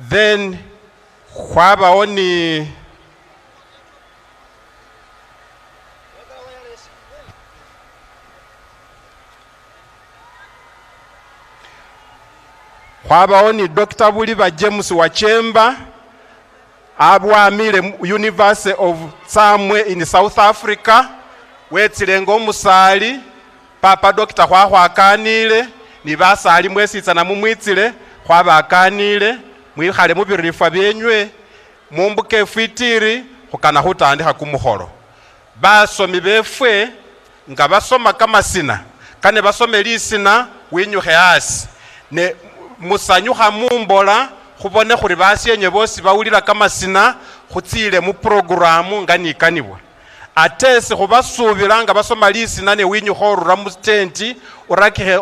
Then khwabawo ni Dr. Buliba James Wachemba abwamile University of somewhere in South Africa wetsilenga omusali papa Dr. khwakhwakanile ni basali mwesitsana mumwitsile khwabakanile mwikhale mubirifwa byenywe mumbuka efwitiri khukana khutandikha kumukholo. Basomi befwe nga basoma kamasina kane basome lisina winyukhe asi ne musanyukha mumbola khubone khuri basyenye bosi bawulila kamasina khutsile mu programu nga nikanibwa. Atese khubasubila nga basoma lisina ne winyukha orura mu tenti urakikhe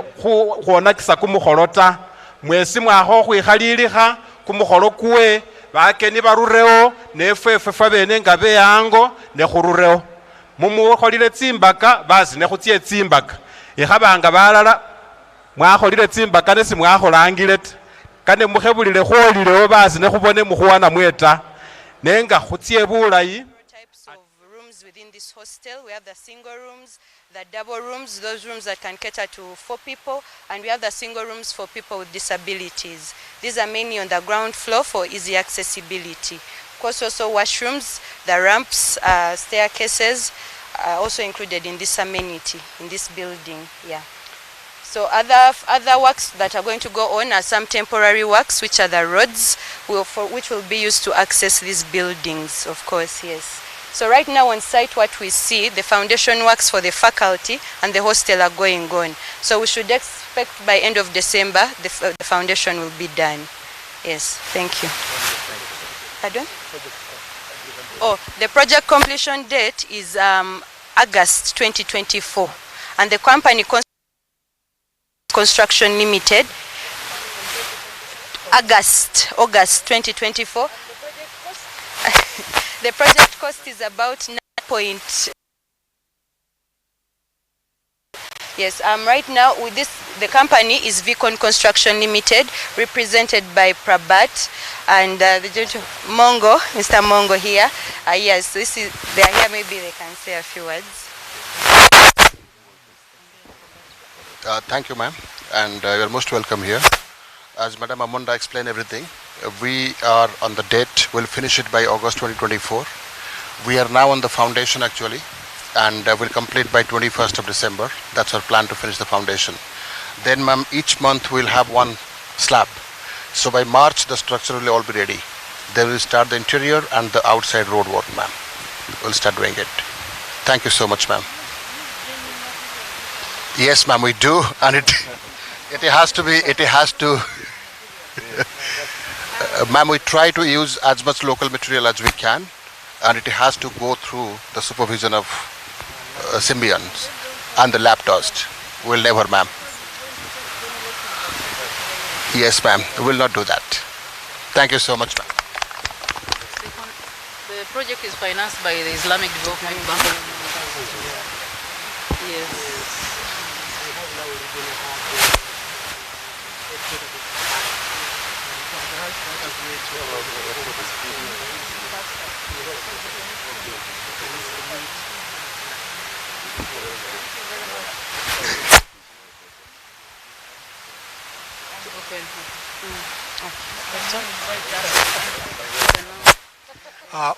khwonakisa kumukholo ta. Mwesi mwakho khwikhalilikha kumukholo kuwe bakeni barureo nefwefwe fwabene nga beyango ne khurureo mumukholile tsimbaka basi ne khutsye tsimbaka ikhabanga balala mwakholile tsimbaka nesi mwakholangile ta kane mukhebulile khwolilewo basi ne khubone mukhuwana mweta nenga khutsye bulayi. Within this hostel, we have the single rooms, the double rooms, those rooms that can cater to 4 people, and we have the single rooms for people with disabilities. These are mainly on the ground floor for easy accessibility. Of course, also washrooms, the ramps, staircases are also included in this amenity, in this building. Yeah. So other works that are going to go on are some temporary works, which are the roads, which will be used to access these buildings, of course, yes. So right now on site what we see, the foundation works for the faculty and the hostel are going on. So we should expect by end of December the foundation will be done. Yes, thank you. Pardon? Oh, the project completion date is August 2024 and the company Construction Limited, August 2024. The project cost is about 9. Yes, right now with this, the company is Vicon Construction Limited, represented by Prabat and the gentleman Mongo, Mr. Mongo here. Yes, they are here. Maybe they can say a few words. Thank you, ma'am, and you're most welcome here. As Madam Amanda explained everything, we are on the date. We'll finish it by August 2024. We are now on the foundation actually, and we'll complete by 21st of December. That's our plan to finish the foundation. Then, ma'am, each month we'll have one slab. So by March, the structure will all be ready. Then we'll start the interior and the outside road work, ma'am. We'll start doing it. Thank you so much, ma'am. Yes, ma'am, we do, and it has to be. It has to. Ma'am, we try to use as much local material as we can, and it has to go through the supervision of Symbians and the lab test. We'll never, ma'am. Yes, ma'am, we will not do that. Thank you so much, ma'am. The project is financed by the Islamic Development Bank. Yes.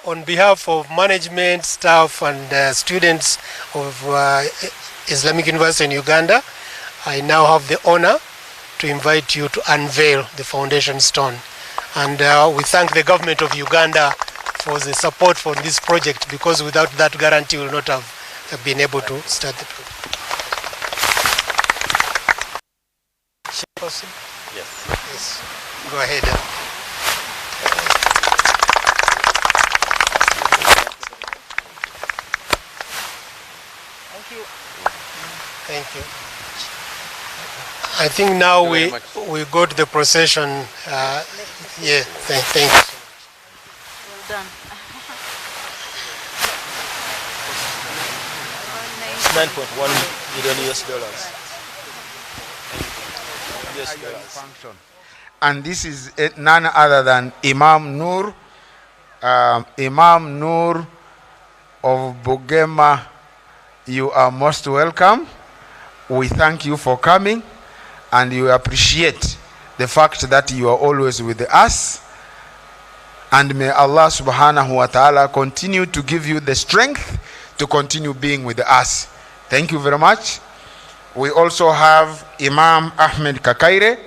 On behalf of management, staff and students of Islamic University in Uganda, I now have the honor to invite you to unveil the foundation stone. And we thank the government of Uganda for the support for this project, because without that guarantee we will not have been able to start the project. Yes. Go ahead. Thank you. Thank you. I think now we go to the procession. Yeah, thank you. Well done. $9.1 million US dollars. Function. And this is none other than Imam Nur, Imam Nur of Bugema. You are most welcome. We thank you for coming, and you appreciate the fact that you are always with us. And may Allah subhanahu wa ta'ala continue to give you the strength to continue being with us. Thank you very much. We also have Imam Ahmed Kakaire,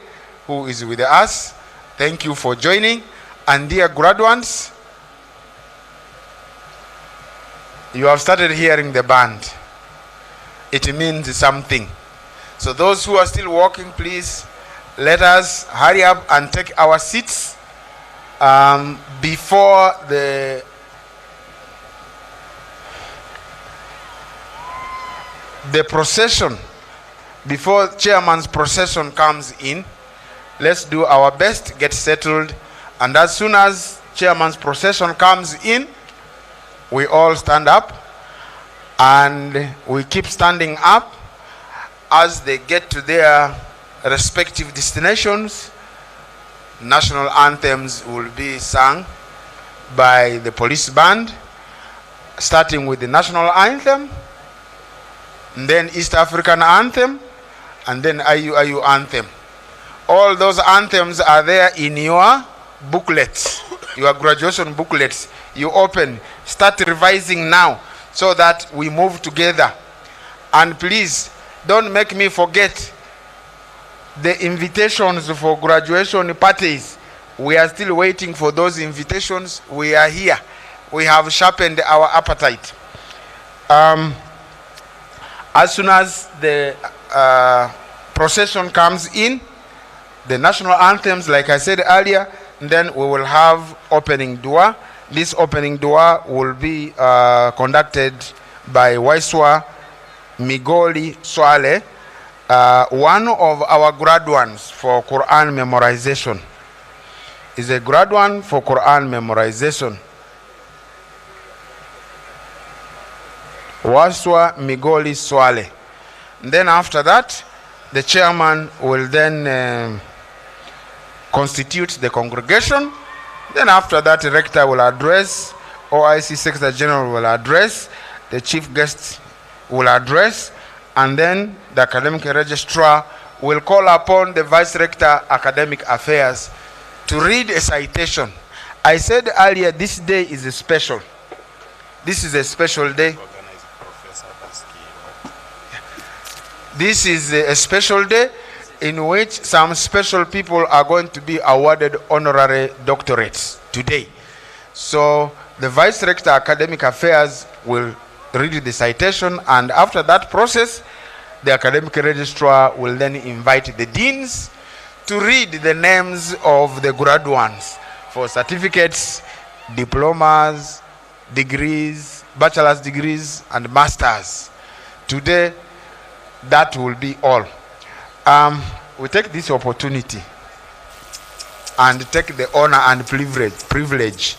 who is with us. Thank you for joining. And dear graduates, you have started hearing the band. It means something. So those who are still walking, please let us hurry up and take our seats before the procession, before chairman's procession comes in. Let's do our best, get settled, and as soon as chairman's procession comes in, we all stand up, and we keep standing up as they get to their respective destinations. National anthems will be sung by the police band, starting with the national anthem, and then East African anthem, and then Iuiu anthem. All those anthems are there in your booklets, your graduation booklets. You open, start revising now so that we move together. And please, don't make me forget the invitations for graduation parties. We are still waiting for those invitations. We are here. We have sharpened our appetite. As soon as the procession comes in, the national anthems, like I said earlier, then we will have opening dua. This opening dua will be conducted by Waiswa Migoli Swale, one of our graduates for Quran memorization. Is a graduate for Quran memorization. Waiswa Migoli Swale. And then after that, the chairman will then constitute the congregation. Then after that, the rector will address, OIC Secretary General will address, the chief guest will address, and then the academic registrar will call upon the vice rector academic affairs to read a citation. I said earlier, this day is special. This is a special day. This is a special day in which some special people are going to be awarded honorary doctorates today. So the Vice Rector Academic Affairs will read the citation, and after that process, the academic registrar will then invite the deans to read the names of the graduates for certificates, diplomas, degrees, bachelor's degrees, and masters. Today, that will be all. We take this opportunity and take the honor and privilege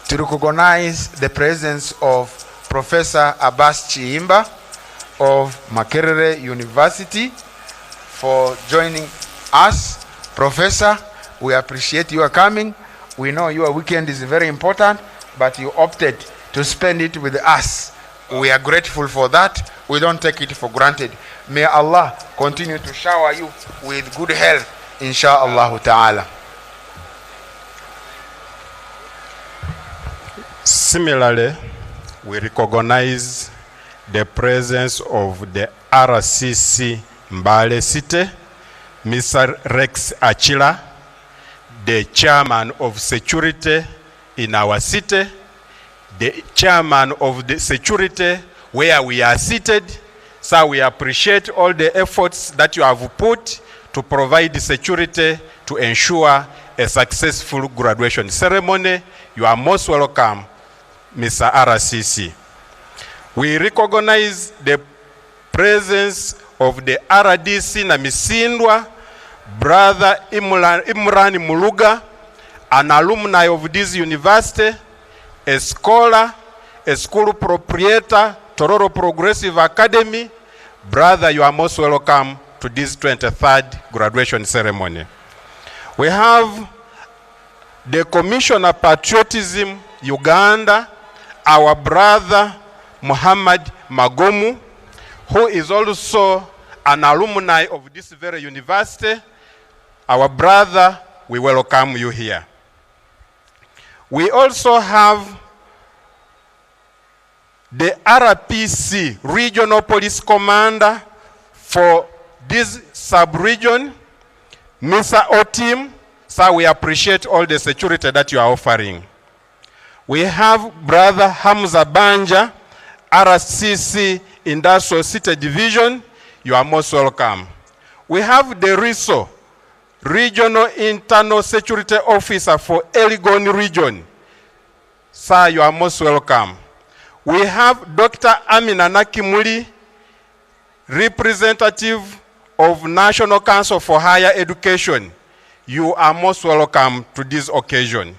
to recognize the presence of Professor Abbas Chiimba of Makerere University for joining us. Professor, we appreciate your coming. We know your weekend is very important, but you opted to spend it with us. We are grateful for that. We don't take it for granted. May Allah continue to shower you with good health, insha'Allah ta'ala. Similarly, we recognize the presence of the RCC Mbale City, Mr. Rex Achila, the chairman of security in our city, the chairman of the security where we are seated. So we appreciate all the efforts that you have put to provide the security to ensure a successful graduation ceremony. You are most welcome, Mr. RCC. We recognize the presence of the RDC Namisindwa, Brother Imran Muluga, an alumni of this university, a scholar, a school proprietor, Tororo Progressive Academy. Brother, you are most welcome to this 23rd graduation ceremony. We have the Commissioner Patriotism Uganda, our brother Muhammad Magomu, who is also an alumni of this very university. Our brother, we welcome you here. We also have the RPC, Regional Police Commander for this sub-region, Mr. Otim. Sir, we appreciate all the security that you are offering. We have Brother Hamza Banja, RCC Industrial City Division. You are most welcome. We have the RISO, Regional Internal Security Officer for Elgon Region. Sir, you are most welcome. We have Dr. Amina Nakimuli, representative of National Council for Higher Education. You are most welcome to this occasion.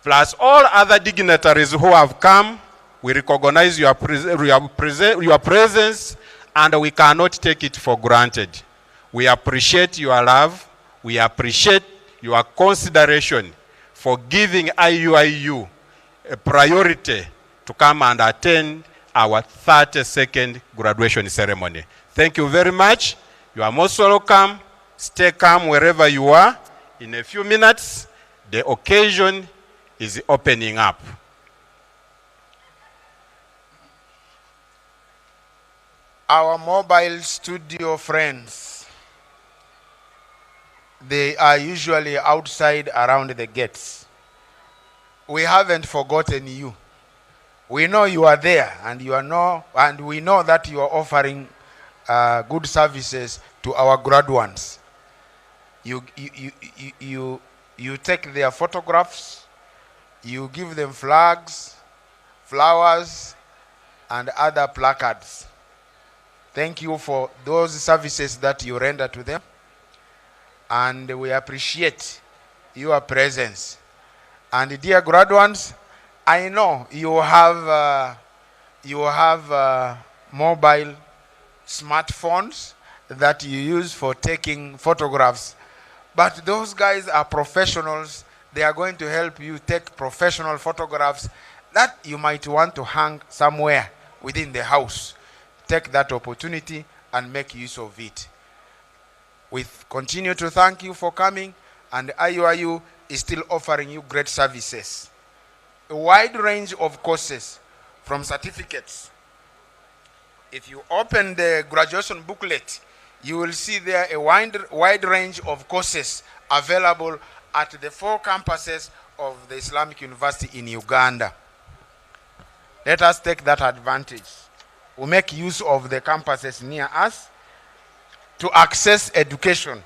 Plus all other dignitaries who have come, we recognize your presence and we cannot take it for granted. We appreciate your love. We appreciate your consideration for giving Iuiu a priority to come and attend our 32nd graduation ceremony. Thank you very much. You are most welcome. Stay calm wherever you are. In a few minutes, the occasion is opening up. Our mobile studio friends, they are usually outside around the gates. We haven't forgotten you. We know you are there, and we know that you are offering good services to our graduates. You take their photographs, you give them flags, flowers, and other placards. Thank you for those services that you render to them, and we appreciate your presence. And dear graduates, I know you have mobile smartphones that you use for taking photographs, but those guys are professionals. They are going to help you take professional photographs that you might want to hang somewhere within the house. Take that opportunity and make use of it. We continue to thank you for coming, and Iuiu is still offering you great services. A wide range of courses, from certificates. If you open the graduation booklet, you will see there a wide range of courses available at the 4 campuses of the Islamic University in Uganda. Let us take that advantage. We make use of the campuses near us to access education,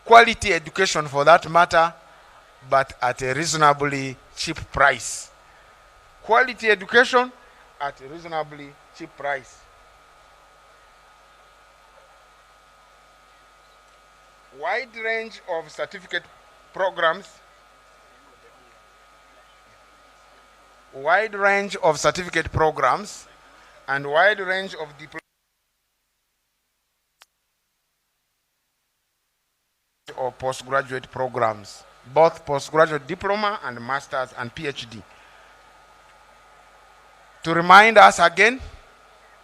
quality education for that matter, but at a reasonably cheap price. Quality education at a reasonably cheap price. Wide range of certificate programs. Wide range of certificate programs and wide range of diploma or postgraduate programs, both postgraduate diploma and masters and PhD. To remind us again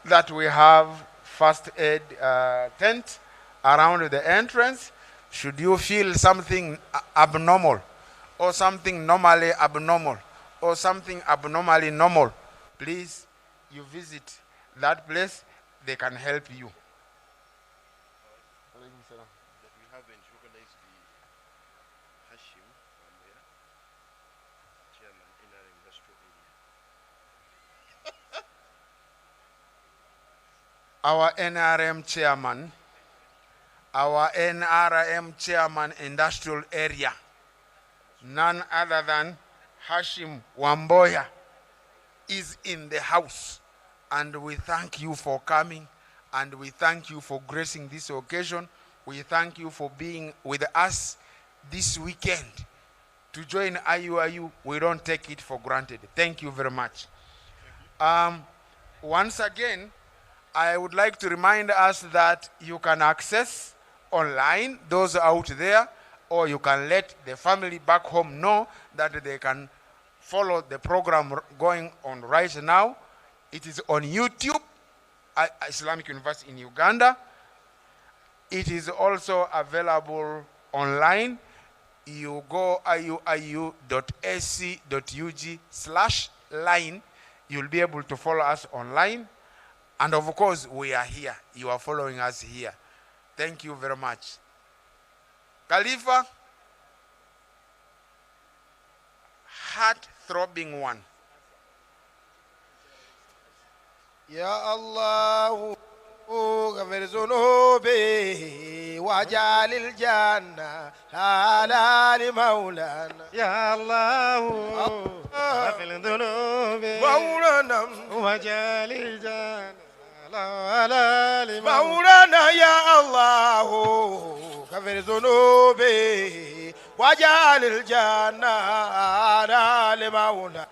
that we have first aid tent around the entrance. Should you feel something abnormal or something normally abnormal or something abnormally normal, please, you visit that place. They can help you. We haven't recognized the Hashim chairman in our industrial area. Our NRM chairman industrial area, none other than Hashim Wamboya, is in the house. And we thank you for coming, and we thank you for gracing this occasion. We thank you for being with us this weekend. To join Iuiu, we don't take it for granted. Thank you very much. Once again, I would like to remind us that you can access online, those out there, or you can let the family back home know that they can follow the program going on right now. It is on YouTube, Islamic University in Uganda. It is also available online. You go iuiu.ac.ug/line. You'll be able to follow us online. And of course, we are here. You are following us here. Thank you very much. Khalifa, heart-throbbing one. Ya Allah, غفر ذنوبي وجعل الجنة حلال مولانا. يا الله غفر ذنوبي مولانا وجعل الجنة حلال مولانا. يا الله غفر ذنوبي وجعل الجنة حلال مولانا.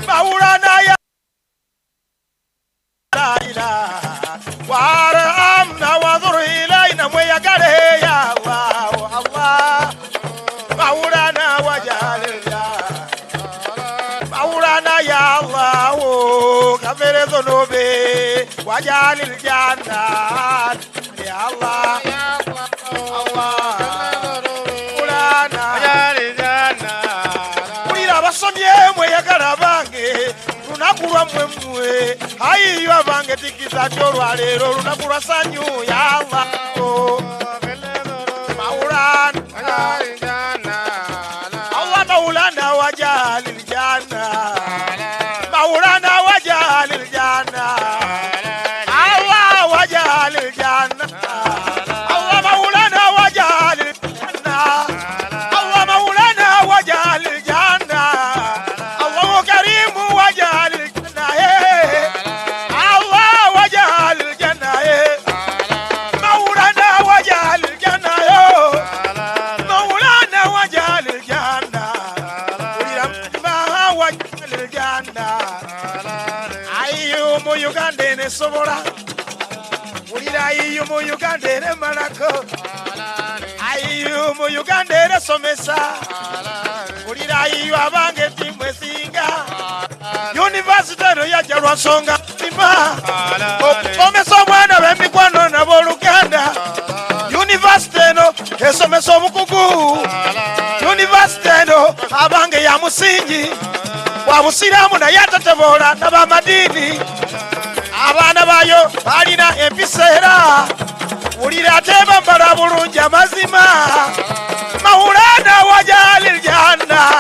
مولانا يا لا إله وارحمنا وانظر إلينا ويقره يا الله الله. مولانا وجعل الجنة مولانا يا الله غفر ذنوبي وجعل الجنة يا الله الله. مولانا وجعل الجنة kulira basomye mweyagala bange lunaku lwammwe mmwe ayiyo abange tikisa ty olwaleero olunaku lwa sanyu ya Allah. Allah maulana wajali aljanna maulana wajali aljanna Allah wajali aljanna Allah maulana wajali aljanna Allah maulana wajali aljanna Allah karimu wajali aljanna Allah wajali aljanna maulana wajali aljanna maulana wajali aljanna ma wajali aljanna. Iuiu mu Uganda ene sobola ulira Iuiu mu Uganda ene malako Iuiu mu Uganda ene somesa ulira Iuiu abange timwe singa University eno yajja lwa nsonga nzima okusomesa omwana b'emikwano n'abooluganda. University eno esomesa obukugu. University eno abange ya musingi wa busiraamu naye atateboola n'abamadiini. Abaana bayo balina empisa era wulira ate bambala bulungi amazima. Maulana wajali aljanna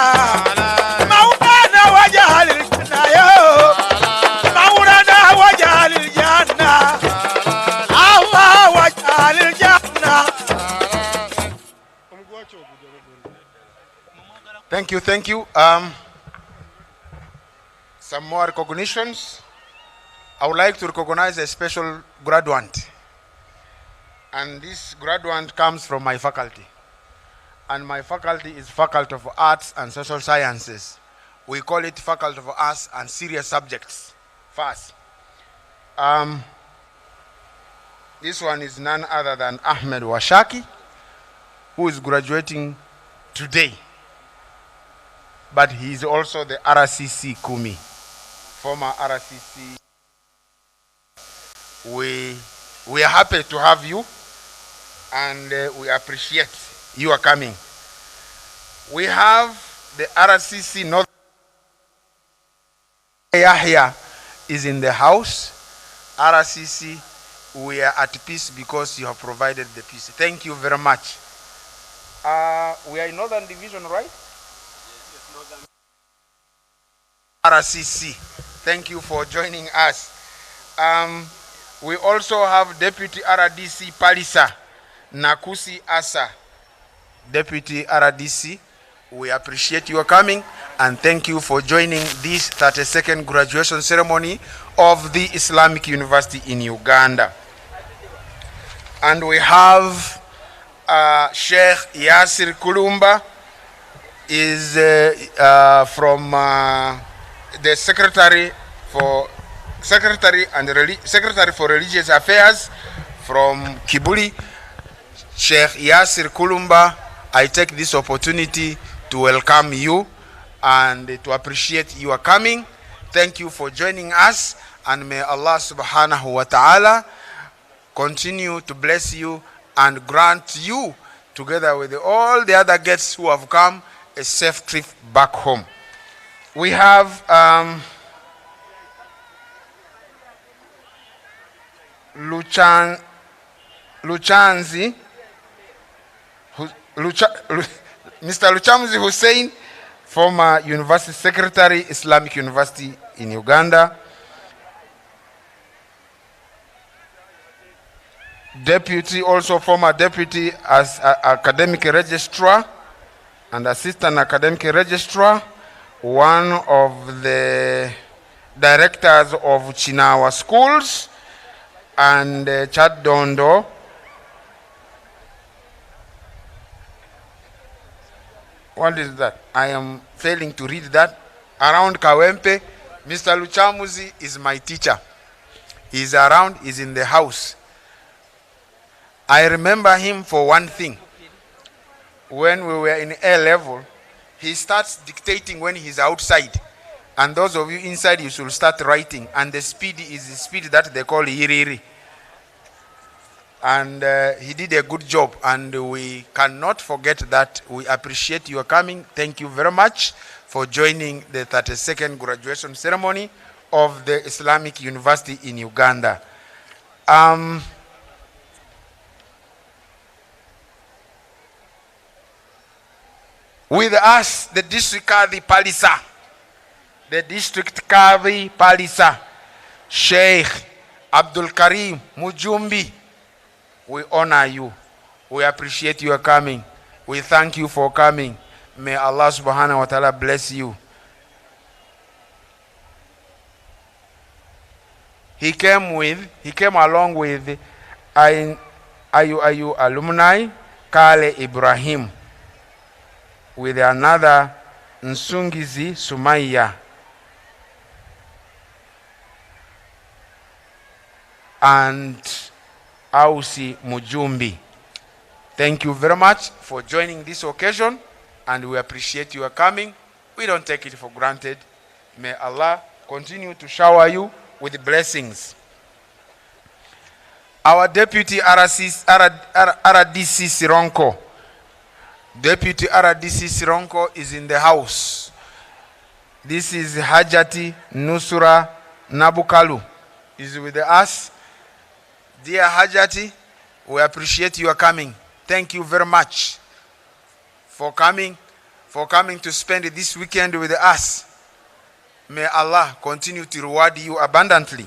maulana wajali aljanna yo maulana wajali aljanna Allah wajali aljanna. Thank you, thank you. Some more recognitions. I would like to recognize a special graduate. And this graduate comes from my faculty. And my faculty is Faculty of Arts and Social Sciences. We call it Faculty of Arts and Serious Subjects, FAS. This one is none other than Ahmed Washaki, who is graduating today. But he is also the RCC Kumi, former RCC. We are happy to have you, and we appreciate your coming. We have the RCC North. Yahya is in the house. RCC, we are at peace because you have provided the peace. Thank you very much. We are in Northern Division, right? RCC, thank you for joining us. We also have Deputy RDC Palisa Nakusi Asa. Deputy RDC, we appreciate your coming and thank you for joining this 32nd graduation ceremony of the Islamic University in Uganda. And we have Sheikh Yasir Kulumba is from the Secretary for Secretary Secretary for Religious Affairs from Kibuli, Sheikh Yasir Kulumba. I take this opportunity to welcome you and to appreciate your coming. Thank you for joining us, and may Allah subhanahu wa ta'ala continue to bless you and grant you, together with all the other guests who have come, a safe trip back home. We have Mr. Luchamzi Hussein, former University Secretary, Islamic University in Uganda. Former Deputy as Academic Registrar and Assistant Academic Registrar, one of the Directors of Chinawa Schools, and Chad Dondo, what is that? I am failing to read that. Around Kawempe, Mr. Luchamuzi is my teacher. He's around, he's in the house. I remember him for one thing. When we were in A level, he starts dictating when he's outside. And those of you inside, you should start writing. And the speed is the speed that they call Iriri. And he did a good job. And we cannot forget that. We appreciate your coming. Thank you very much for joining the 32nd graduation ceremony of the Islamic University in Uganda. With us, the District Kadhi Palisa. The District Kadhi Palisa, Sheikh Abdul Karim Mujumbi. We honor you. We appreciate your coming. We thank you for coming. May Allah subhanahu wa ta'ala bless you. He came along with Iuiu alumni, Kale Ibrahim, with another Nsungizi Sumaya, and Ausi Mujumbi. Thank you very much for joining this occasion, and we appreciate your coming. We don't take it for granted. May Allah continue to shower you with blessings. Our Deputy RDC Sironko. Deputy RDC Sironko is in the house. This is Hajati Nusura Nabukalu is with us. Dear Hajati, we appreciate your coming. Thank you very much for coming to spend this weekend with us. May Allah continue to reward you abundantly.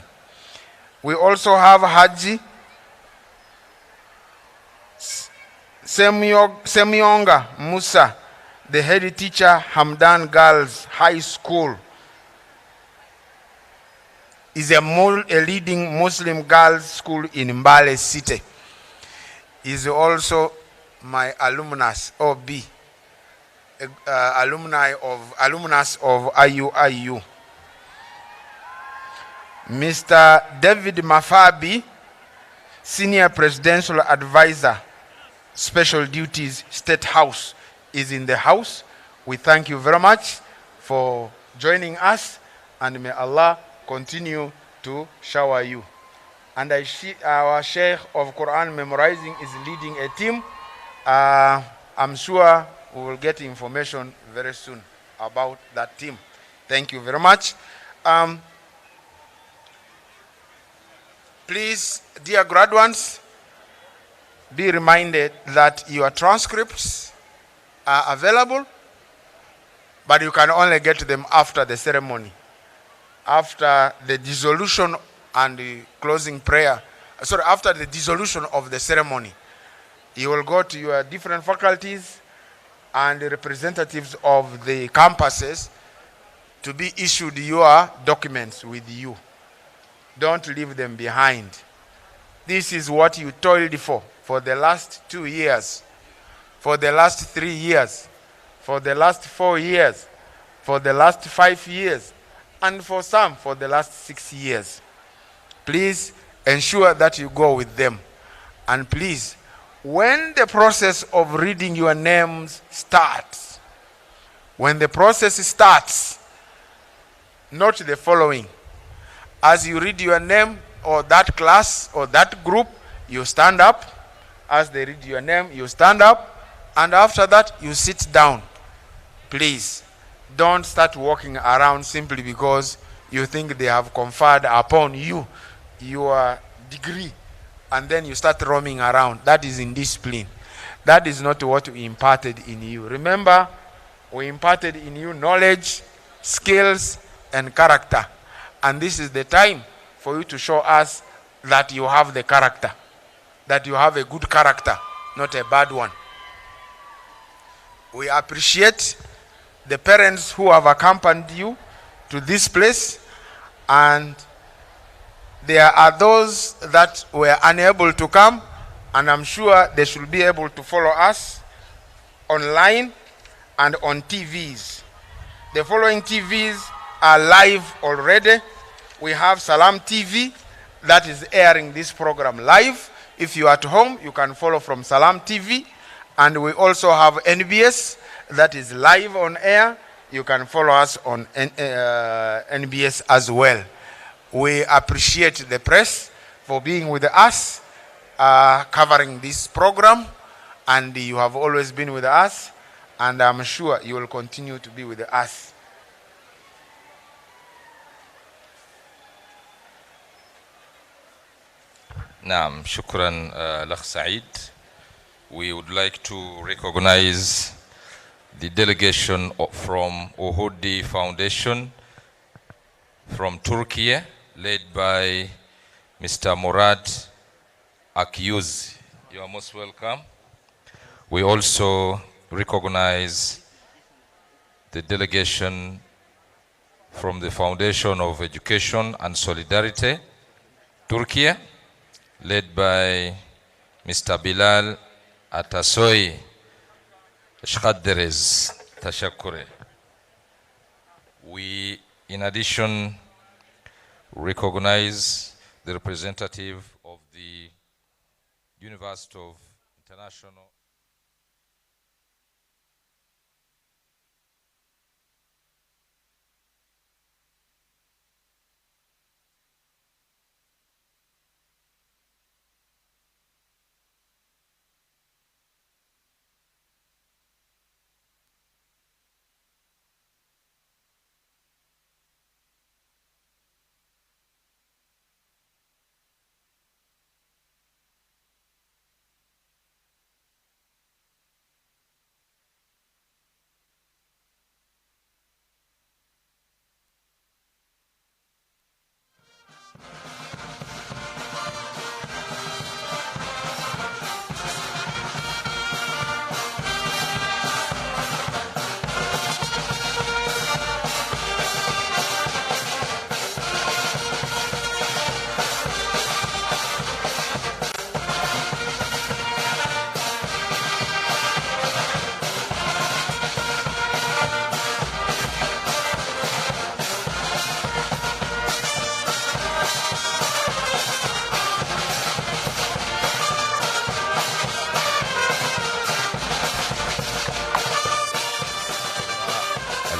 We also have Haji Semyonga Musa, the head teacher, Hamdan Girls High School. Is a leading Muslim girls school in Mbale City. Is also my alumnus, OB, alumnus of Iuiu. Mr. David Mafabi, Senior Presidential Advisor, Special Duties, State House, is in the house. We thank you very much for joining us, and may Allah continue to shower you. And our Sheikh of Quran memorizing is leading a team. I'm sure we will get information very soon about that team. Thank you very much. Please, dear graduates, be reminded that your transcripts are available, but you can only get them after the ceremony. After the dissolution and the closing prayer, after the dissolution of the ceremony, you will go to your different faculties and the representatives of the campuses to be issued your documents with you. Don't leave them behind. This is what you toiled for the last 2 years, for the last 3 years, for the last 4 years, for the last 5 years, and for some for the last 6 years. Please ensure that you go with them. And please, when the process of reading your names starts, note the following. As you read your name or that class or that group, you stand up. As they read your name, you stand up. And after that, you sit down. Please, don't start walking around simply because you think they have conferred upon you your degree. And then you start roaming around. That is indiscipline. That is not what we imparted in you. Remember, we imparted in you knowledge, skills, and character. And this is the time for you to show us that you have the character. That you have a good character, not a bad one. We appreciate the parents who have accompanied you to this place, and there are those that were unable to come, and I'm sure they should be able to follow us online and on TVs. The following TVs are live already. We have Salam TV that is airing this program live. If you are at home, you can follow from Salam TV. And we also have NBS that is live on air. You can follow us on NBS as well. We appreciate the press for being with us, covering this program. And you have always been with us. And I'm sure you will continue to be with us. Naam, shukran Lakh Said. We would like to recognize the delegation from Uhudi Foundation from Turkey, led by Mr. Murad Akyuz. You are most welcome. We also recognize the delegation from the Foundation of Education and Solidarity, Turkey, led by Mr. Bilal Atasoy Shkadderez Tashakure. We, in addition, recognize the representative of the University of International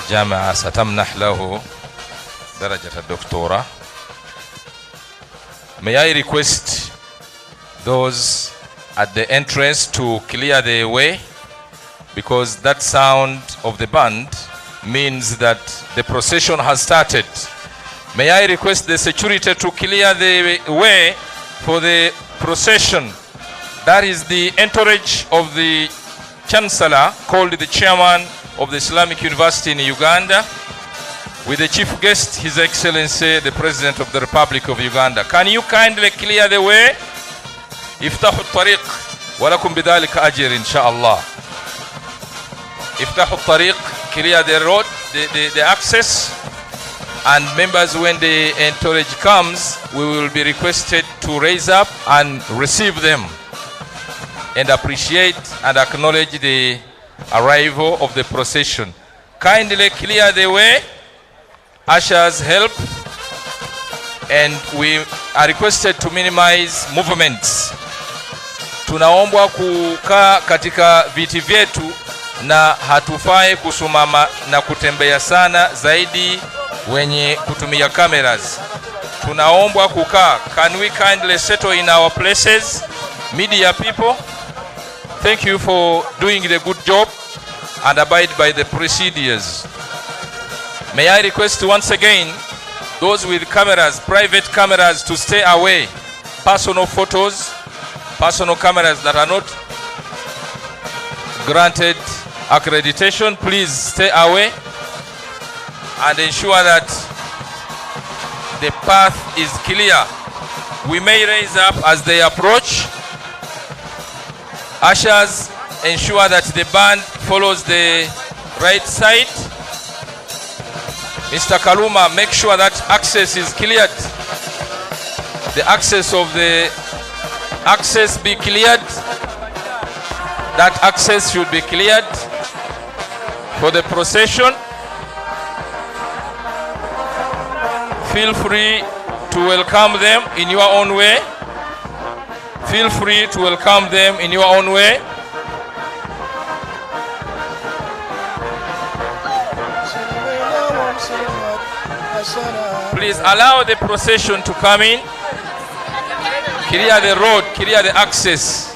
الجامعة ستمنح له درجة الدكتوراه. May I request those at the entrance to clear the way, because that sound of the band means that the procession has started. May I request the security to clear the way for the procession. That is the entourage of the Chancellor, called the Chairman of the Islamic University in Uganda, with the chief guest, His Excellency, the President of the Republic of Uganda. Can you kindly clear the way? افتحوا الطريق ولكم بذلك أجر إن شاء الله. افتحوا الطريق, clear the road, the access, and members, when the entourage comes, we will be requested to raise up and receive them and appreciate and acknowledge the arrival of the procession. Kindly clear the way ushers help, and we are requested to minimize movements. Tunaombwa kukaa katika viti vyetu na hatufai kusumama na kutembea sana zaidi wenye kutumia cameras. Tunaombwa kukaa. Can we kindly settle in our places? Media people, thank you for doing the good job and abide by the procedures. May I request once again those with cameras, private cameras, to stay away. Personal photos, personal cameras that are not granted accreditation, please stay away and ensure that the path is clear. We may raise up as they approach. Ushers, ensure that the band follows the right side. Mr. Kaluma, make sure that access is cleared. The access be cleared. That access should be cleared for the procession. Feel free to welcome them in your own way. Feel free to welcome them in your own way. Please allow the procession to come in. Clear the road, clear the access.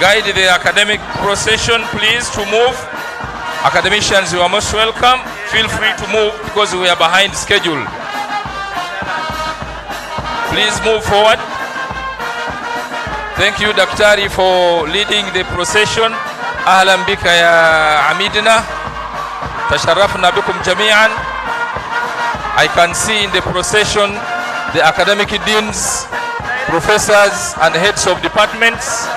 Guide the academic procession, please, to move. Academicians, you are most welcome. Feel free to move because we are behind schedule. Please move forward. Thank you, Daktari, for leading the procession. Ahlan bika ya Amidina. Tasharrafna bikum jami'an. I can see in the procession the academic deans, professors, and heads of departments.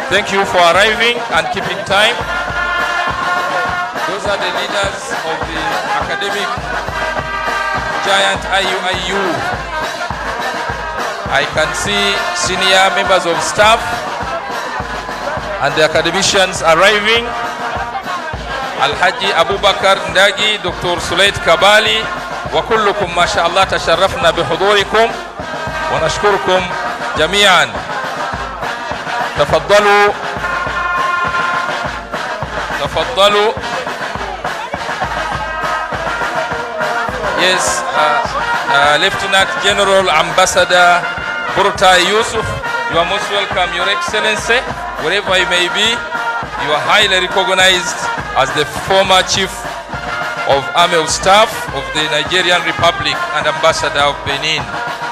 Thank you for arriving and keeping time. Those are the leaders of the academic giant Iuiu. I can see senior members of staff and the academicians arriving. Al-Haji Abu Bakar Ndagi, Dr. Sulait Kabali, وكلكم ما شاء الله تشرفنا بحضوركم ونشكركم جميعا. تفضلوا تفضلوا. Yes, Lieutenant General Ambassador Burtai Yusuf, you are most welcome, Your Excellency. Wherever you may be, you are highly recognized as the former Chief of Army of Staff of the Nigerian Republic and Ambassador of Benin.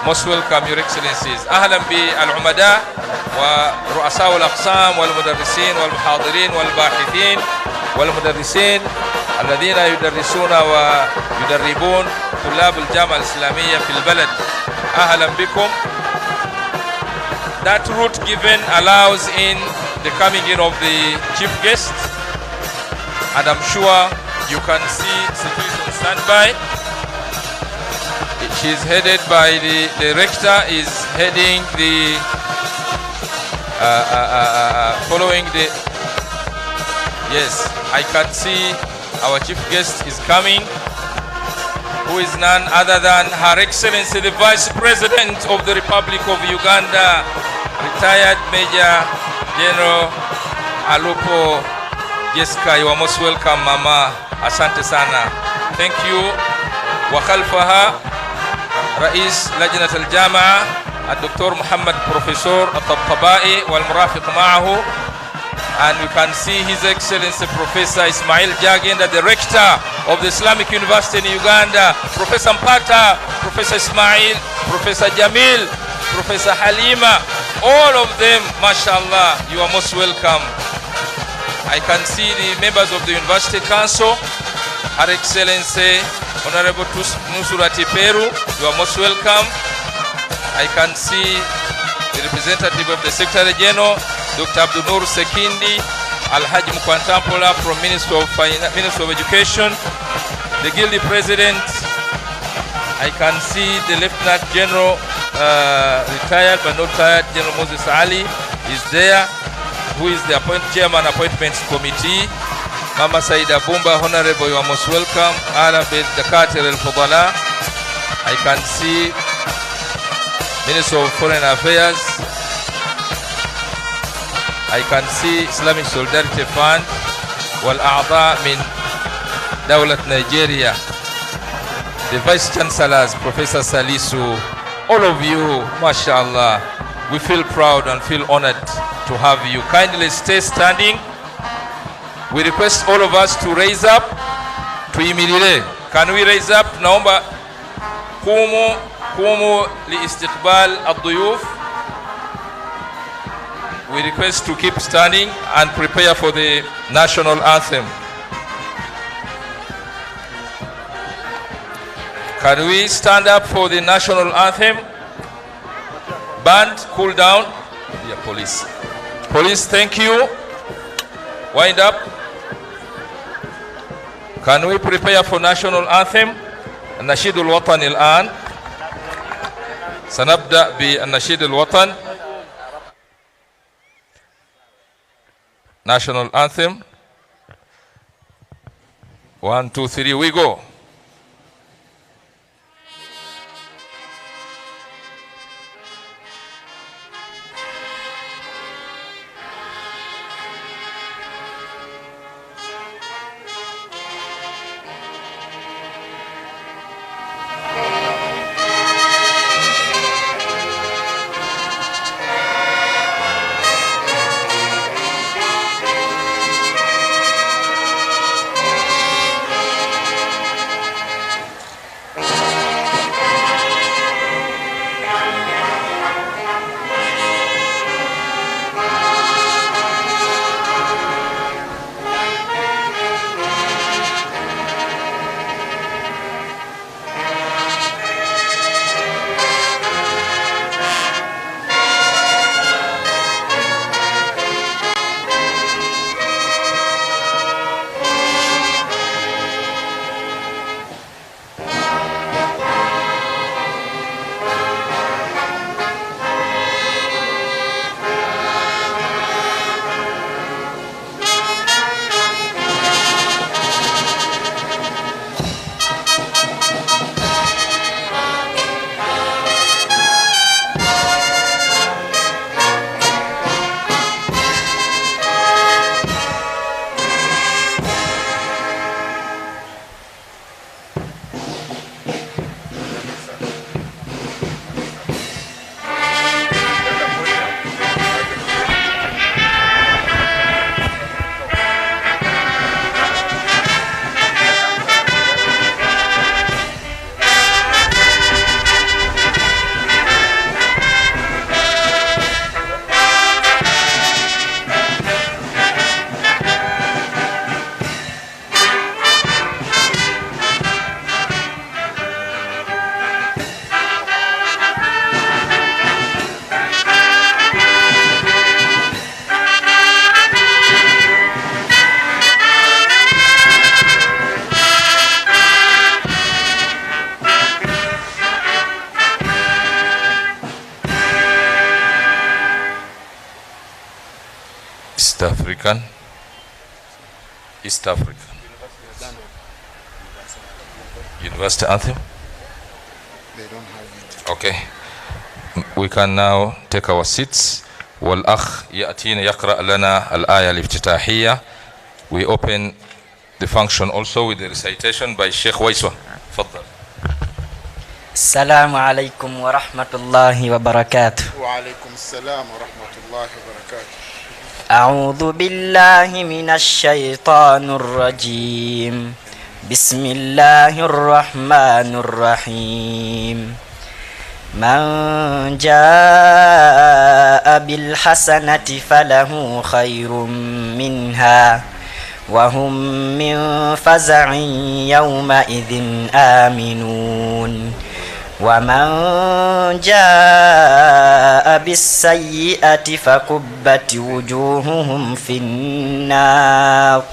Most welcome, Your Excellencies. أهلا بالعمداء ورؤساء الأقسام والمدرسين والمحاضرين والباحثين والمدرسين الذين يدرسون ويدربون طلاب الجامعة الإسلامية في البلد. أهلا بكم. That route given allows in the coming in of the chief guest, and I'm sure you can see security on standby. She's headed by the rector is heading the following the. Yes, I can see our chief guest is coming, who is none other than Her Excellency the Vice President of the Republic of Uganda, retired Major General Alupo Jessica. You are most welcome, Mama. Asante sana. Thank you. وخلفها رئيس لجنة الجامعة الدكتور محمد بروفيسور الطبطبائي والمرافق معه. And we can see His Excellency Professor Ismail Jagenda, the Rector of the Islamic University in Uganda, Professor Mpata, Professor Ismail, Professor Jamil, Professor Halima, all of them, mashallah, you are most welcome. I can see the members of the University Council, Her Excellency Honorable Nusurati Peru, you are most welcome. I can see the representative of the Secretary General, Dr. Abdunur Sekindi, Al-Haji Mukwantampola from Ministry of Education, the Guildy President. I can see the Lieutenant General, retired but not retired, General Moses Ali is there, who is the Chairman Appointments Committee. Mama Saida Bumba, Honorable, you are most welcome. Alam bin Dakatir al-Fudala. I can see Minister of Foreign Affairs. I can see Islamic Solidarity Fund. والأعضاء من دولة نيجيريا. The Vice Chancellors, Professor Salisu, all of you, mashallah, we feel proud and feel honored to have you. Kindly stay standing. We request all of us to raise up to immediately. Can we raise up? Naomba kumu liistiqbal ad-duyuf. We request to keep standing and prepare for the national anthem. Can we stand up for the national anthem? Band, cool down. Yeah, police. Police, thank you. Wind up. Can we prepare for national anthem? النشيد الوطني الآن. سنبدأ بالنشيد الوطن. National anthem. 1, 2, 3, we go. East African University anthem. They don't have it. Okay, we can now take our seats. والأخ يأتينا يقرأ لنا الآية الافتتاحية. We open the function also with the recitation by Sheikh Waiswa. تفضل. السلام عليكم ورحمة الله وبركاته. وعليكم السلام ورحمة الله وبركاته. أعوذ بالله من الشيطان الرجيم. بسم الله الرحمن الرحيم. من جاء بالحسنة فله خير منها وهم من فزع يومئذ آمنون. ومن جاء بالسيئة فكبت وجوههم في النار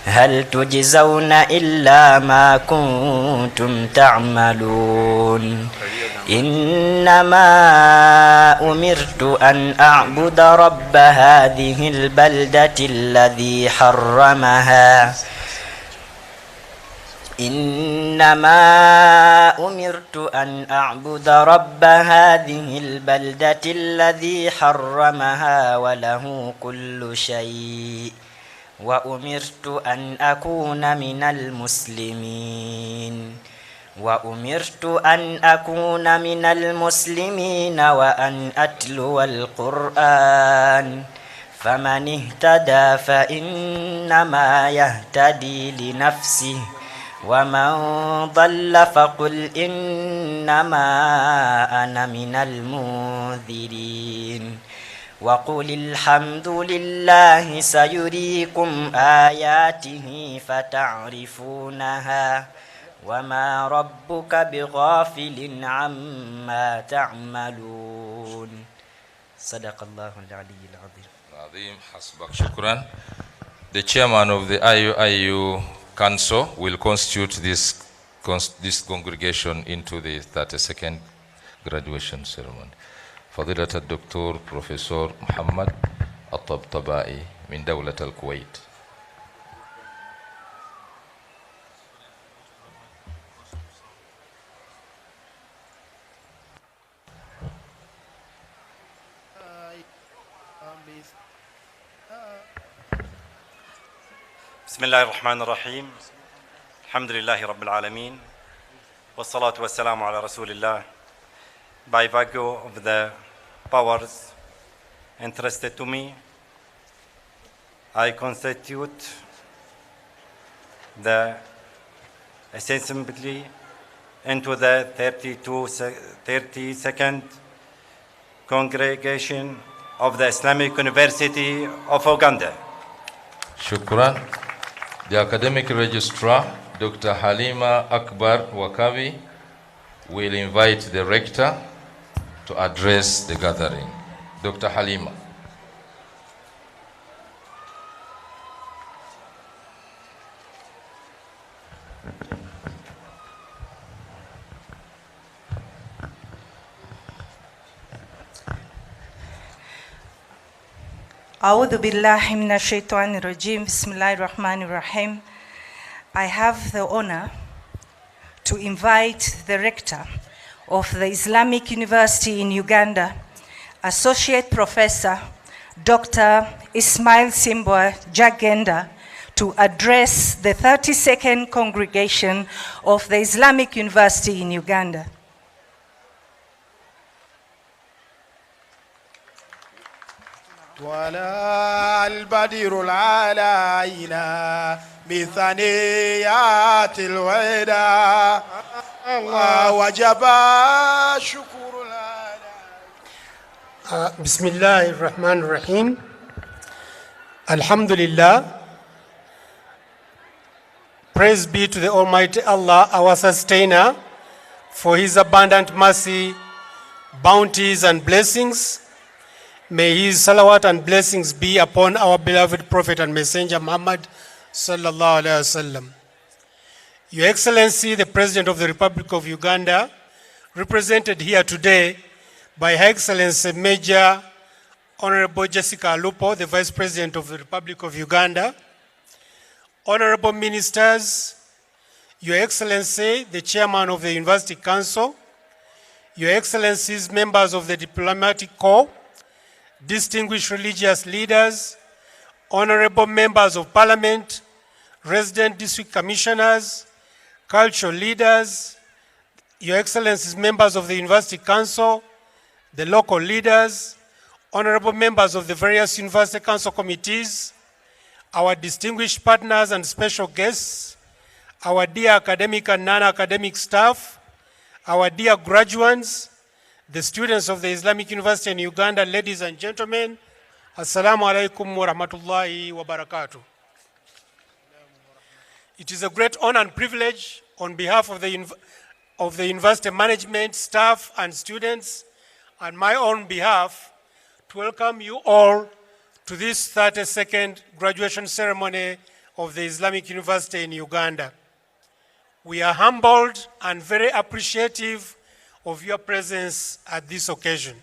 هل تجزون إلا ما كنتم تعملون إنما أمرت أن أعبد رب هذه البلدة الذي حرمها إنما أمرت أن أعبد رب هذه البلدة الذي حرمها وله كل شيء وأمرت أن أكون من المسلمين وأن أتلو القرآن فمن اهتدى فإنما يهتدي لنفسه ومن ضل فقل إنما أنا من المنذرين وقل الحمد لله سيريكم آياته فتعرفونها وما ربك بغافل عما تعملون صدق الله العلي العظيم. Shukran. The chairman of the Iuiu Council will constitute this congregation into the 32nd graduation ceremony. فضيلة الدكتور بروفيسور محمد الطبطبائي من دولة الكويت. بسم الله الرحمن الرحيم الحمد لله رب العالمين والصلاة والسلام على رسول الله. By virtue of the powers entrusted to me, I constitute the assembly into the 32nd congregation of the Islamic University of Uganda. Shukran. The academic registrar, Dr. Halima Akbar Wakabi, will invite the rector to address the gathering. Dr. Halima. أعوذ بالله من الشيطان الرجيم بسم الله الرحمن الرحيم. I have the honor to invite the rector of the Islamic University in Uganda, Associate Professor Dr. Ismail Simbwa Jagenda, to address the 32nd congregation of the Islamic University in Uganda. ولا البدير العلينا بثنيات الوداع وجب شكر بسم الله الرحمن الرحيم. الحمد لله. Praise be to the Almighty Allah, our sustainer, for his abundant mercy, bounties and blessings. May his salawat and blessings be upon our beloved Prophet and Messenger Muhammad sallallahu alaihi wasallam. Your Excellency, the President of the Republic of Uganda, represented here today by Her Excellency Major Honorable Jessica Alupo, the Vice President of the Republic of Uganda, Honorable Ministers, Your Excellency, the Chairman of the University Council, Your Excellencies, members of the Diplomatic Corps, distinguished religious leaders, honorable members of parliament, resident district commissioners, cultural leaders, Your Excellencies, members of the University Council, the local leaders, honorable members of the various University Council committees, our distinguished partners and special guests, our dear academic and non-academic staff, our dear graduates, the students of the Islamic University in Uganda, ladies and gentlemen, Assalamu alaikum wa rahmatullahi wa barakatuh. It is a great honor and privilege on behalf of the university management, staff, and students, and my own behalf, to welcome you all to this 32nd graduation ceremony of the Islamic University in Uganda. We are humbled and very appreciative of your presence at this occasion.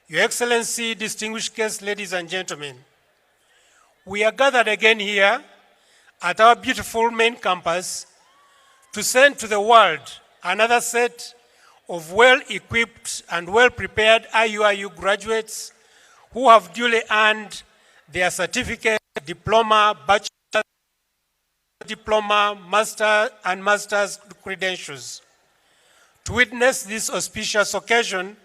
Your Excellency, distinguished guests, ladies and gentlemen, we are gathered again here at our beautiful main campus to send to the world another set of well-equipped and well-prepared Iuiu graduates who have duly earned their certificate, diploma, bachelor's diploma, master and master's credentials. To witness this auspicious occasion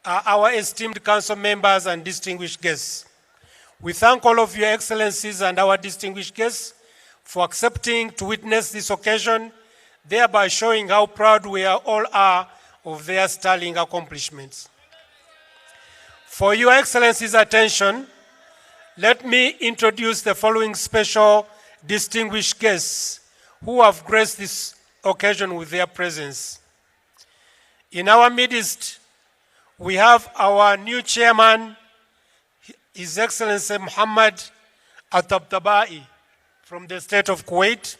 are our esteemed council members and distinguished guests. We thank all of your excellencies and our distinguished guests for accepting to witness this occasion, thereby showing how proud we all are of their sterling accomplishments. For your excellencies' attention, let me introduce the following special distinguished guests who have graced this occasion with their presence. In our midst, we have our new chairman, His Excellency Muhammad Atabtabai from the state of Kuwait.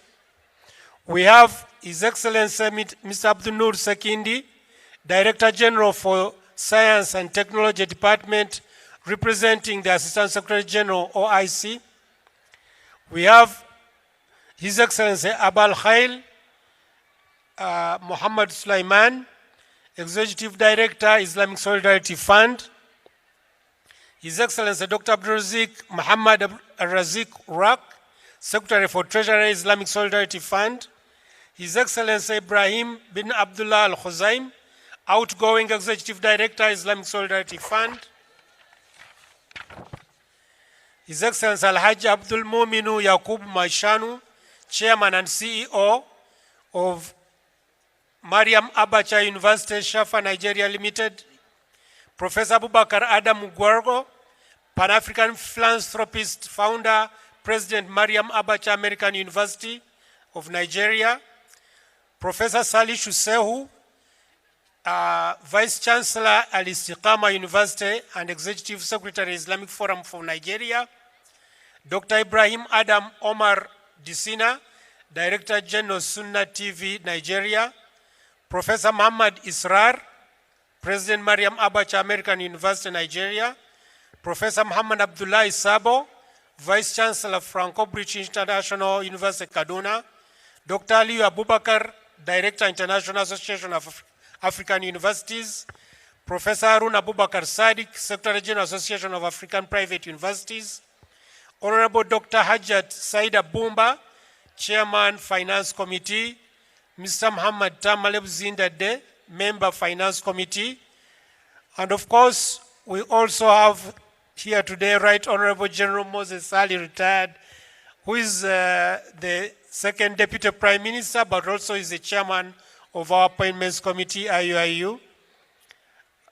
We have His Excellency Mr. Abdul Nur Sekindi, Director General for Science and Technology Department, representing the Assistant Secretary General, OIC. We have His Excellency Abal Khail Muhammad Sulaiman, Executive Director, Islamic Solidarity Fund. His Excellency Dr. Abdurazik Muhammad Razik Rak, Secretary for Treasury, Islamic Solidarity Fund. His Excellency Ibrahim bin Abdullah Al Khuzaim, Outgoing Executive Director, Islamic Solidarity Fund. His Excellency Al-Hajj Abdul Muminu Yaqub Maishanu, Chairman and CEO of Mariam Abacha University, Shafa, Nigeria Limited. Professor Abubakar Adam Guargo, Pan-African philanthropist, founder, President Mariam Abacha American University of Nigeria. Professor Salihu Sehu, Vice Chancellor Al-Istiqama University and Executive Secretary, Islamic Forum for Nigeria. Dr. Ibrahim Adam Omar Disina, Director General Sunnah TV, Nigeria. Professor Muhammad Israr, President Mariam Abacha American University, Nigeria. Professor Muhammad Abdullah Isabo, Vice Chancellor Franco-British International University, Kaduna. Dr. Iuiu Abubakar, Director, International Association of African Universities. Professor Harun Abubakar Sadiq, Secretary General Association of African Private Universities. Honorable Dr. Hajat Saida Bumba, Chairman, Finance Committee. Mr. Muhammad Tamaleb Zindade, Member, Finance Committee. And of course, we also have here today Right Honorable General Moses Ali, retired, who is the second Deputy Prime Minister, but also is the Chairman of our Appointments Committee, Iuiu.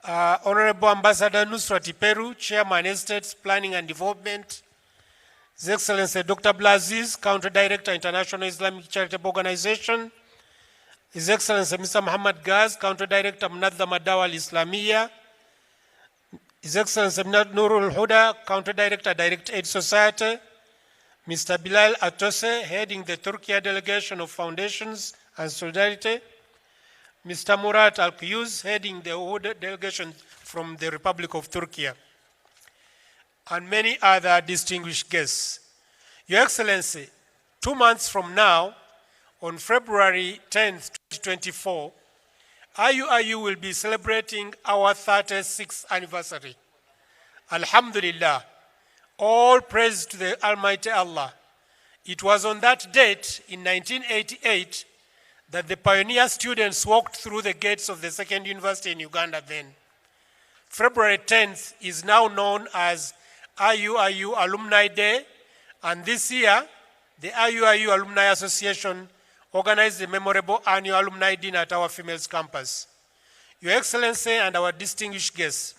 Honorable Ambassador Nusrat Peru, Chairman, Estates, Planning and Development. His Excellency Dr. Blaziz, Country Director, International Islamic Charitable Organization. His Excellency Mr. Muhammad Gaz, Country Director, Munadhama Dawa Al-Islamiyya. His Excellency Nurul Huda, Country Director, Direct Aid Society. Mr. Bilal Atose, heading the Turkey Delegation of Foundations and Solidarity. Mr. Murat Al-Qiyuz, heading the Uhud Delegation from the Republic of Turkey. And many other distinguished guests. Your Excellency, 2 months from now, on February 10th, 2024, Iuiu will be celebrating our 36th anniversary. Alhamdulillah, all praise to the Almighty Allah. It was on that date in 1988 that the pioneer students walked through the gates of the second university in Uganda then. February 10th is now known as Iuiu Alumni Day, and this year, the Iuiu Alumni Association organized the memorable annual alumni dinner at our females campus. Your Excellency and our distinguished guests,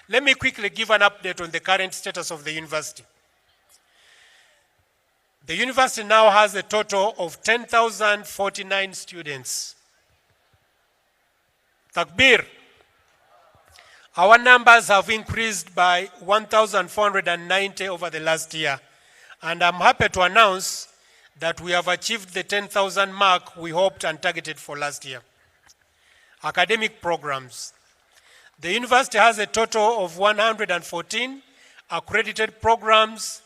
let me quickly give an update on the current status of the university. The university now has a total of 10,049 students. Takbir. Our numbers have increased by 1,490 over the last year, And I'm happy to announce that we have achieved the 10,000 mark we hoped and targeted for last year. Academic programs. The university has a total of 114 accredited programs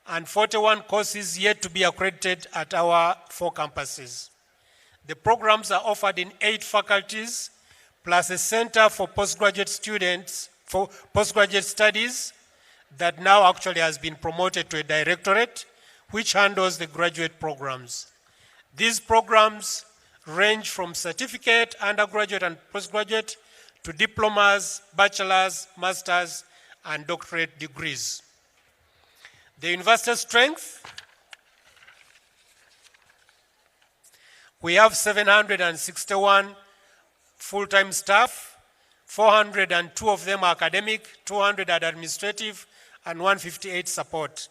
and 41 courses yet to be accredited at our 4 campuses. The programs are offered in 8 faculties, plus a center for postgraduate students, for postgraduate studies, that now actually has been promoted to a directorate, which handles the graduate programs. These programs range from certificate, undergraduate and postgraduate, to diplomas, bachelor's, master's, and doctorate degrees. The university's strength: we have 761 full-time staff, 402 of them are academic, 200 are administrative, and 158 support.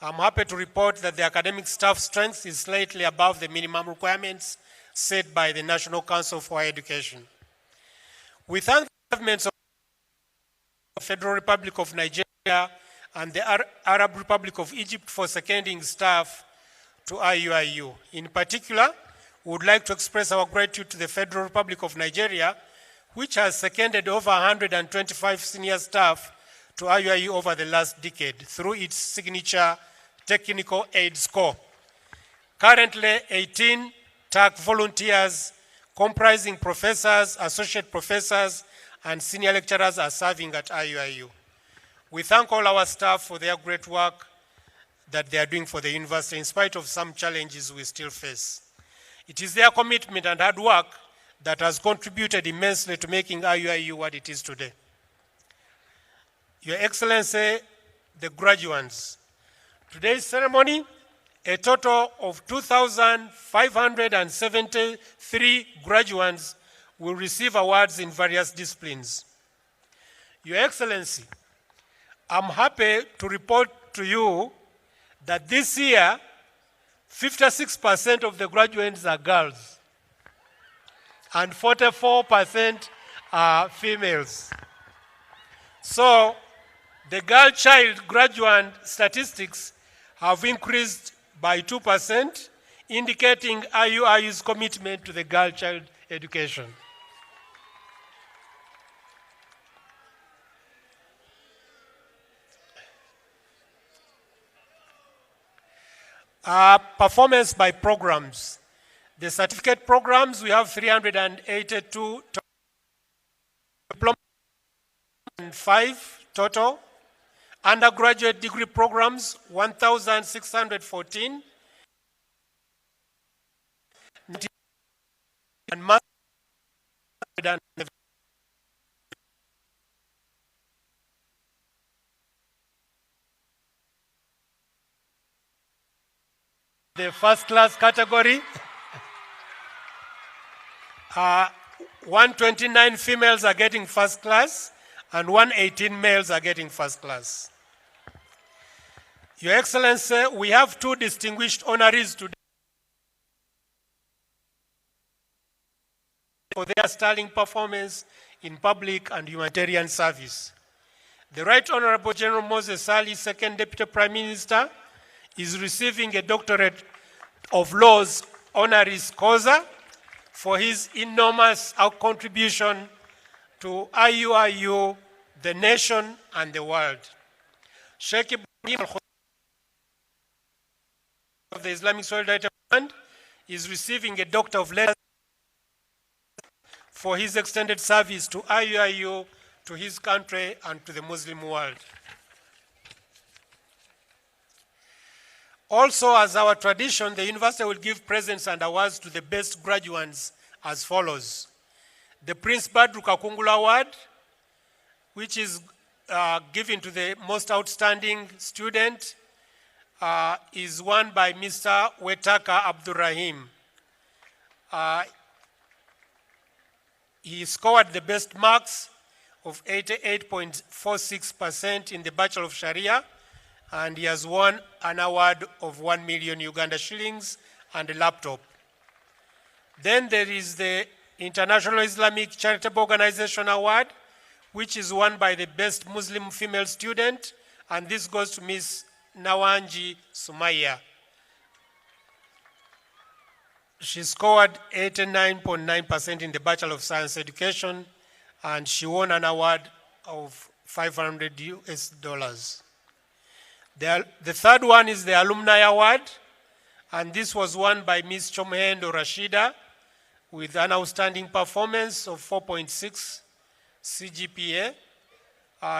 I'm happy to report that the academic staff strength is slightly above the minimum requirements set by the National Council for Higher Education. We thank the governments of the Federal Republic of Nigeria and the Arab Republic of Egypt for seconding staff to Iuiu. In particular, we would like to express our gratitude to the Federal Republic of Nigeria, which has seconded over 125 senior staff to Iuiu over the last decade through its signature Technical Aid Score. Currently, 18 TAC volunteers comprising professors, associate professors, and senior lecturers are serving at Iuiu. We thank all our staff for their great work that they are doing for the university in spite of some challenges we still face. It is their commitment and hard work that has contributed immensely to making Iuiu what it is today. Your Excellency, the graduates, today's ceremony, a total of 2,573 graduates will receive awards in various disciplines. Your Excellency, I'm happy to report to you that this year, 56% of the graduates are girls and 44% are females. So the girl child graduate statistics have increased by 2%, indicating Iuiu's commitment to the girl child education. Performance by programs. The certificate programs, we have 382 diploma and 5 total. Undergraduate degree programs, 1,614. And master. The first class category, 129 females are getting first class and 118 males are getting first class. Your Excellency, we have 2 distinguished honorees today for their sterling performance in public and humanitarian service. The Right Honorable General Moses Sali, Second Deputy Prime Minister, is receiving a doctorate of laws honoris causa for his enormous contribution to Iuiu, the nation, and the world. Sheikh Ibrahim of the Islamic Solidarity Fund is receiving a Doctor of Letters for his extended service to Iuiu, to his country, and to the Muslim world. Also, as our tradition, the university will give presents and awards to the best graduates as follows. The Prince Badru Kakungula Award, which is given to the most outstanding student, is won by Mr. Wetaka Abdurrahim. He scored the best marks of 88.46% in the Bachelor of Sharia, and he has won an award of 1 million Uganda shillings and a laptop. Then there is the International Islamic Charitable Organization Award, which is won by the best Muslim female student, and this goes to Ms. Nawanji Sumaya. She scored 89.9% in the Bachelor of Science Education, and she won an award of $500. The third one is the Alumni Award, and this was won by Ms. Chomhendo Rashida with an outstanding performance of 4.6 CGPA.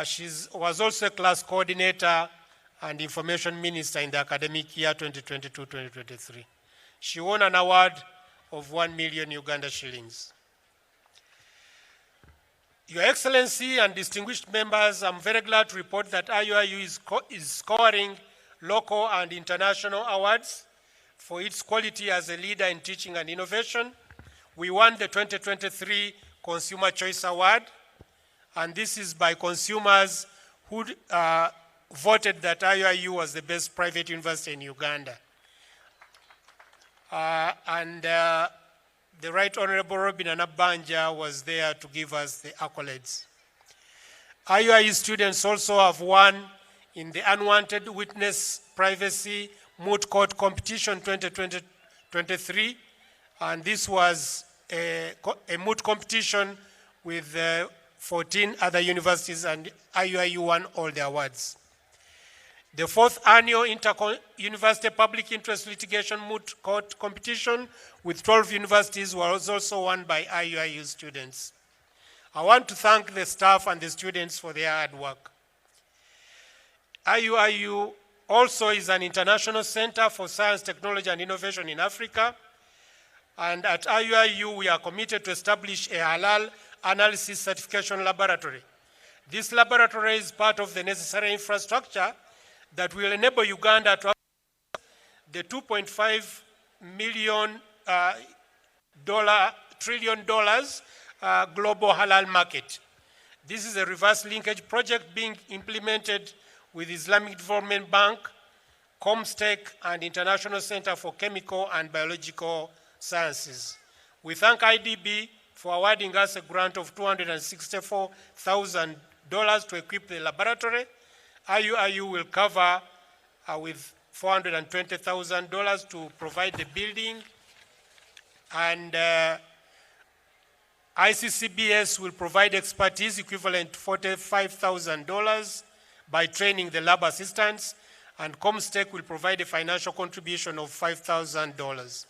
She was also a class coordinator and information minister in the academic year 2022-2023. She won an award of 1 million Uganda shillings. Your Excellency and distinguished members, I'm very glad to report that Iuiu is scoring local and international awards for its quality as a leader in teaching and innovation. We won the 2023 Consumer Choice Award, and this is by consumers who voted that Iuiu was the best private university in Uganda. The Right Honorable Robin Anabanja was there to give us the accolades. Iuiu students also have won in the Unwanted Witness Privacy Moot Court Competition 2023, and this was a moot competition with 14 other universities, and Iuiu won all the awards. The fourth annual Inter-University Public Interest Litigation Moot Court Competition with 12 universities was also won by Iuiu students. I want to thank the staff and the students for their hard work. Iuiu also is an international center for science, technology, and innovation in Africa. And at Iuiu, we are committed to establish a halal analysis certification laboratory. This laboratory is part of the necessary infrastructure that will enable Uganda to have the $2.5 trillion global halal market. This is a reverse linkage project being implemented with Islamic Development Bank, Comstech, and International Center for Chemical and Biological Sciences. We thank IDB for awarding us a grant of $264,000 to equip the laboratory. Iuiu will cover with $420,000 to provide the building, and ICCBS will provide expertise equivalent to $45,000 by training the lab assistants, and Comstech will provide a financial contribution of $5,000.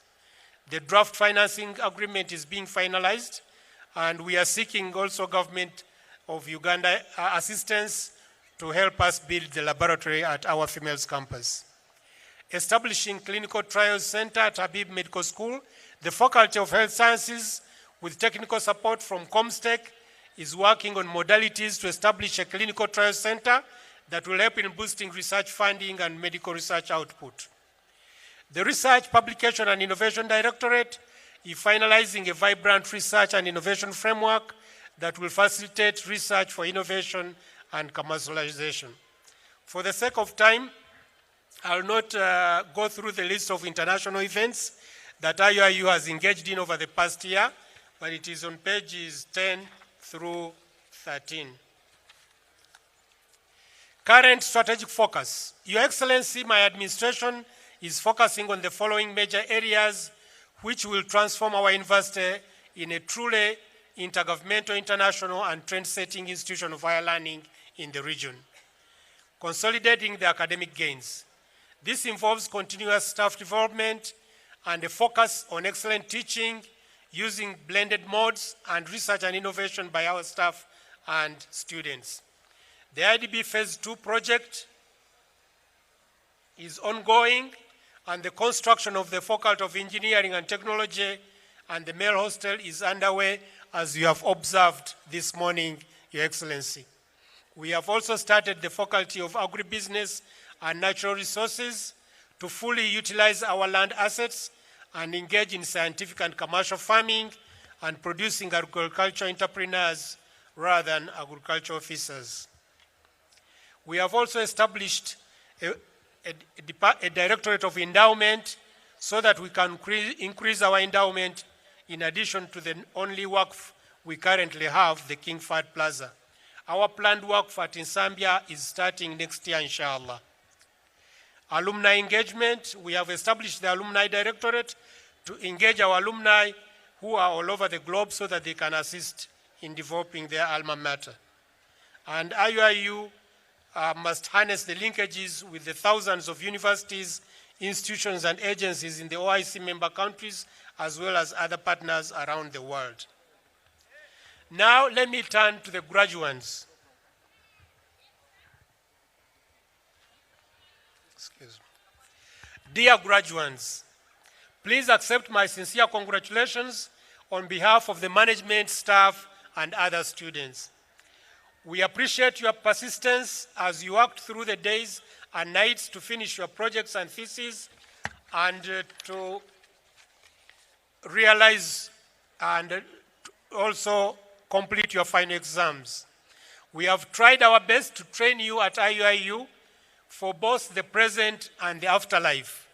The draft financing agreement is being finalized, and we are seeking also government of Uganda assistance to help us build the laboratory at our females campus. Establishing Clinical Trials Center at Habib Medical School, the Faculty of Health Sciences, with technical support from Comstech, is working on modalities to establish a clinical trials center that will help in boosting research funding and medical research output. The Research, Publication and Innovation Directorate is finalizing a vibrant research and innovation framework that will facilitate research for innovation and commercialization. For the sake of time, I will not go through the list of international events that Iuiu has engaged in over the past year, but it is on pages 10 through 13. Current strategic focus. Your Excellency, my administration is focusing on the following major areas which will transform our university in a truly intergovernmental, international, and trend-setting institution of higher learning in the region. Consolidating the academic gains. This involves continuous staff development and a focus on excellent teaching using blended modes and research and innovation by our staff and students. The IDB Phase 2 project is ongoing, and the construction of the Faculty of Engineering and Technology and the male hostel is underway, as you have observed this morning, Your Excellency. We have also started the Faculty of Agribusiness and Natural Resources to fully utilize our land assets and engage in scientific and commercial farming and producing agriculture entrepreneurs rather than agriculture officers. We have also established a directorate of endowment so that we can increase our endowment in addition to the only work we currently have, the King Fahd Plaza. Our planned work for Tinsambia is starting next year, inshallah. Alumni engagement, we have established the Alumni Directorate to engage our alumni who are all over the globe so that they can assist in developing their alma mater. And Iuiu must harness the linkages with the thousands of universities, institutions, and agencies in the OIC member countries, as well as other partners around the world. Now, let me turn to the graduates. Excuse me. Dear graduates, please accept my sincere congratulations on behalf of the management, staff, and other students. We appreciate your persistence as you worked through the days and nights to finish your projects and theses and to realize and also complete your final exams. We have tried our best to train you at Iuiu for both the present and the afterlife,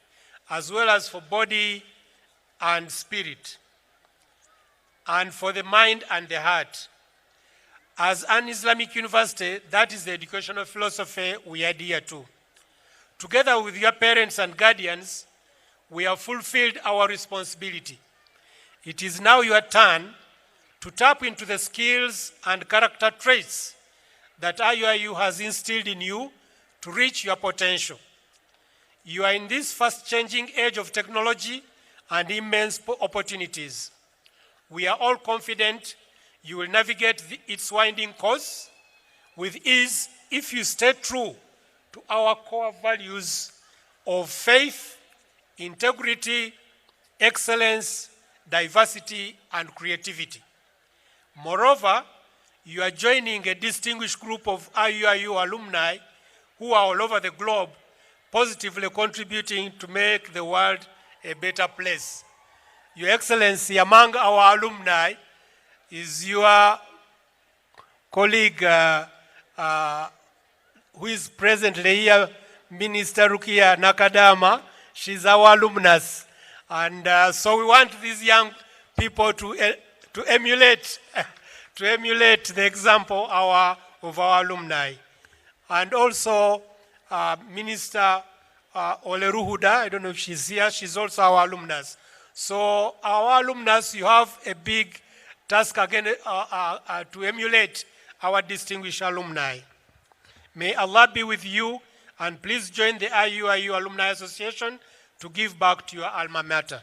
as well as for body and spirit, and for the mind and the heart. As an Islamic university, that is the educational philosophy we adhere to. Together with your parents and guardians, we have fulfilled our responsibility. It is now your turn to tap into the skills and character traits that Iuiu has instilled in you to reach your potential. You are in this fast-changing age of technology and immense opportunities. We are all confident you will navigate its winding course with ease if you stay true to our core values of faith, integrity, excellence, diversity, and creativity. Moreover, you are joining a distinguished group of Iuiu alumni who are all over the globe, positively contributing to make the world a better place. Your Excellency, among our alumni is your colleague who is presently here, Minister Rukia Nakadama. She's our alumnus. And so we want these young people to emulate the example of our alumni. And also Minister Oleruhuda, I don't know if she's here, she's also our alumnus. So our alumnus, you have a big task again to emulate our distinguished alumni. May Allah be with you, and please join the Iuiu Alumni Association to give back to your alma mater.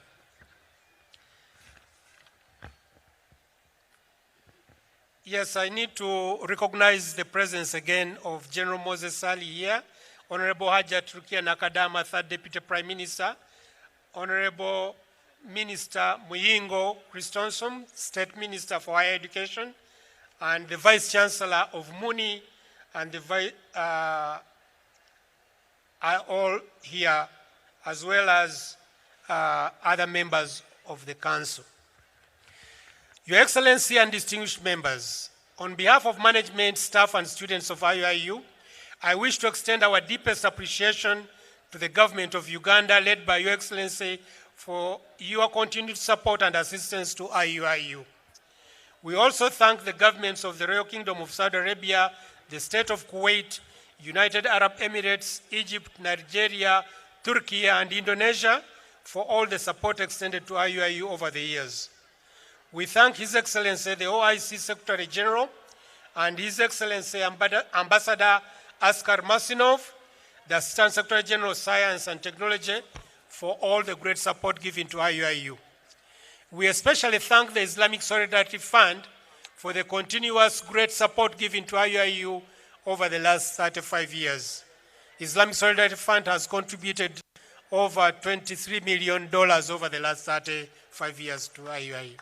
Yes, I need to recognize the presence again of General Moses Sali here, Honorable Hajat Rukia Nakadama, Third Deputy Prime Minister, Honorable Minister Muyingo Christensen, State Minister for Higher Education, and the Vice Chancellor of MUNI, and the are all here, as well as other members of the Council. Your Excellency and distinguished members, on behalf of management, staff, and students of Iuiu, I wish to extend our deepest appreciation to the government of Uganda, led by Your Excellency, for your continued support and assistance to Iuiu. We also thank the governments of the Royal Kingdom of Saudi Arabia, the State of Kuwait, United Arab Emirates, Egypt, Nigeria, Turkey, and Indonesia for all the support extended to Iuiu over the years. We thank His Excellency, the OIC Secretary General, and His Excellency Ambassador Askar Masinov, the Assistant Secretary General of Science and Technology, for all the great support given to Iuiu. We especially thank the Islamic Solidarity Fund for the continuous great support given to Iuiu over the last 35 years. Islamic Solidarity Fund has contributed over $23 million over the last 35 years to Iuiu.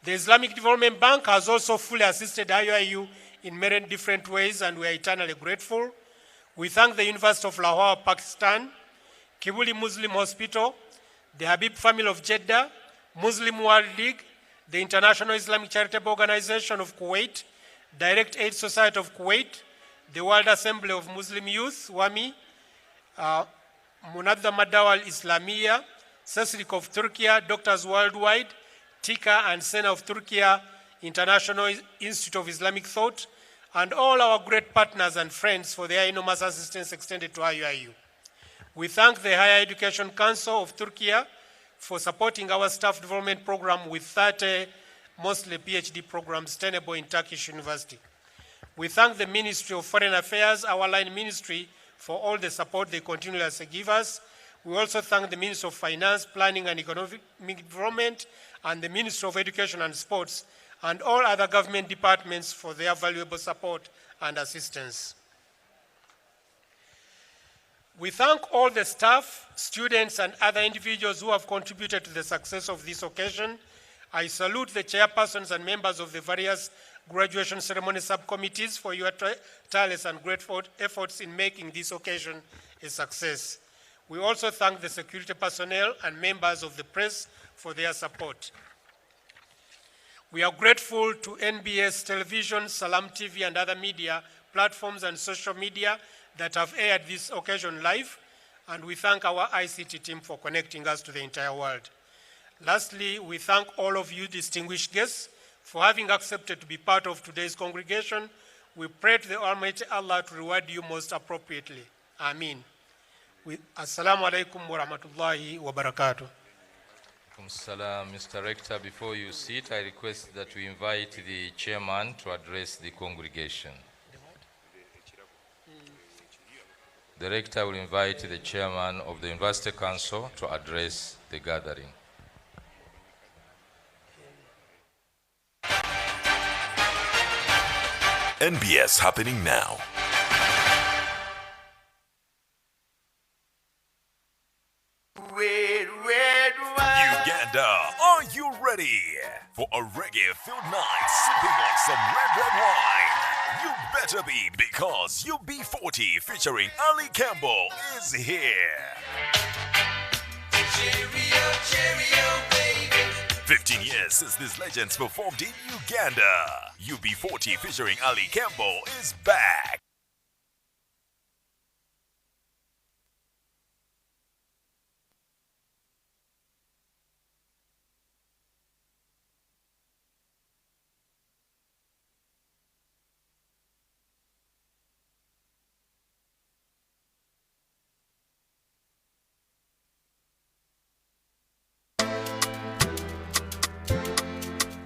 The Islamic Development Bank has also fully assisted Iuiu in many different ways, and we are eternally grateful. We thank the University of Lahore, Pakistan, Kibuli Muslim Hospital, the Habib family of Jeddah, Muslim World League, the International Islamic Charitable Organization of Kuwait, Direct Aid Society of Kuwait, the World Assembly of Muslim Youth, WAMI, Munadda Madawal Islamiyya, Seslik of Turkey, Doctors Worldwide, TIKA and Sena of Turkey, International Institute of Islamic Thought, and all our great partners and friends for their enormous assistance extended to Iuiu. We thank the Higher Education Council of Turkey for supporting our staff development program with 30 mostly PhD programs tenable in Turkish University. We thank the Ministry of Foreign Affairs, our line ministry, for all the support they continuously give us. We also thank the Ministry of Finance, Planning and Economic Development, and the Ministry of Education and Sports, and all other government departments for their valuable support and assistance. We thank all the staff, students, and other individuals who have contributed to the success of this occasion. I salute the chairpersons and members of the various graduation ceremony subcommittees for your tireless and grateful efforts in making this occasion a success. We also thank the security personnel and members of the press for their support. We are grateful to NBS Television, Salam TV, and other media platforms and social media that have aired this occasion live, and we thank our ICT team for connecting us to the entire world. Lastly, we thank all of you distinguished guests for having accepted to be part of today's congregation. We pray to the Almighty Allah to reward you most appropriately. Ameen. Assalamu alaikum wa rahmatullahi wa barakatuh. Salam, Mr. Rector, before you sit, I request that we invite the chairman to address the congregation. The rector will invite the chairman of the University Council to address the gathering. NBS happening now. Uganda, are you ready for a reggae-filled night sipping on some red wine? You better be, because UB40 featuring Ali Campbell is here. Cheerio, baby. 15 years since these legends performed in Uganda. UB40 featuring Ali Campbell is back.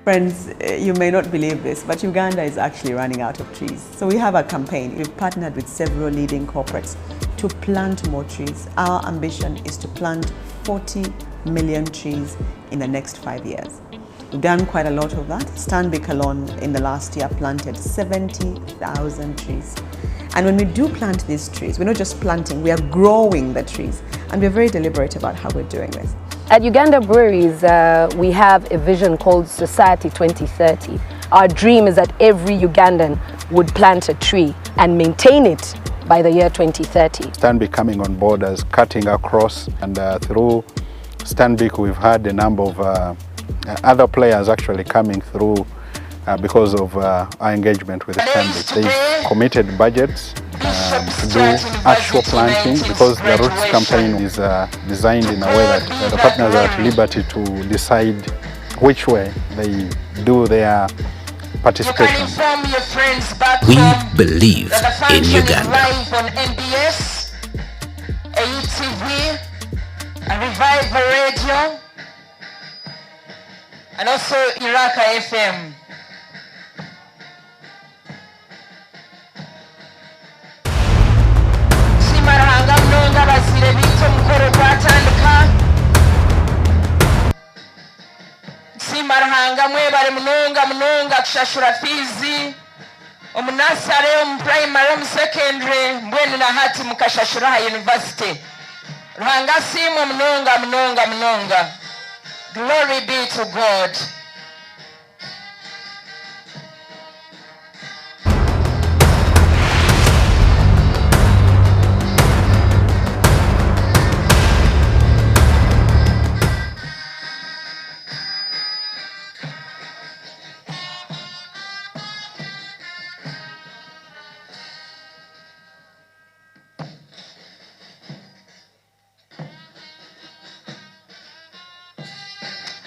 Friends, you may not believe this, but Uganda is actually running out of trees. So we have a campaign. We've partnered with several leading corporates to plant more trees. Our ambition is to plant 40 million trees in the next 5 years. We've done quite a lot of that. Stanbic alone in the last year planted 70,000 trees. And when we do plant these trees, we're not just planting, we are growing the trees. And we're very deliberate about how we're doing this. At Uganda Breweries, we have a vision called Society 2030. Our dream is that every Ugandan would plant a tree and maintain it by the year 2030. Stanbic coming on board as cutting across, and through Stanbic we've had a number of other players actually coming through because of our engagement with Stanbic. They've committed budgets to do actual planting, because the Roots campaign is designed in a way that the partners are at liberty to decide which way they do their participation. We believe in Uganda. Live on NBS, ATV, and Revival Radio, and also Iraka FM. Simaranga mnonga bazire bito mukoro gwatandika. Simaranga mwebale mnonga kushashura fizi. Omunasare, primary, secondary, mbweni na hati mukashashura university. Ruhanga simu mnonga. Glory be to God.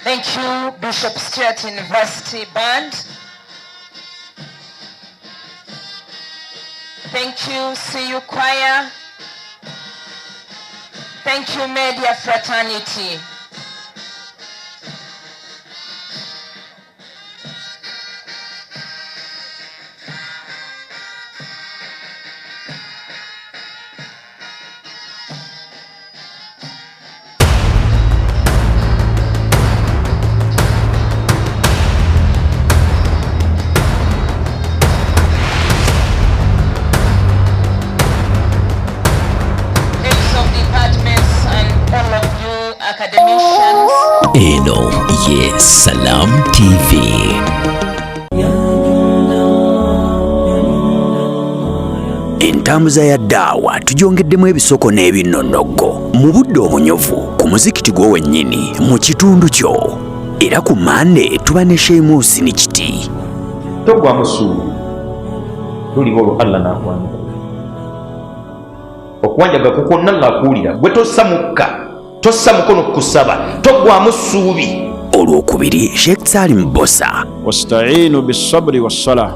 Thank you, Bishop Stewart University Band. Thank you, CU Choir. Thank you, media fraternity. Eno ye Salam TV. Entambuza ya daawa tujongeddemu ebisoko n'ebinnonogo mu budde obunyovu ku muzikiti gwo wennyini mu kitundu kyo. Era ku Mande tuba ne Shemusi ni kiti. Togwa musuubi lulibolo Allah n'akwanja. Okwanjaga kukonna ng'akuwulira gwe tossa mukono kusaba togwamu ssuubi. Olwokubiri Sheikh Salim Bosa. Wasta'inu bis-sabri was-salah.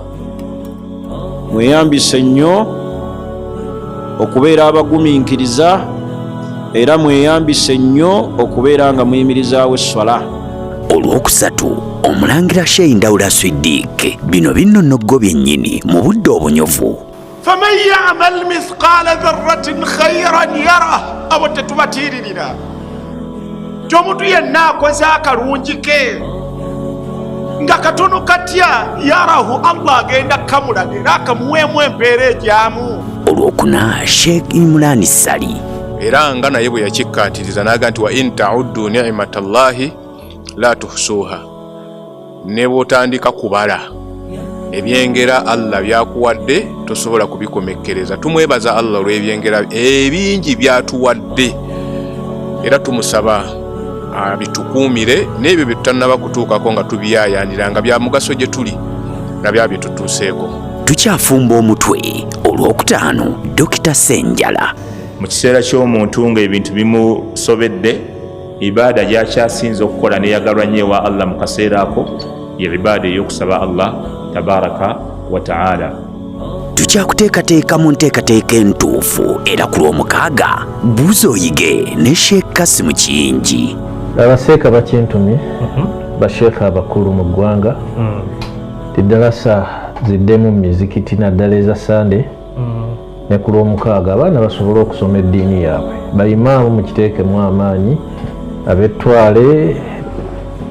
Mweyambise nnyo okubeera abagumiikiriza era mweyambise nnyo okubeera nga muyimirizaawo esswala. Olwokusatu Omulangira Sheikh Ndawula Siddiq. Bino binnonogo byennyini mu budde obunyovu. فمن يعمل مثقال ذرة خيرا يره abo tetubatiiririra nti omuntu yenna akoze akalungi ke nga katono katya yarahu Allah agenda kamulaga era akamuweemu empeera ejyamu. Olwokuna Sheikh Imran Sali. Era nga naye bwe yakikkaatiriza n'aga nti wa in ta'uddu ni'matallahi la tuhsuha. Ne bw'otandika kubala ebyengera Allah byakuwadde tosobola kubikomekkereza. Tumwebaza Allah olw'ebyengera ebingi byatuwadde era tumusaba abitukuumire n'ebyo bye tutannaba kutuukako nga tubiyaayaanira nga bya mugaso gye tuli na byabyo tutuuseeko. Tukyafumba omutwe. Olwokutaano Dr. Senjala. Mu kiseera ky'omuntu ng'ebintu bimusobedde, ibaada gy'akyasinze okukola neyagalwa nnyo ewa Allah mu kaseera ako ye ibaada ey'okusaba Allah tabaraka wa ta'ala. Tukyakuteekateeka mu nteekateeka entuufu era ku Lwomukaaga Buuza Oyige ne Sheikh Kasimu Kiyingi. Abaseeka bakintumye basheekha abakulu mu ggwanga tiddalasa ziddemu mu mizikiti naddala eza Sande ne ku Lwomukaaga abaana basobole okusoma eddiini yaabwe. Bayimaamu mukiteekemu amaanyi, ab'ettwale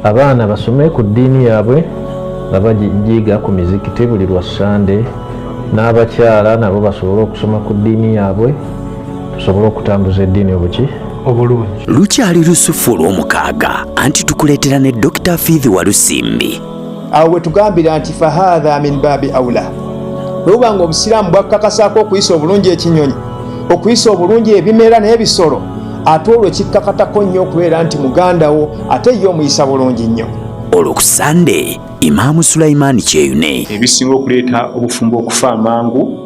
abaana basome ku ddiini yaabwe nga bagiyiga ku mizikiti buli lwa Sande, n'abakyala nabo basobole okusoma ku ddiini yaabwe tusobole okutambuza eddiini obuki obulungi. Lukyali lusufu Olwomukaaga anti tukuleetera ne Dr. Fidhi Walusimbi. Awo we tugambira nti fahadha min babi awla. Lwoba nga Obusiraamu bwakkakasaako okuyisa obulungi ekinyonyi, okuyisa obulungi ebimera n'ebisolo, ate olwo kikkakatako nnyo okubeera nti mugandawo ate ye omuyisa bulungi nnyo. Olwo ku Sande Imaamu Sulaiman Kyeyune. Ebisinga okuleeta obufumbo okufa amangu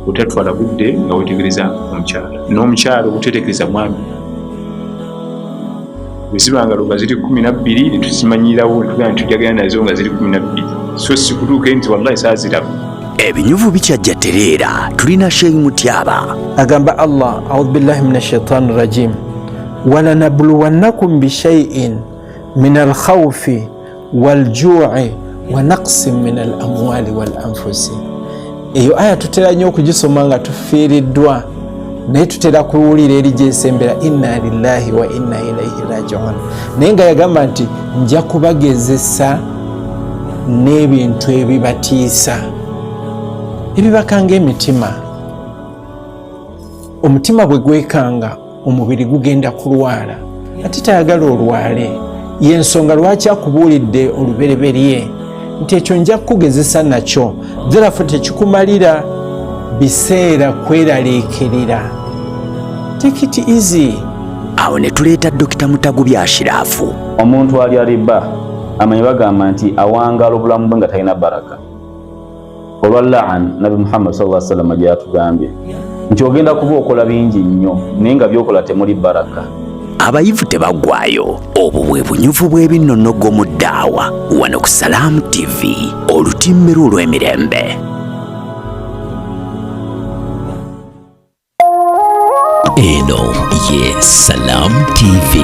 otatwala budde nga wetegereza omukyala, n'omukyala obutetekereza mwami. Bwezibanga nga ziri 12 netuzimanyirawo netugenda tujagana nazo nga ziri 12 so sikutuuke nti wallahi saaziraba. Ebinyuvu bikyajja tereera tulina Sheikh Mutyaba. Agamba Allah a'udhu billahi minash shaitani rajim walanabluwannakum bishay'in min al-khawfi wal-ju'i wa naqsin min al-amwali wal-anfusi. Eyo aya tutera nnyo okugisoma nga tufiiriddwa naye tutera kuwulira eri gyesembera inna lillahi wa inna ilaihi raji'un. Naye nga yagamba nti nja kubagezesa n'ebintu ebibatiisa ebibakanga emitima. Omutima bwe gwekanga omubiri gugenda kulwala ate tayagala olwale. Y'ensonga lwaki akubuulidde olubereberye nti ekyo nja kukugezesa nakyo ddalafu tekikumalira biseera kweraliikirira. Take it easy. Awo ne tuleeta Dr. Mutagubi Ashirafu. Omuntu ali aliba amanyi bagamba nti awangala obulamu bwe nga talina baraka. Olwa la'an Nabi Muhammad sallallahu alaihi wasallam gyatugambye nti ogenda kuba okola bingi nnyo naye nga byokola temuli baraka. Abayivu tebaggwayo. Obwo bwe bunyuvu bw'ebinnonogo mu ddaawa wano ku Salam TV, olutimbe olw'emirembe. Eno ye Salam TV.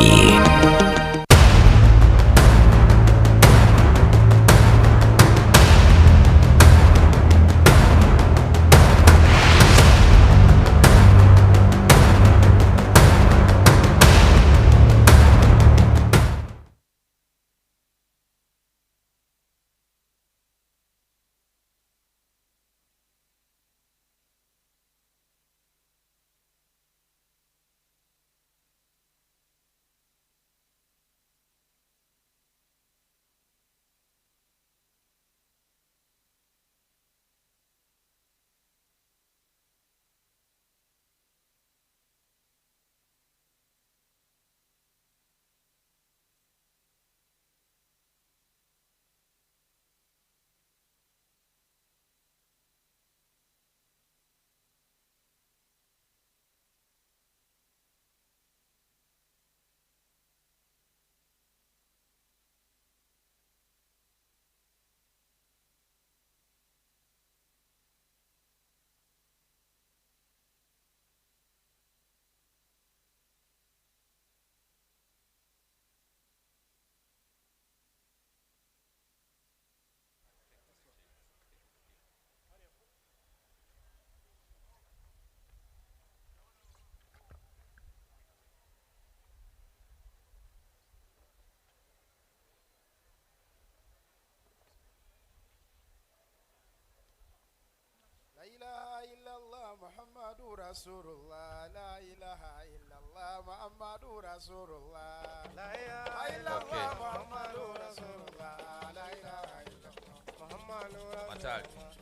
Rasulullah, la ilaha illallah, Muhammadur Rasulullah, la ilaha illallah, Muhammadur Rasulullah, la ilaha illallah, Muhammadur Rasulullah.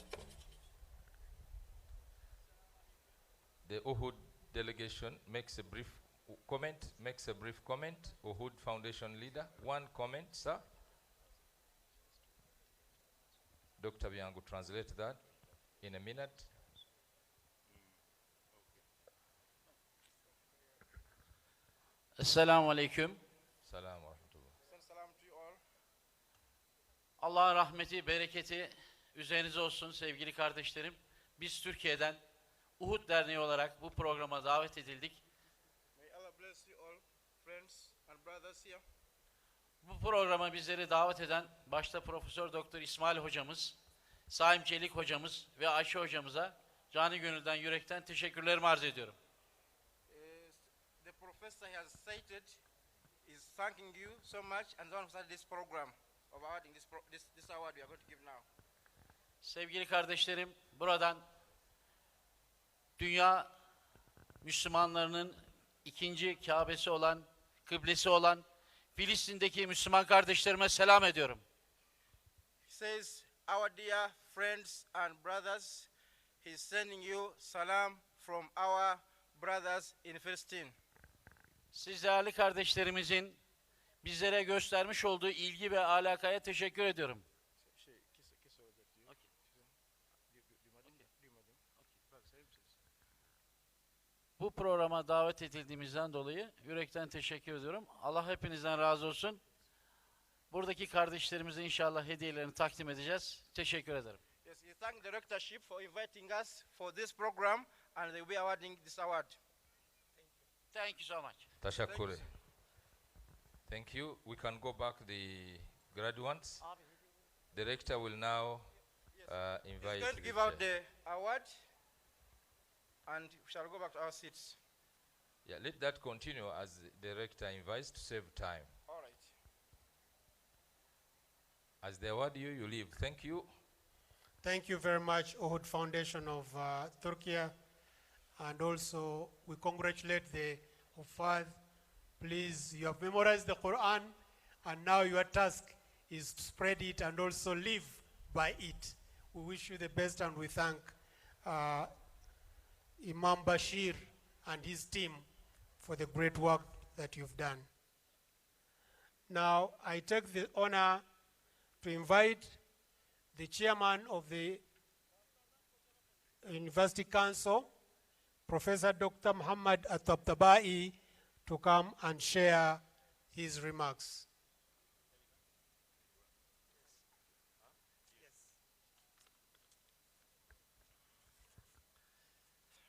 The Uhud delegation makes a brief comment. Uhud Foundation leader, one comment, sir. Dr. Biangu, translate that in a minute. Esselamu Aleyküm. Selamun Aleyküm. Salam to you all. Allah'ın rahmeti, bereketi üzerinize olsun sevgili kardeşlerim. Biz Türkiye'den Uhud Derneği olarak bu programa davet edildik. May Allah bless you all, friends and brothers here. Bu programa bizleri davet eden başta Profesör Doktor İsmail hocamız, Saim Çelik hocamız ve Ayşe hocamıza canı gönülden yürekten teşekkürlerimi arz ediyorum. The professor has stated is thanking you so much and so on this program of awarding this award we are going to give now. Sevgili kardeşlerim, buradan dünya Müslümanlarının ikinci Kabe'si olan, kıblesi olan Filistin'deki Müslüman kardeşlerime selam ediyorum. He says, our dear friends and brothers, he is sending you salam from our brothers in Palestine. Siz değerli kardeşlerimizin bizlere göstermiş olduğu ilgi ve alakaya teşekkür ediyorum. Bu programa davet edildiğimizden dolayı yürekten teşekkür ediyorum. Allah hepinizden razı olsun. Buradaki kardeşlerimize inşallah hediyelerini takdim edeceğiz. Teşekkür ederim. Yes, we thank the rectorship for inviting us for this program and they will be awarding this award. Thank you so much. Teşekkür. Thank you. We can go back the graduates. The rector will now invite. He's going to give out the award and we shall go back to our seats. Yeah, let that continue as the rector invites to save time. All right. As they award you, you leave. Thank you. Thank you very much, Uhud Foundation of Turkey. And also, we congratulate the Hufad. Please, you have memorized the Quran, and now your task is to spread it and also live by it. We wish you the best, and we thank Imam Bashir and his team for the great work that you've done. Now, I take the honor to invite the chairman of the University Council, Professor Dr. Muhammad Atabtabai, to come and share his remarks.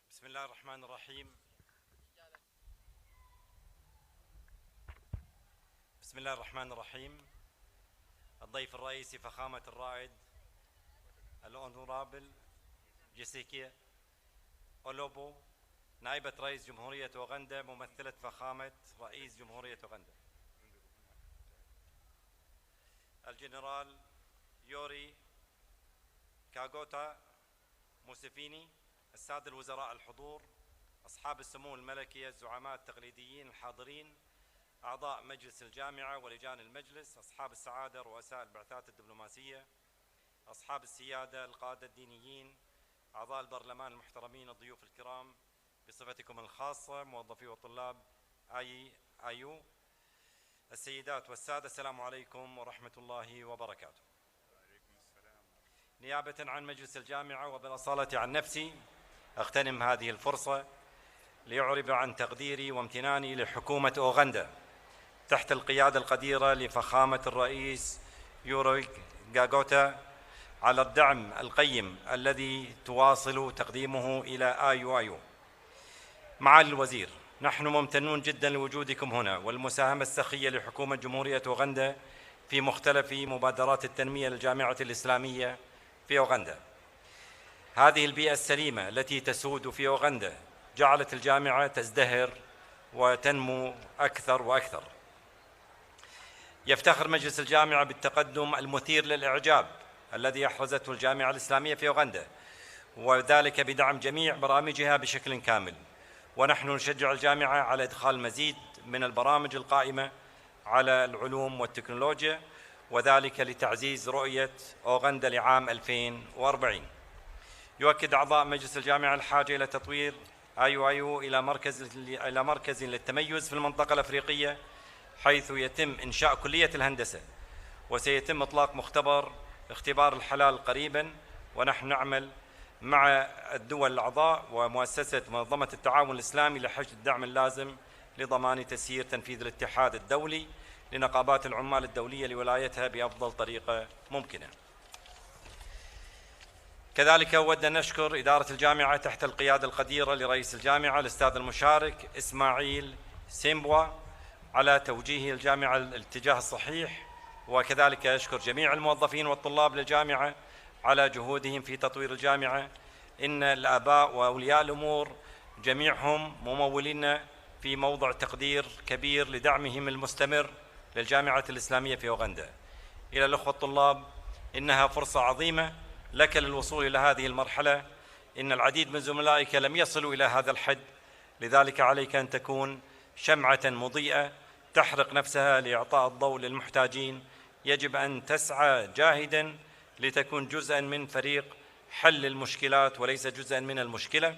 بسم الله الرحمن الرحيم بسم الله الرحمن الرحيم. الضيف الرئيسي فخامة الرائد الأونورابل جيسيكيا أولوبو، نائبة رئيس جمهورية أوغندا، ممثلة فخامة رئيس جمهورية أوغندا، الجنرال يوري كاغوتا موسيفيني، السادة الوزراء الحضور، أصحاب السمو الملكي، الزعماء التقليديين الحاضرين، أعضاء مجلس الجامعة ولجان المجلس، أصحاب السعادة، رؤساء البعثات الدبلوماسية، أصحاب السيادة، القادة الدينيين، أعضاء البرلمان المحترمين، الضيوف الكرام بصفتكم الخاصة، موظفي وطلاب IUiu، السيدات والسادة، السلام عليكم ورحمة الله وبركاته. نيابة عن مجلس الجامعة وبالأصالة عن نفسي أغتنم هذه الفرصة لأعرب عن تقديري وامتناني لحكومة أوغندا تحت القيادة القديرة لفخامة الرئيس يوري غاغوتا على الدعم القيم الذي تواصل تقديمه إلى IUiu. معالي الوزير، نحن ممتنون جدا لوجودكم هنا والمساهمة السخية لحكومة جمهورية أوغندا في مختلف مبادرات التنمية للجامعة الإسلامية في أوغندا. هذه البيئة السليمة التي تسود في أوغندا جعلت الجامعة تزدهر وتنمو أكثر وأكثر. يفتخر مجلس الجامعة بالتقدم المثير للإعجاب الذي أحرزته الجامعة الإسلامية في أوغندا، وذلك بدعم جميع برامجها بشكل كامل. ونحن نشجع الجامعة على إدخال مزيد من البرامج القائمة على العلوم والتكنولوجيا، وذلك لتعزيز رؤية أوغندا لعام 2040. يؤكد أعضاء مجلس الجامعة الحاجة إلى تطوير IUiu إلى مركز للتميز في المنطقة الأفريقية، حيث يتم إنشاء كلية الهندسة، وسيتم إطلاق اختبار الحلال قريبا. ونحن نعمل مع الدول الأعضاء ومؤسسة منظمة التعاون الإسلامي لحشد الدعم اللازم لضمان تسيير تنفيذ الاتحاد الدولي لنقابات العمال الدولية لولايتها بأفضل طريقة ممكنة. كذلك أود أن نشكر إدارة الجامعة تحت القيادة القديرة لرئيس الجامعة الأستاذ المشارك إسماعيل سيمبوا على توجيه الجامعة الاتجاه الصحيح، وكذلك أشكر جميع الموظفين والطلاب للجامعة على جهودهم في تطوير الجامعة. إن الآباء وأولياء الأمور جميعهم ممولين في موضع تقدير كبير لدعمهم المستمر للجامعة الإسلامية في أوغندا. إلى الأخوة الطلاب، إنها فرصة عظيمة لك للوصول إلى هذه المرحلة. إن العديد من زملائك لم يصلوا إلى هذا الحد، لذلك عليك أن تكون شمعة مضيئة تحرق نفسها لإعطاء الضوء للمحتاجين. يجب أن تسعى جاهدا لتكون جزءا من فريق حل المشكلات وليس جزءا من المشكلة.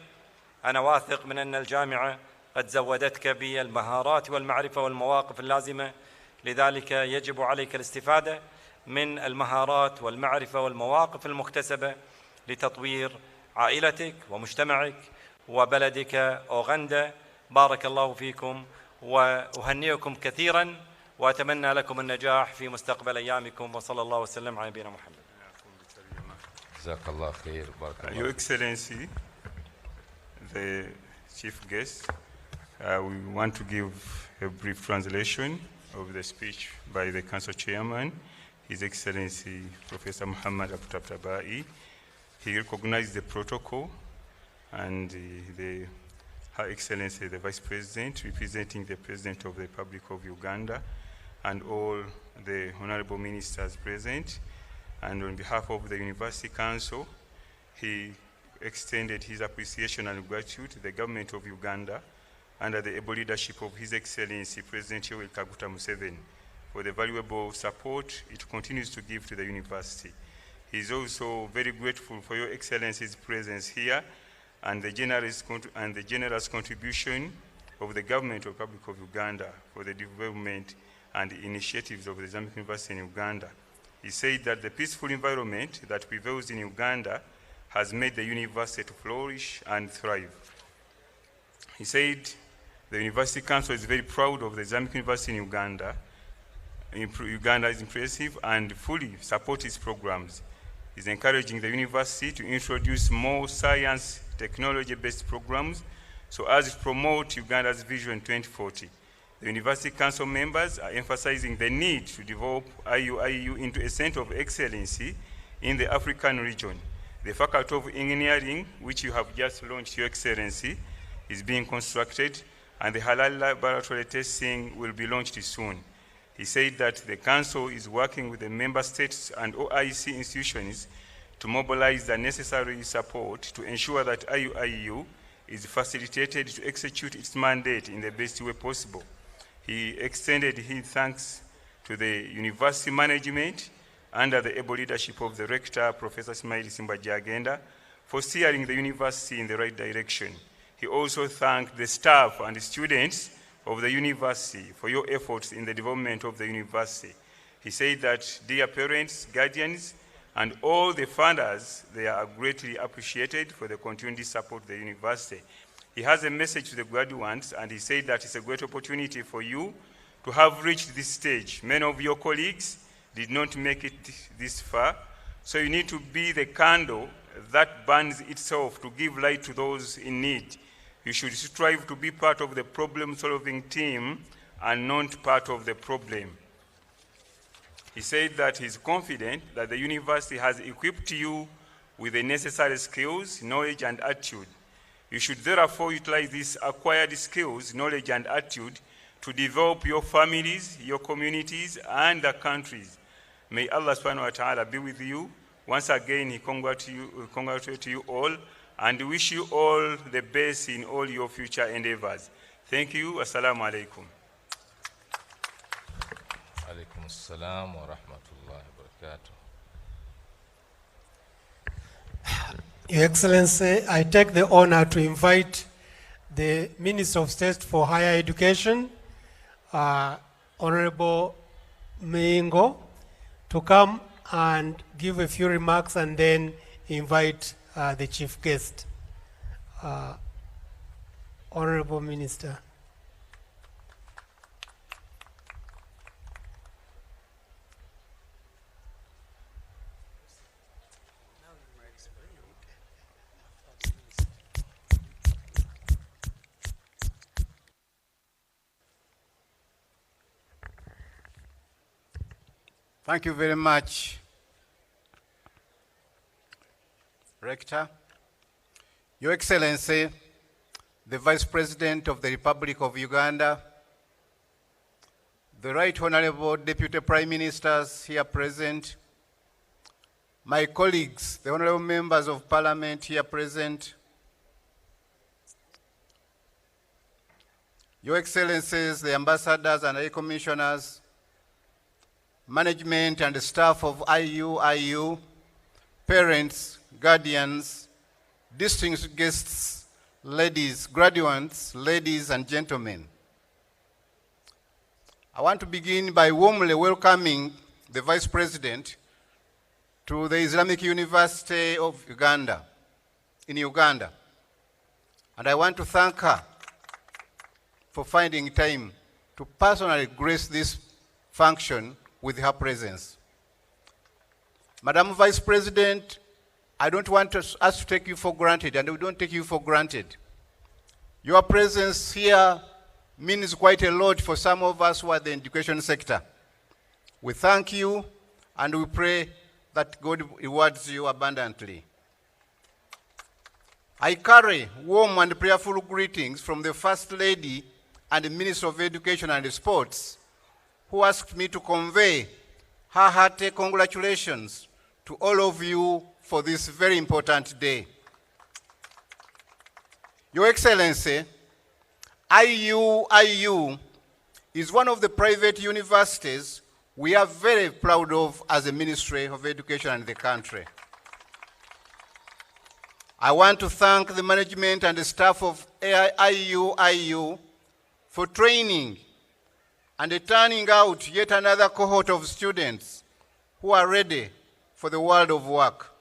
أنا واثق من أن الجامعة قد زودتك بالمهارات والمعرفة والمواقف اللازمة، لذلك يجب عليك الاستفادة من المهارات والمعرفة والمواقف المكتسبة لتطوير عائلتك ومجتمعك وبلدك أوغندا. بارك الله فيكم وأهنئكم كثيرا وأتمنى لكم النجاح في مستقبل أيامكم، وصلى الله وسلم على نبينا محمد. جزاك الله خير. بارك الله. Your Excellency, the chief guest, we want to give a brief translation of the speech by the Council Chairman, His Excellency Professor Muhammad Abutabai. He recognized the protocol and Her Excellency the Vice President, representing the President of the Republic of Uganda, and all the honorable ministers present. And on behalf of the University Council, he extended his appreciation and gratitude to the government of Uganda under the able leadership of His Excellency President Yoweri Kaguta Museveni for the valuable support it continues to give to the university. He is also very grateful for Your Excellency's presence here and the generous contribution of the government of the Republic of Uganda for the development and the initiatives of the Islamic University in Uganda. He said that the peaceful environment that prevails in Uganda has made the university to flourish and thrive. He said the University Council is very proud of the Islamic University in Uganda. Uganda is impressive and fully supports its programs. He's encouraging the university to introduce more science, technology-based programs so as to promote Uganda's Vision 2040. The University Council members are emphasizing the need to develop Iuiu into a center of excellence in the African region. The Faculty of Engineering, which you have just launched, Your Excellency, is being constructed, and the halal laboratory testing will be launched soon. He said that the Council is working with the member states and OIC institutions to mobilize the necessary support to ensure that Iuiu is facilitated to execute its mandate in the best way possible. He extended his thanks to the university management under the able leadership of the Rector, Professor Ismail Simba Jagenda, for steering the university in the right direction. He also thanked the staff and the students of the university for your efforts in the development of the university. He said that, dear parents, guardians, and all the funders, they are greatly appreciated for the continued support of the university. He has a message to the graduates, and he said that it's a great opportunity for you to have reached this stage. Many of your colleagues did not make it this far, so you need to be the candle that burns itself to give light to those in need. You should strive to be part of the problem-solving team and not part of the problem. He said that he's confident that the university has equipped you with the necessary skills, knowledge, and attitude. You should therefore utilize these acquired skills, knowledge, and attitude to develop your families, your communities, and the countries. May Allah subhanahu wa ta'ala be with you. Once again, he congratulates you all and wish you all the best in all your future endeavors. Thank you. Assalamu alaikum. Alaikum assalam wa rahmatullahi wa barakatuh. Your Excellency, I take the honor to invite the Minister of State for Higher Education, Honorable Mingo, to come and give a few remarks and then invite the chief guest. Honorable Minister. Thank you very much, Rector. Your Excellency, the Vice President of the Republic of Uganda, the Right Honorable Deputy Prime Ministers here present, my colleagues, the Honorable Members of Parliament here present, Your Excellencies, the Ambassadors and High Commissioners, management and staff of Iuiu, parents, guardians, distinguished guests, ladies, graduates, ladies and gentlemen. I want to begin by warmly welcoming the Vice President to the Islamic University of Uganda, in Uganda. And I want to thank her for finding time to personally grace this function with her presence. Madam Vice President, I don't want us to take you for granted, and we don't take you for granted. Your presence here means quite a lot for some of us who are in the education sector. We thank you, and we pray that God rewards you abundantly. I carry warm and prayerful greetings from the First Lady and Minister of Education and Sports, who asked me to convey her hearty congratulations to all of you for this very important day. Your Excellency, Iuiu is one of the private universities we are very proud of as a Ministry of Education in the country. I want to thank the management and the staff of Iuiu for training and turning out yet another cohort of students who are ready for the world of work.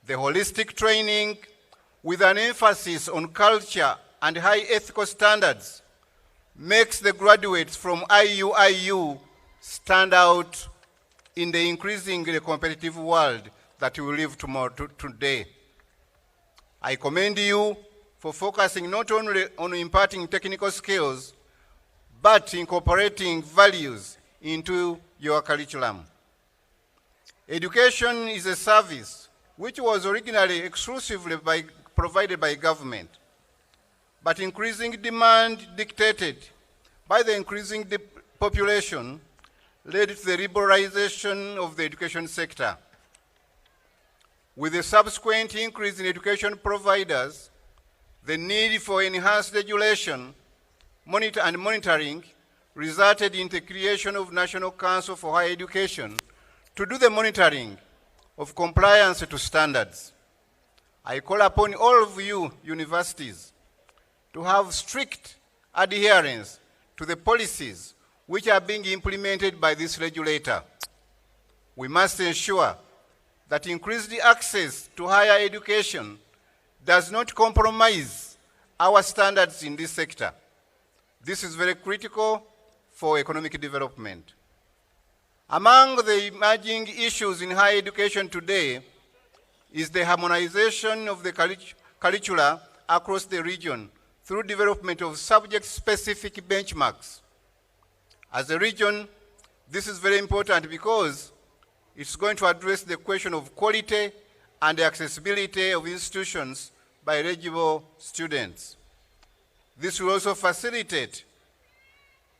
The holistic training with an emphasis on culture and high ethical standards makes the graduates from Iuiu stand out in the increasingly competitive world that we live today. I commend you for focusing not only on imparting technical skills, but incorporating values into your curriculum. Education is a service which was originally exclusively provided by government, but increasing demand dictated by the increasing population led to the liberalization of the education sector. With the subsequent increase in education providers, the need for enhanced regulation and monitoring resulted in the creation of National Council for Higher Education to do the monitoring of compliance to standards. I call upon all of you universities to have strict adherence to the policies which are being implemented by this regulator. We must ensure that increased access to higher education does not compromise our standards in this sector. This is very critical for economic development. Among the emerging issues in higher education today is the harmonization of the curricula across the region through development of subject-specific benchmarks. As a region, this is very important because it's going to address the question of quality and accessibility of institutions by eligible students. This will also facilitate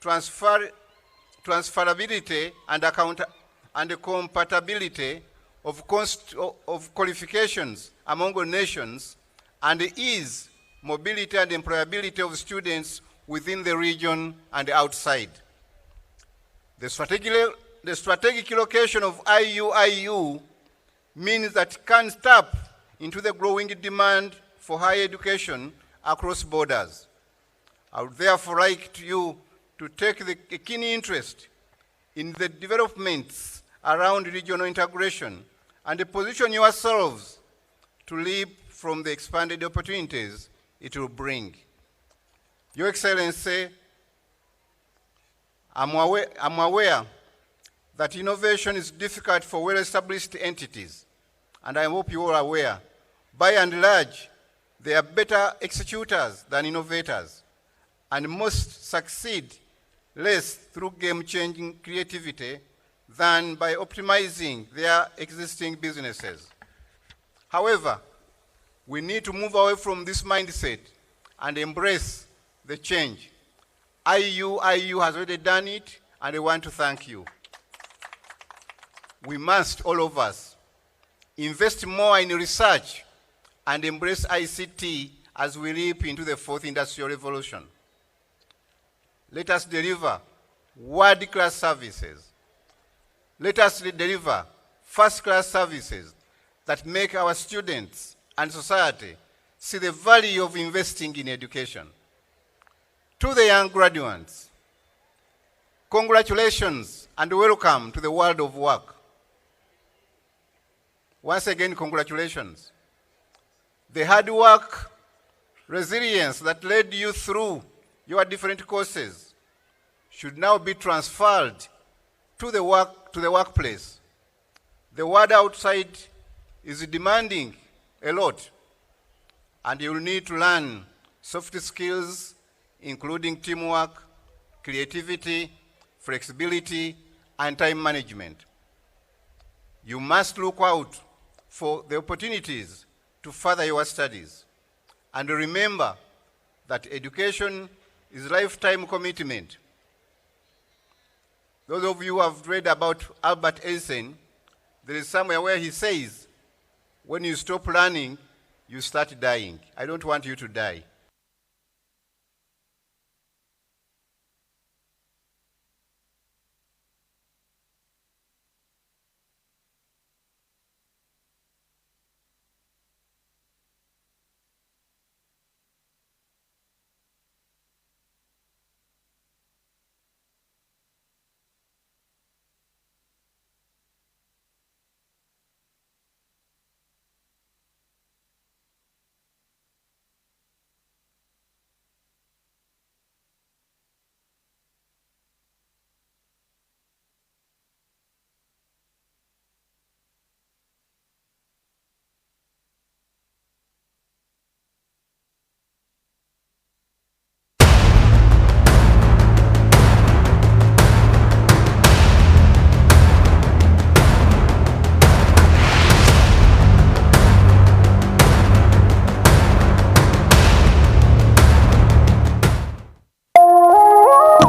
transferability and compatibility of qualifications among nations and ease mobility and employability of students within the region and outside. The strategic location of Iuiu means that it can tap into the growing demand for higher education across borders. I would therefore like you to take a keen interest in the developments around regional integration and position yourselves to leap from the expanded opportunities it will bring. Your Excellency, I'm aware that innovation is difficult for well-established entities, and I hope you are aware. By and large, they are better executors than innovators, and most succeed less through game-changing creativity than by optimizing their existing businesses. However, we need to move away from this mindset and embrace the change. Iuiu has already done it, and I want to thank you. We must, all of us, invest more in research and embrace ICT as we leap into the fourth industrial revolution. Let us deliver world-class services. Let us deliver first-class services that make our students and society see the value of investing in education. To the young graduates, congratulations and welcome to the world of work. Once again, congratulations. The hard work, resilience that led you through your different courses should now be transferred to the workplace. The world outside is demanding a lot, and you will need to learn soft skills, including teamwork, creativity, flexibility, and time management. You must look out for the opportunities to further your studies. And remember that education is a lifetime commitment. Those of you who have read about Albert Einstein, there is somewhere where he says, when you stop learning, you start dying. I don't want you to die.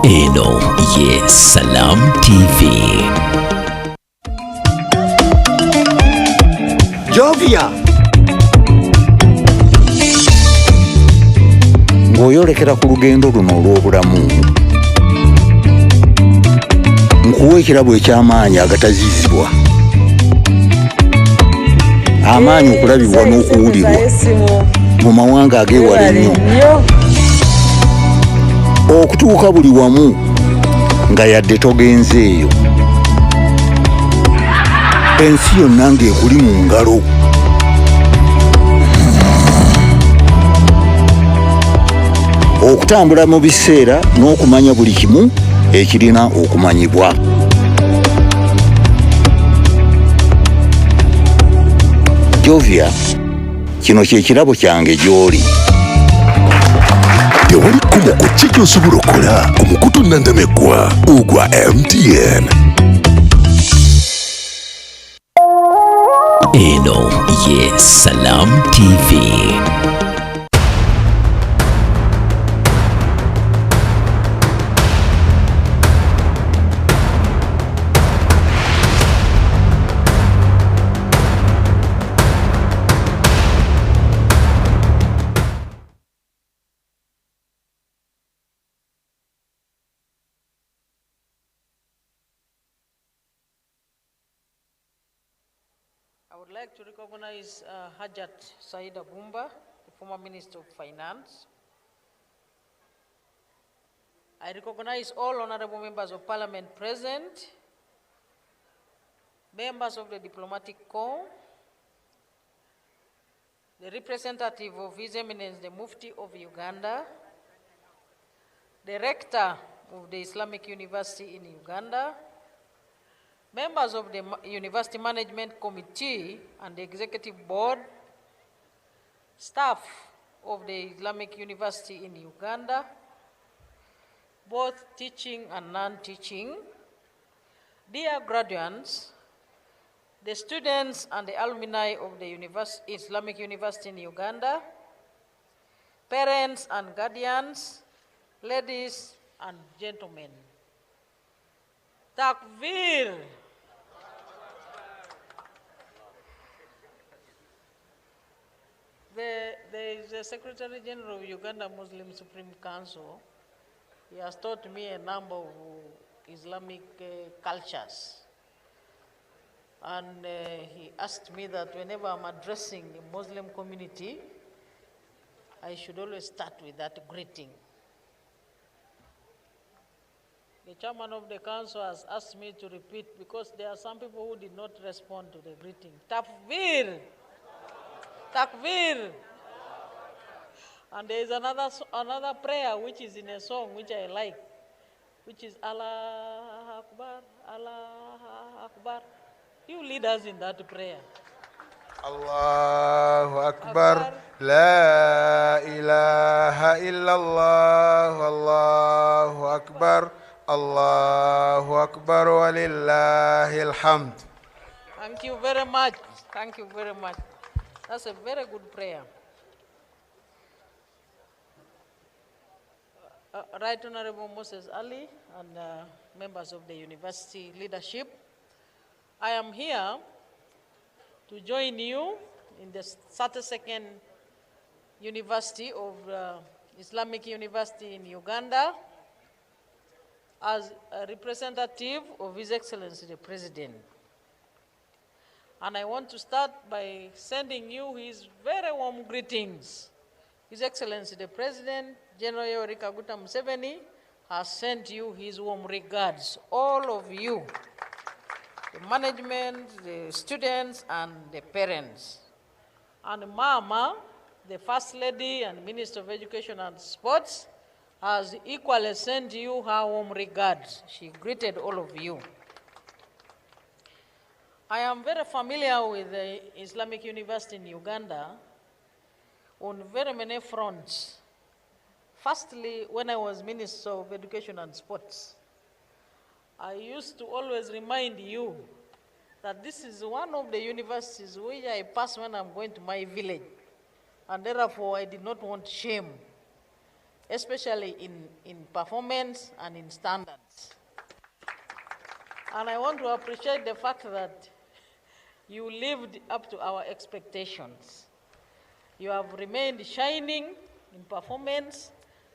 Eno ye Salam TV. Jovia. Ng'oyolekera ku lugendo luno olw'obulamu, nkuwa ekirabo eky'amaanyi agataziizibwa, amaanyi okulabibwa n'okuwulirwa mu mawanga ag'ewala ennyo, okutuuka buli wamu nga yadde togenzeeyo, ensi yonna ng'ekuli mu ngalo. Okutambula mu biseera n'okumanya buli kimu ekirina okumanyibwa. Jovia, kino kye kirabo kyange gy'oli. Tewali kkubo ku ki ky'osobola okukola ku mukutu nnandameggwa ogwa MTN. Eno ye Salam TV. I would like to recognize Hajat Saida Bumba, the former Minister of Finance. I recognize all honorable members of Parliament present, members of the Diplomatic Corps, the representative of His Eminence the Mufti of Uganda, the rector of the Islamic University in Uganda, members of the University Management Committee and the Executive Board, staff of the Islamic University in Uganda, both teaching and non-teaching, dear graduates, the students and the alumni of the Islamic University in Uganda, parents and guardians, ladies and gentlemen. Takbir! There is a Secretary General of Uganda Muslim Supreme Council. He has taught me a number of Islamic cultures. And he asked me that whenever I'm addressing the Muslim community, I should always start with that greeting. The chairman of the council has asked me to repeat because there are some people who did not respond to the greeting. Takbir! Takbir! And there is another prayer which is in a song which I like, which is Allah Akbar, Allah Akbar. You lead us in that prayer. Allahu Akbar, La ilaha illallah, Allahu Akbar, Allahu Akbar, walillahil hamd. Thank you very much. Thank you very much. That's a very good prayer. Right Honorable Moses Ali and members of the university leadership, I am here to join you in the 32nd University of Islamic University in Uganda as a representative of His Excellency the President. And I want to start by sending you his very warm greetings. His Excellency the President, General Yoweri Kaguta Museveni, has sent you his warm regards, all of you, the management, the students, and the parents. And Mama, the First Lady and Minister of Education and Sports, has equally sent you her warm regards. She greeted all of you. I am very familiar with the Islamic University in Uganda on very many fronts. Firstly, when I was Minister of Education and Sports, I used to always remind you that this is one of the universities which I pass when I'm going to my village, and therefore I did not want shame especially in performance and in standards. And I want to appreciate the fact that you lived up to our expectations. You have remained shining in performance.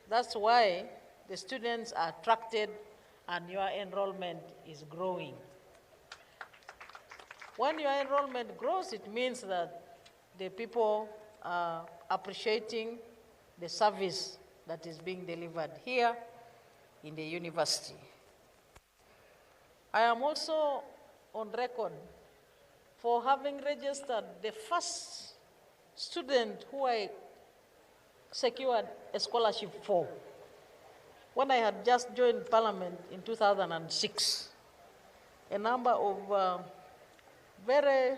That's why the students are attracted and your enrollment is growing. When your enrollment grows, it means that the people are appreciating the service that is being delivered here in the university. I am also on record for having registered the first student who I secured a scholarship for when I had just joined Parliament in 2006. A number of very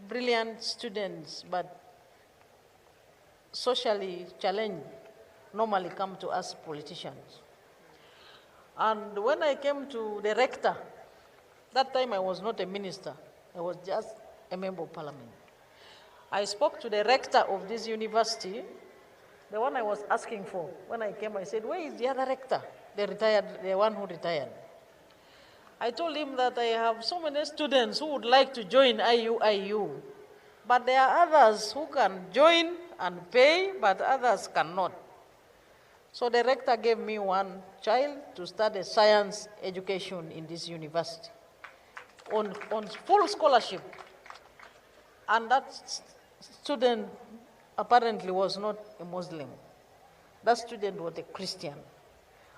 brilliant students, but socially challenged, normally come to us politicians. And when I came to the rector, that time I was not a minister, I was just a member of Parliament. I spoke to the rector of this university, the one I was asking for. When I came, I said, where is the other rector? The one who retired. I told him that I have so many students who would like to join Iuiu, but there are others who can join and pay, but others cannot. So the rector gave me one child to study science education in this university on full scholarship. And that student apparently was not a Muslim. That student was a Christian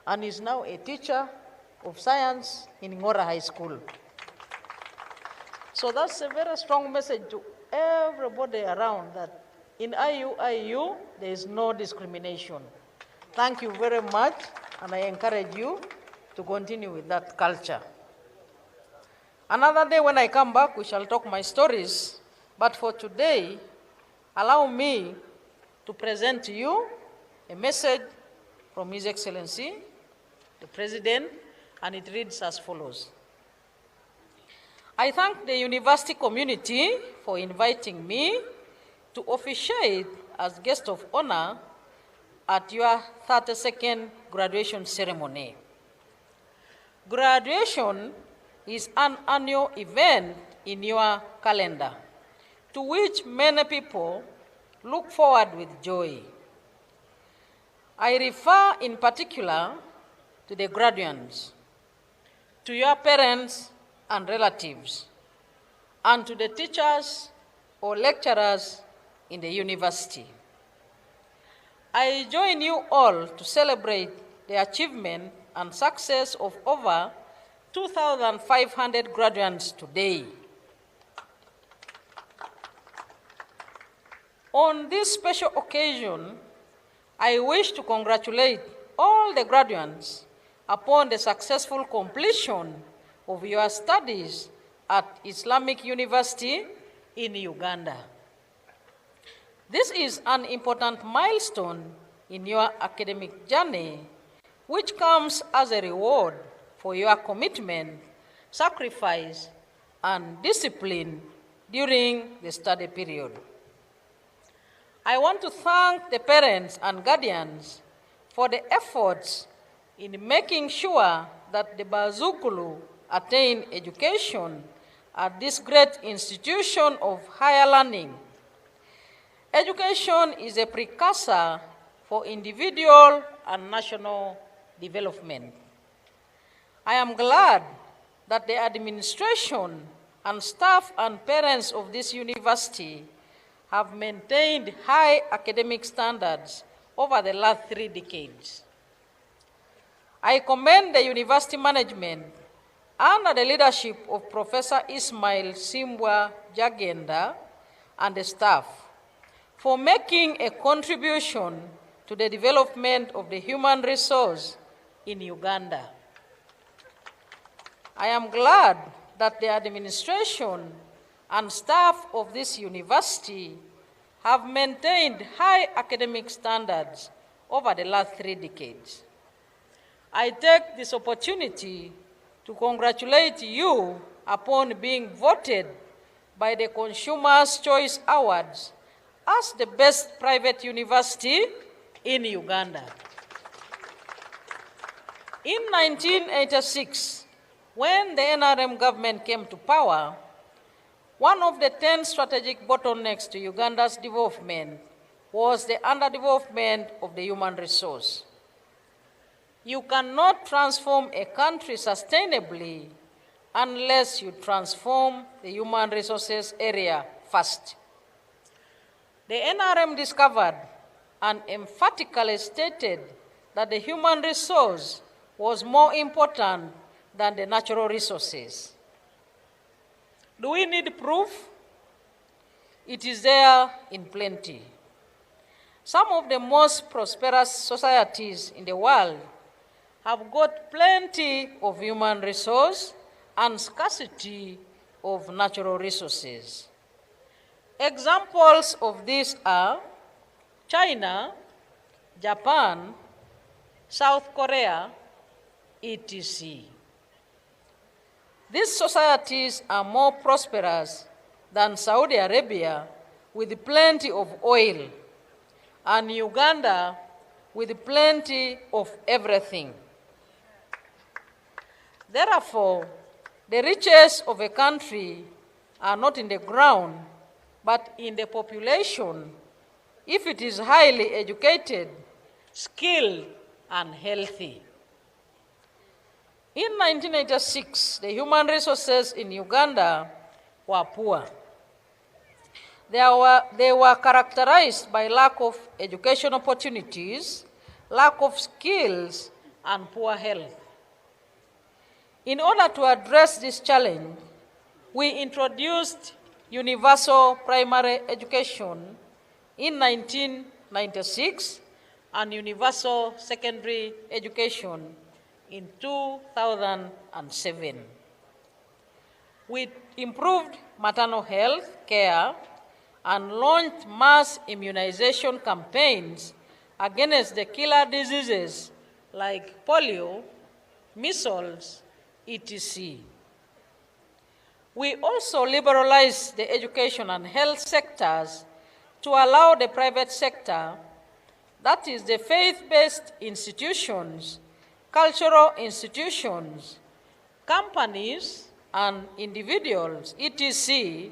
and is now a teacher of science in Ngora High School. So that's a very strong message to everybody around that in Iuiu there is no discrimination. Thank you very much, and I encourage you to continue with that culture. Another day when I come back, we shall talk my stories, but for today, allow me to present to you a message from His Excellency, the President, and it reads as follows. I thank the university community for inviting me to officiate as guest of honor at your 32nd graduation ceremony. Graduation is an annual event in your calendar, to which many people look forward with joy. I refer in particular to the graduates, to your parents and relatives, and to the teachers or lecturers in the university. I join you all to celebrate the achievement and success of over 2,500 graduates today. On this special occasion, I wish to congratulate all the graduates upon the successful completion of your studies at Islamic University in Uganda. This is an important milestone in your academic journey, which comes as a reward for your commitment, sacrifice, and discipline during the study period. I want to thank the parents and guardians for the efforts in making sure that the Bazukulu attain education at this great institution of higher learning. Education is a precursor for individual and national development. I am glad that the administration and staff and parents of this university have maintained high academic standards over the last 3 decades. I commend the university management under the leadership of Professor Ismail Simbwa Jagenda and the staff for making a contribution to the development of the human resource in Uganda. I am glad that the administration and staff of this university have maintained high academic standards over the last 3 decades. I take this opportunity to congratulate you upon being voted by the Consumers' Choice Awards as the best private university in Uganda. In 1986, when the NRM government came to power, one of the 10 strategic bottlenecks to Uganda's development was the underdevelopment of the human resource. You cannot transform a country sustainably unless you transform the human resources area first. The NRM discovered and emphatically stated that the human resource was more important than the natural resources. Do we need proof? It is there in plenty. Some of the most prosperous societies in the world have got plenty of human resource and scarcity of natural resources. Examples of these are China, Japan, South Korea, etc. These societies are more prosperous than Saudi Arabia with plenty of oil, and Uganda with plenty of everything. Therefore, the riches of a country are not in the ground, but in the population, if it is highly educated, skilled, and healthy. In 1986, the human resources in Uganda were poor. They were characterized by lack of education opportunities, lack of skills, and poor health. In order to address this challenge, we introduced universal primary education in 1996 and universal secondary education in 2007. We improved maternal health care and launched mass immunization campaigns against the killer diseases like polio, measles, etc. We also liberalized the education and health sectors to allow the private sector, that is the faith-based institutions, cultural institutions, companies, and individuals, etc.,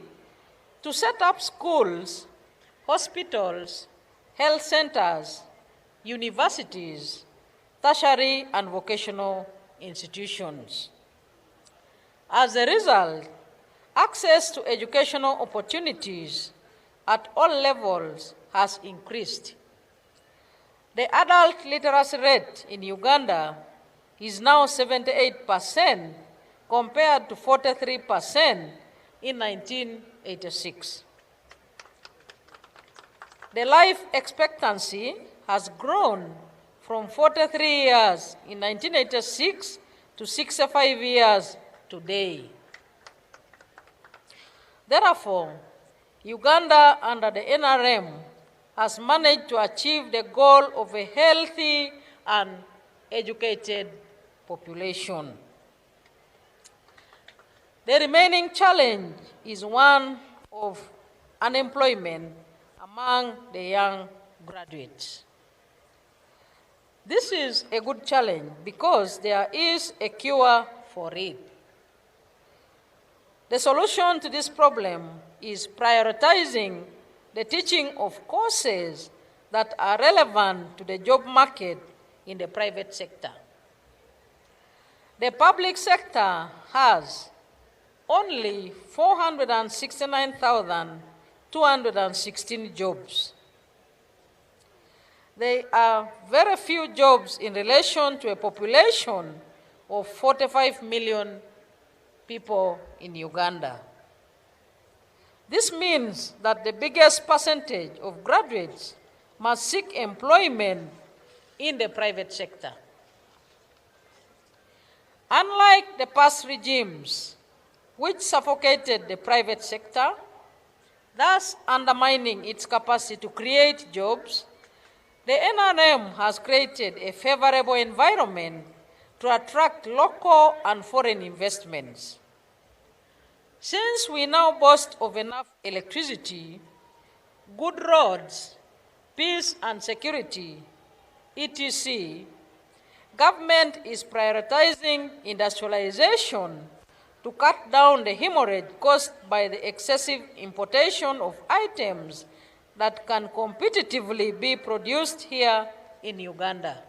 to set up schools, hospitals, health centers, universities, tertiary and vocational institutions. As a result, access to educational opportunities at all levels has increased. The adult literacy rate in Uganda is now 78% compared to 43% in 1986. The life expectancy has grown from 43 years in 1986 to 65 years today. Therefore, Uganda under the NRM has managed to achieve the goal of a healthy and educated population. The remaining challenge is one of unemployment among the young graduates. This is a good challenge because there is a cure for it. The solution to this problem is prioritizing the teaching of courses that are relevant to the job market in the private sector. The public sector has only 469,216 jobs. There are very few jobs in relation to a population of 45 million people in Uganda. This means that the biggest percentage of graduates must seek employment in the private sector. Unlike the past regimes, which suffocated the private sector, thus undermining its capacity to create jobs, the NRM has created a favorable environment to attract local and foreign investments. Since we now boast of enough electricity, good roads, peace and security, etc., government is prioritizing industrialization to cut down the hemorrhage caused by the excessive importation of items that can competitively be produced here in Uganda.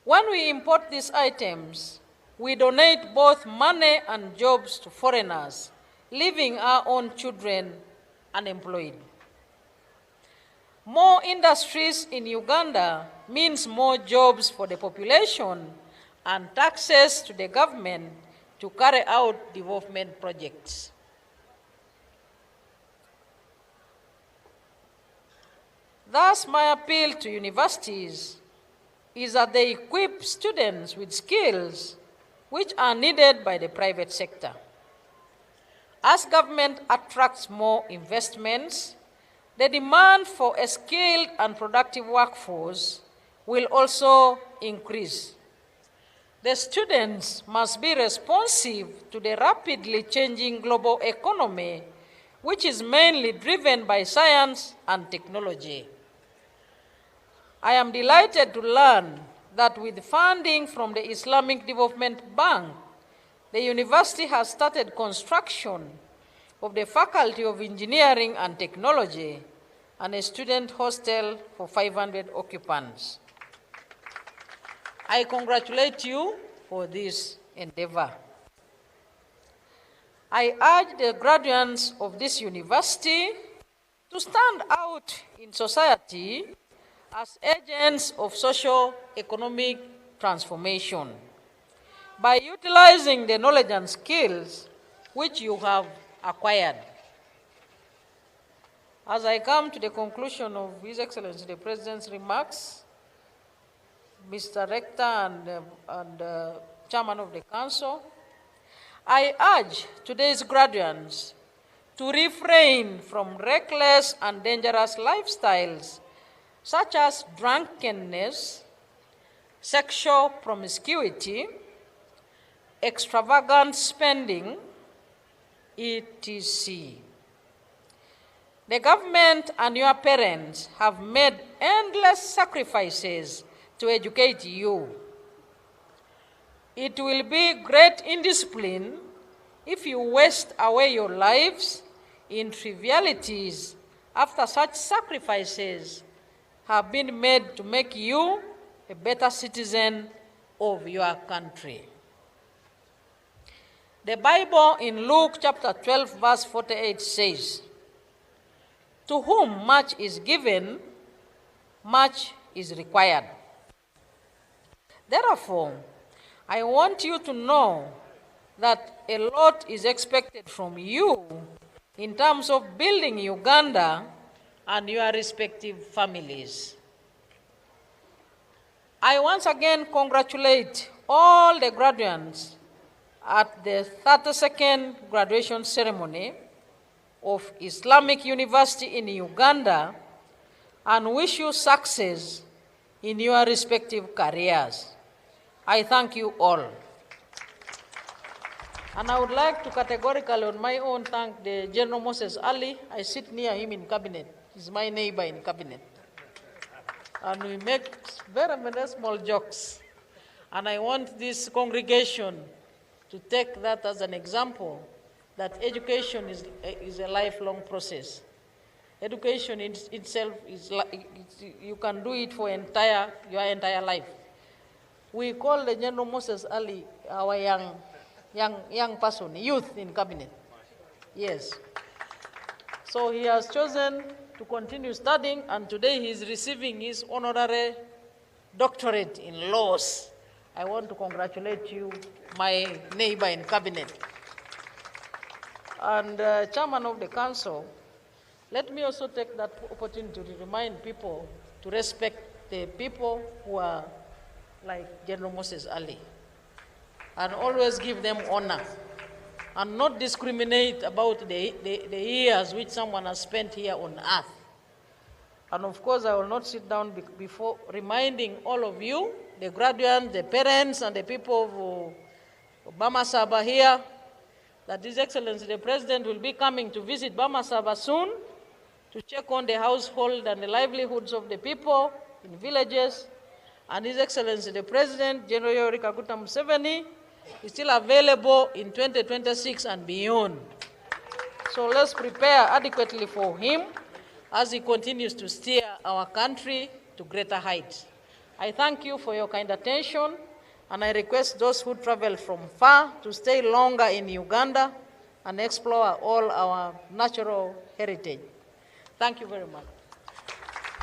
When we import these items, we donate both money and jobs to foreigners, leaving our own children unemployed. More industries in Uganda means more jobs for the population and taxes to the government to carry out development projects. Thus, my appeal to universities is that they equip students with skills which are needed by the private sector. As government attracts more investments, the demand for a skilled and productive workforce will also increase. The students must be responsive to the rapidly changing global economy, which is mainly driven by science and technology. I am delighted to learn that with funding from the Islamic Development Bank, the university has started construction of the Faculty of Engineering and Technology and a student hostel for 500 occupants. I congratulate you for this endeavor. I urge the graduates of this university to stand out in society as agents of socio-economic transformation by utilizing the knowledge and skills which you have acquired. As I come to the conclusion of His Excellency the President's remarks, Mr. Rector and Chairman of the Council, I urge today's graduates to refrain from reckless and dangerous lifestyles such as drunkenness, sexual promiscuity, extravagant spending, etc. The government and your parents have made endless sacrifices to educate you. It will be great indiscipline if you waste away your lives in trivialities after such sacrifices have been made to make you a better citizen of your country. The Bible in Luke chapter 12 verse 48 says, "To whom much is given, much is required." Therefore, I want you to know that a lot is expected from you in terms of building Uganda and your respective families. I once again congratulate all the graduates at the 32nd graduation ceremony of Islamic University in Uganda and wish you success in your respective careers. I thank you all. And I would like to categorically on my own thank the General Moses Ali. I sit near him in cabinet. He's my neighbor in cabinet. And we make very, very small jokes. And I want this congregation to take that as an example that education is a lifelong process. Education itself is you can do it for your entire life. We call the General Moses Ali our young person, youth in cabinet. Yes. So he has chosen to continue studying, and today he is receiving his honorary doctorate in laws. I want to congratulate you, my neighbor in cabinet. And Chairman of the Council, let me also take that opportunity to remind people to respect the people who are like General Moses Ali, and always give them honor, and not discriminate about the years which someone has spent here on earth. And of course, I will not sit down before reminding all of you, the graduates, the parents, and the people of Bamasaba here, that His Excellency the President will be coming to visit Bamasaba soon to check on the household and the livelihoods of the people in villages. and His Excellency the President, General Yoweri Kaguta Museveni, is still available in 2026 and beyond. So let's prepare adequately for him as he continues to steer our country to greater heights. I thank you for your kind attention, and I request those who travel from far to stay longer in Uganda and explore all our natural heritage. Thank you very much.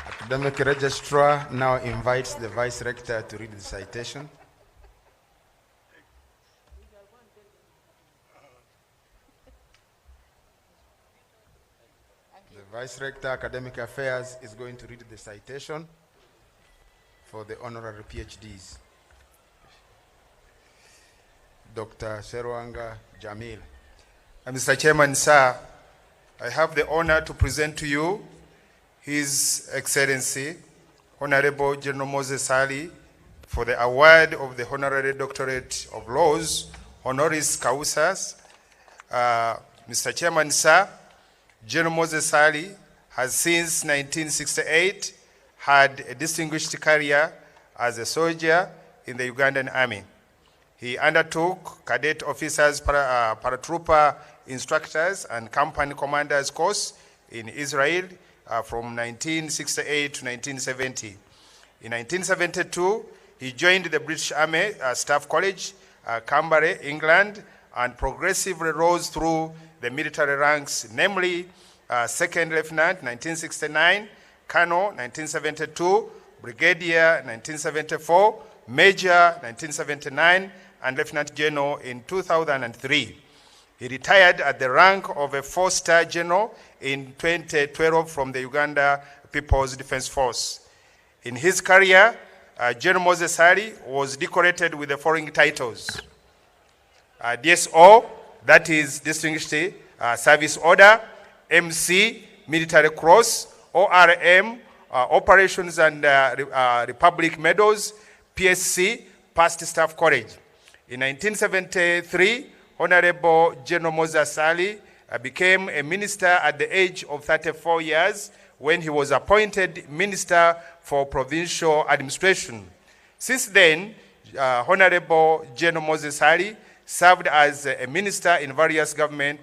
Academic Registrar now invites the Vice Rector to read the citation. The Vice Rector, Academic Affairs, is going to read the citation for the honorary PhDs. Dr. Serwanga Jamil. Mr. Chairman, sir, I have the honor to present to you His Excellency, Honorable General Moses Ali, for the award of the Honorary Doctorate of Laws, honoris causa. Mr. Chairman, sir, General Moses Ali has since 1968 had a distinguished career as a soldier in the Ugandan Army. He undertook cadet officers, paratrooper instructors, and company commanders course in Israel from 1968 to 1970. In 1972, he joined the British Army Staff College, Canberra, England, and progressively rose through the military ranks, namely Second Lieutenant 1969, Colonel 1972, Brigadier 1974, Major 1979, and Lieutenant General in 2003. He retired at the rank of a 4-star general in 2012 from the Uganda People's Defense Force. In his career, General Moses Ali was decorated with the following titles: DSO, that is Distinguished Service Order; MC, Military Cross; ORM, Operations and Republic Medals; PSC, Past Staff College. In 1973, Honorable General Moses Ali became a minister at the age of 34 years when he was appointed Minister for Provincial Administration. Since then, Honorable General Moses Ali served as a minister in various government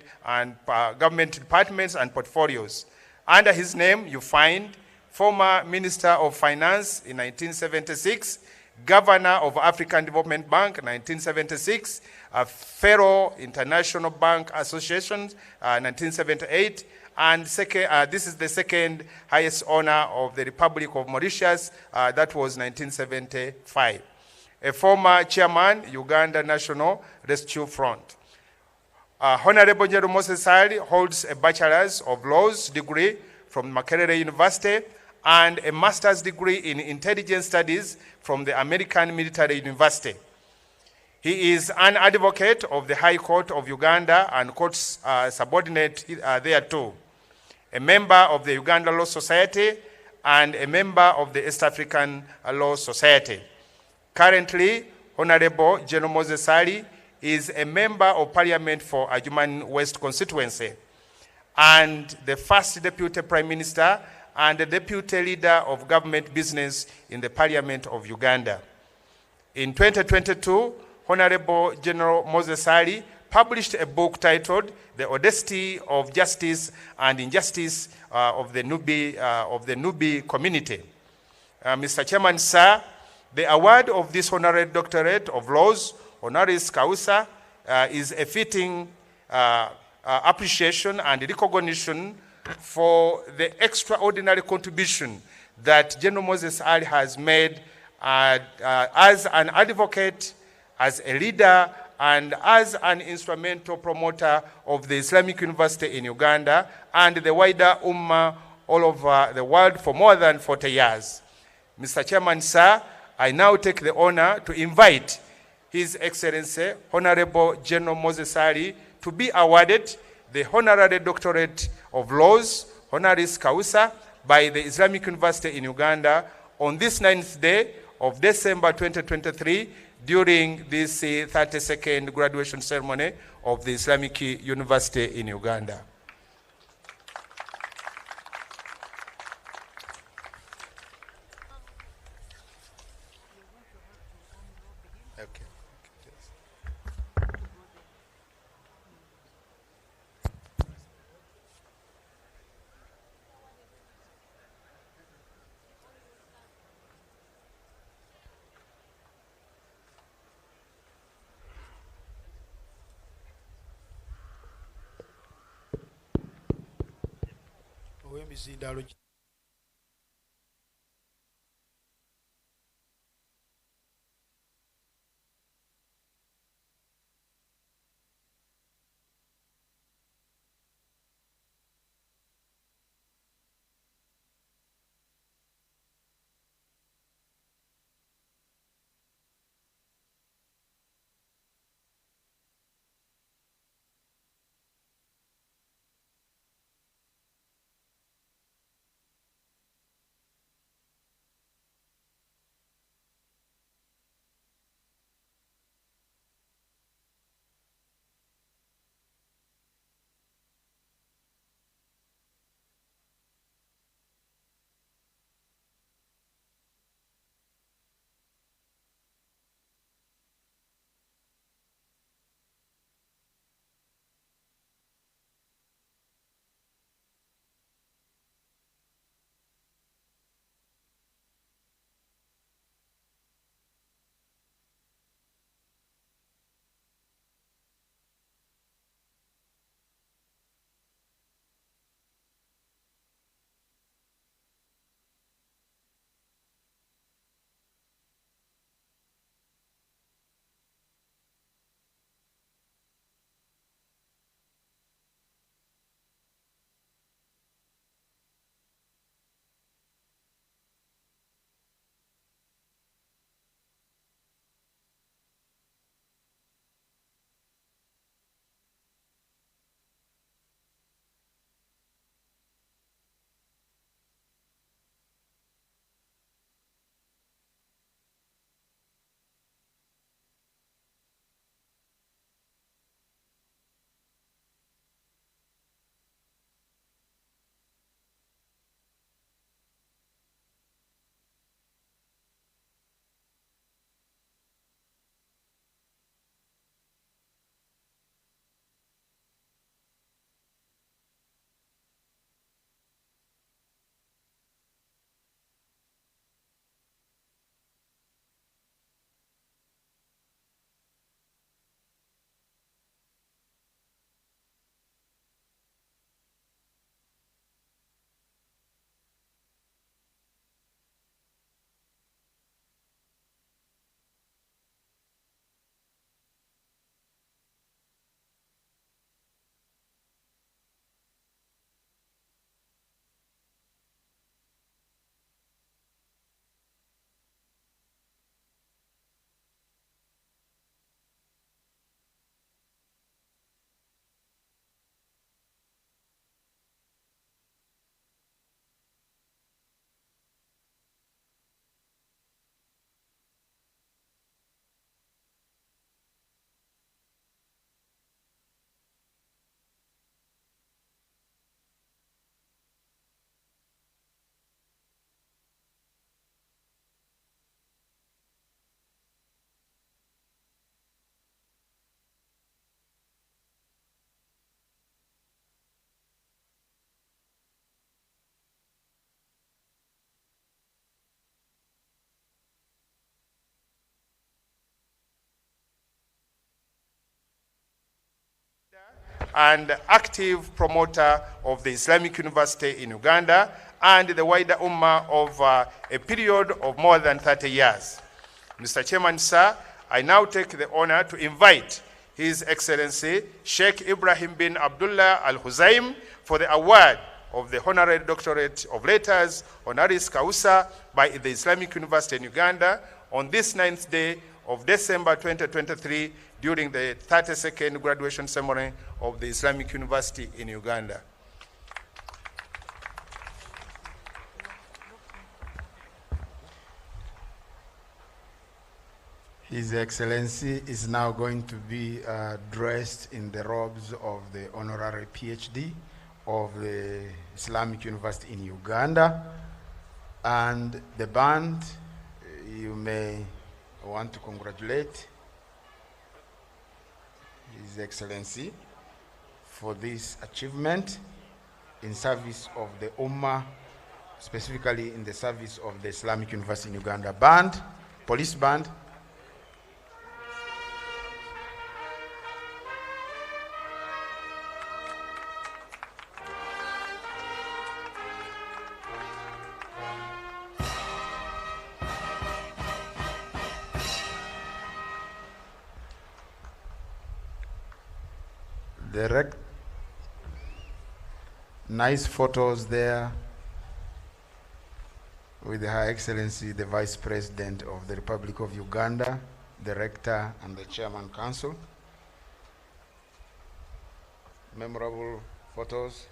departments and portfolios. Under his name, you find former Minister of Finance in 1976, Governor of African Development Bank, 1976, Fellow International Bank Association, 1978, and this is the second highest honor of the Republic of Mauritius, that was 1975. A former chairman, Uganda National Rescue Front. Honorable General Moses Ali holds a Bachelor's of Laws degree from Makerere University and a master's degree in intelligence studies from the American Military University. He is an advocate of the High Court of Uganda and courts subordinate thereto, a member of the Uganda Law Society and a member of the East African Law Society. Currently, Honorable General Moses Ali is a member of Parliament for Adjuman West constituency and the first Deputy Prime Minister and the Deputy Leader of Government Business in the Parliament of Uganda. In 2022, Honorable General Moses Ali published a book titled The Audacity of Justice and Injustice of the Nubi Community. Mr. Chairman, sir, the award of this honorary doctorate of laws, honoris causa, is a fitting appreciation and recognition for the extraordinary contribution that General Moses Ali has made as an advocate, as a leader, and as an instrumental promoter of the Islamic University in Uganda and the wider Ummah all over the world for more than 40 years. Mr. Chairman, sir, I now take the honor to invite His Excellency, Honorable General Moses Ali, to be awarded the Honorary Doctorate of Laws, honoris causa, by the Islamic University in Uganda on this 9th day of December 2023 during this 32nd graduation ceremony of the Islamic University in Uganda. w'emizindaalo. And active promoter of the Islamic University in Uganda and the wider Ummah over a period of more than 30 years. Mr. Chairman, sir, I now take the honor to invite His Excellency Sheikh Ibrahim bin Abdullah Al Huzaim for the award of the Honorary Doctorate of Letters, Honoris Causa, by the Islamic University in Uganda on this 9th day of December 2023 during the 32nd graduation ceremony of the Islamic University in Uganda. His Excellency is now going to be dressed in the robes of the honorary PhD of the Islamic University in Uganda. And the band, you may want to congratulate His Excellency for this achievement in service of the Ummah, specifically in the service of the Islamic University in Uganda. Band, police band. Nice photos there with Her Excellency the Vice President of the Republic of Uganda, the Rector and the Chairman Council. Memorable photos.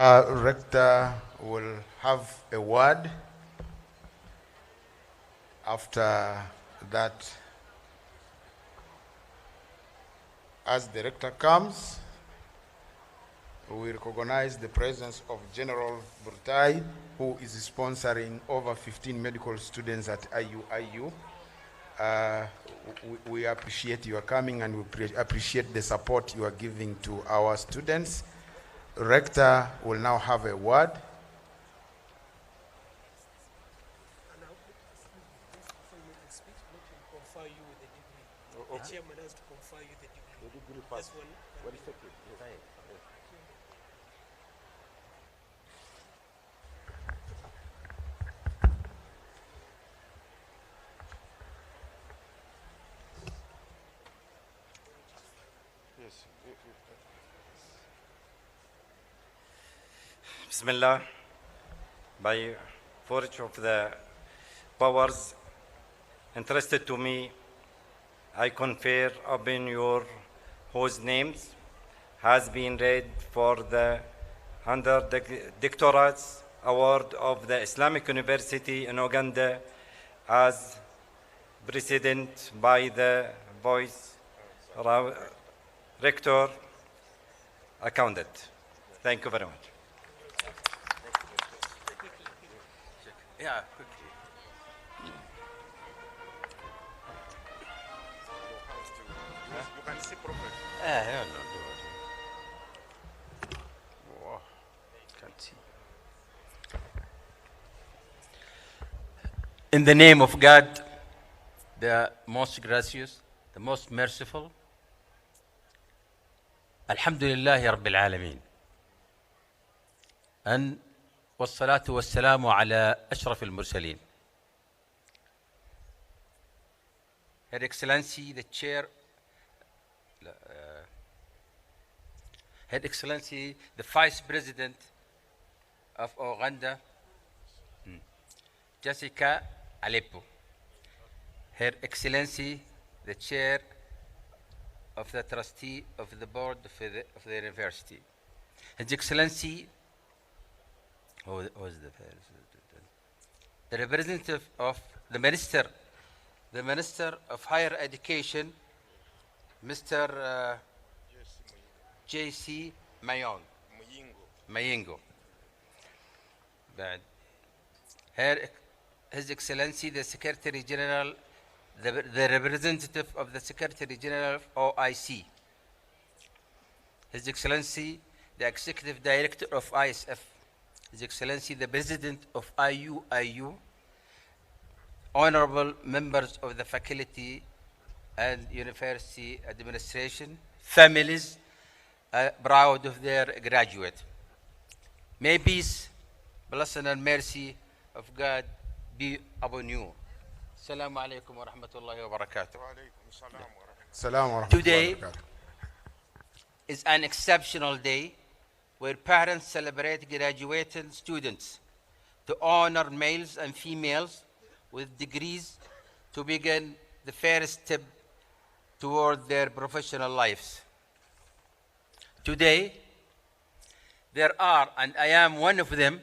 Rector will have a word. After that, as the rector comes, we recognize the presence of General Burtai, who is sponsoring over 15 medical students at Iuiu. We appreciate your coming and we appreciate the support you are giving to our students. Rector will now have a word. Bismillah, by virtue of the powers entrusted to me, I confer upon your whose names has been read for the Doctorates Award of the Islamic University in Uganda as president by the Vice Rector Accountant. Thank you very much. Yeah, quickly. You can see properly. Yeah, no, wow. Can't see. In the name of God, the most gracious, the most merciful, Alhamdulillahi Rabbil Alameen. And والصلاة والسلام على أشرف المرسلين. Her Excellency the Chair, Her Excellency the Vice President of Uganda, Jessica Aleppo. Her Excellency the Chair of the Trustee of the Board of the University. His Excellency who was the representative of the Minister of Higher Education, Mr. J.C. Mayingo. His Excellency the Secretary General, the representative of the Secretary General of OIC. His Excellency the Executive Director of ISF. His Excellency the President of Iuiu, honorable members of the faculty and university administration, families proud of their graduate. May peace, blessing and mercy of God be upon you. Assalamu alaikum wa rahmatullahi wa barakatuh. Today is an exceptional day where parents celebrate graduating students to honor males and females with degrees to begin the first step toward their professional lives. Today, there are, and I am one of them,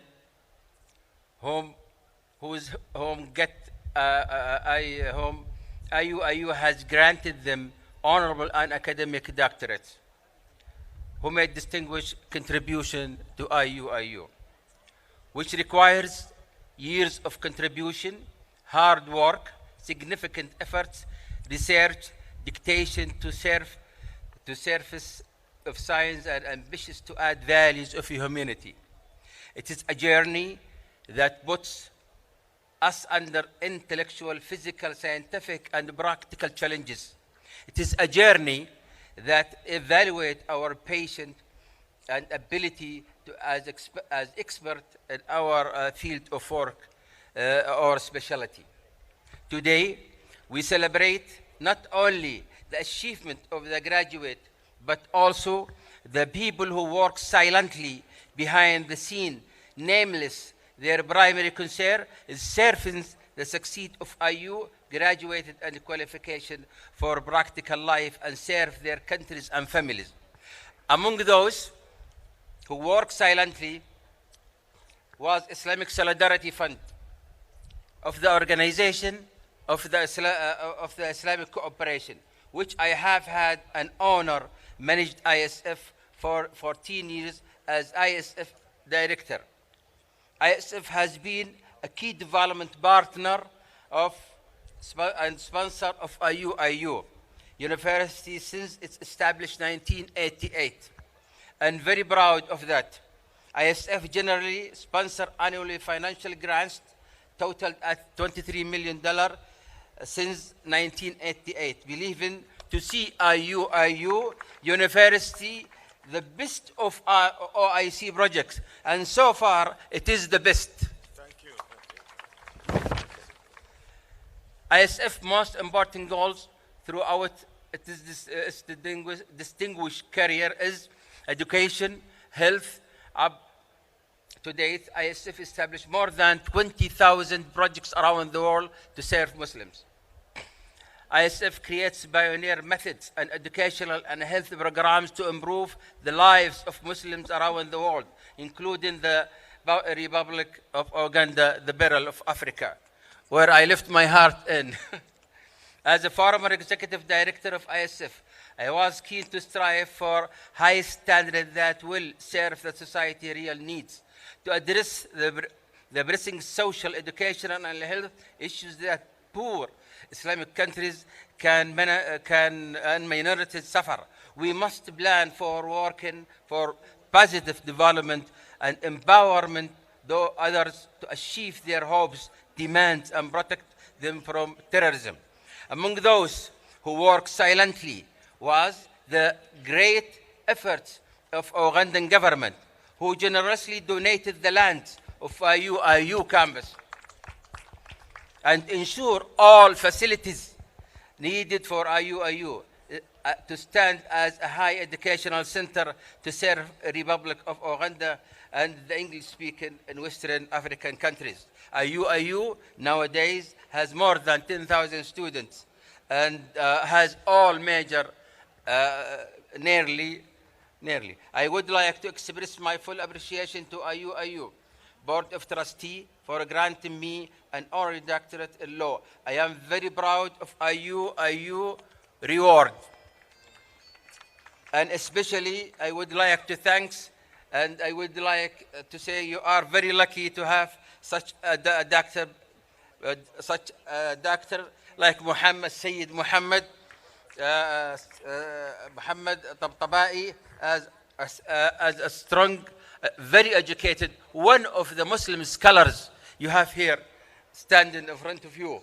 IUIU has granted them honorable and academic doctorates, who made distinguished contribution to IUIU, which requires years of contribution, hard work, significant efforts, research, dedication to service of science and ambitious to add values of humanity. It is a journey that puts us under intellectual, physical, scientific, and practical challenges. It is a journey that evaluates our patient and ability to, as expert in our field of work or specialty. Today, we celebrate not only the achievement of the graduate, but also the people who work silently behind the scene, nameless. Their primary concern is serving the succeed of Iuiu graduated and qualification for practical life and serve their countries and families. Among those who work silently was Islamic Solidarity Fund of the organization of the Islamic Cooperation, which I have had an honor managed ISF for 14 years as ISF director. ISF has been a key development partner of and sponsor of Iuiu University since its established 1988. And very proud of that. ISF generally sponsor annually financial grants totaled at $23 million since 1988, believing to see Iuiu University the best of OIC projects, and so far it is the best. Thank you. ISF most important goals throughout its distinguished career is education, health. Up to date, ISF established more than 20,000 projects around the world to serve Muslims. ISF creates pioneer methods and educational and health programs to improve the lives of Muslims around the world, including the Republic of Uganda, the Pearl of Africa, where I lift my heart in. As a former executive director of ISF, I was keen to strive for high standards that will serve the society's real needs, to address the pressing social, educational, and health issues that poor Islamic countries and minorities suffer. We must plan for working for positive development and empowerment of others to achieve their hopes, demands, and protect them from terrorism. Among those who work silently was the great efforts of Ugandan government, who generously donated the land of Iuiu campus and ensure all facilities needed for Iuiu to stand as a high educational center to serve the Republic of Uganda and the English-speaking and Western African countries. Iuiu nowadays has more than 10,000 students and has all major, nearly. I would like to express my full appreciation to Iuiu Board of Trustees for granting me an honorary doctorate in law. I am very proud of Iuiu reward. And especially, I would like to thank, and I would like to say you are very lucky to have such a doctor like Muhammad, Sayyid Muhammad, Muhammad Tabtabai, as a strong, very educated, one of the Muslim scholars you have here standing in front of you.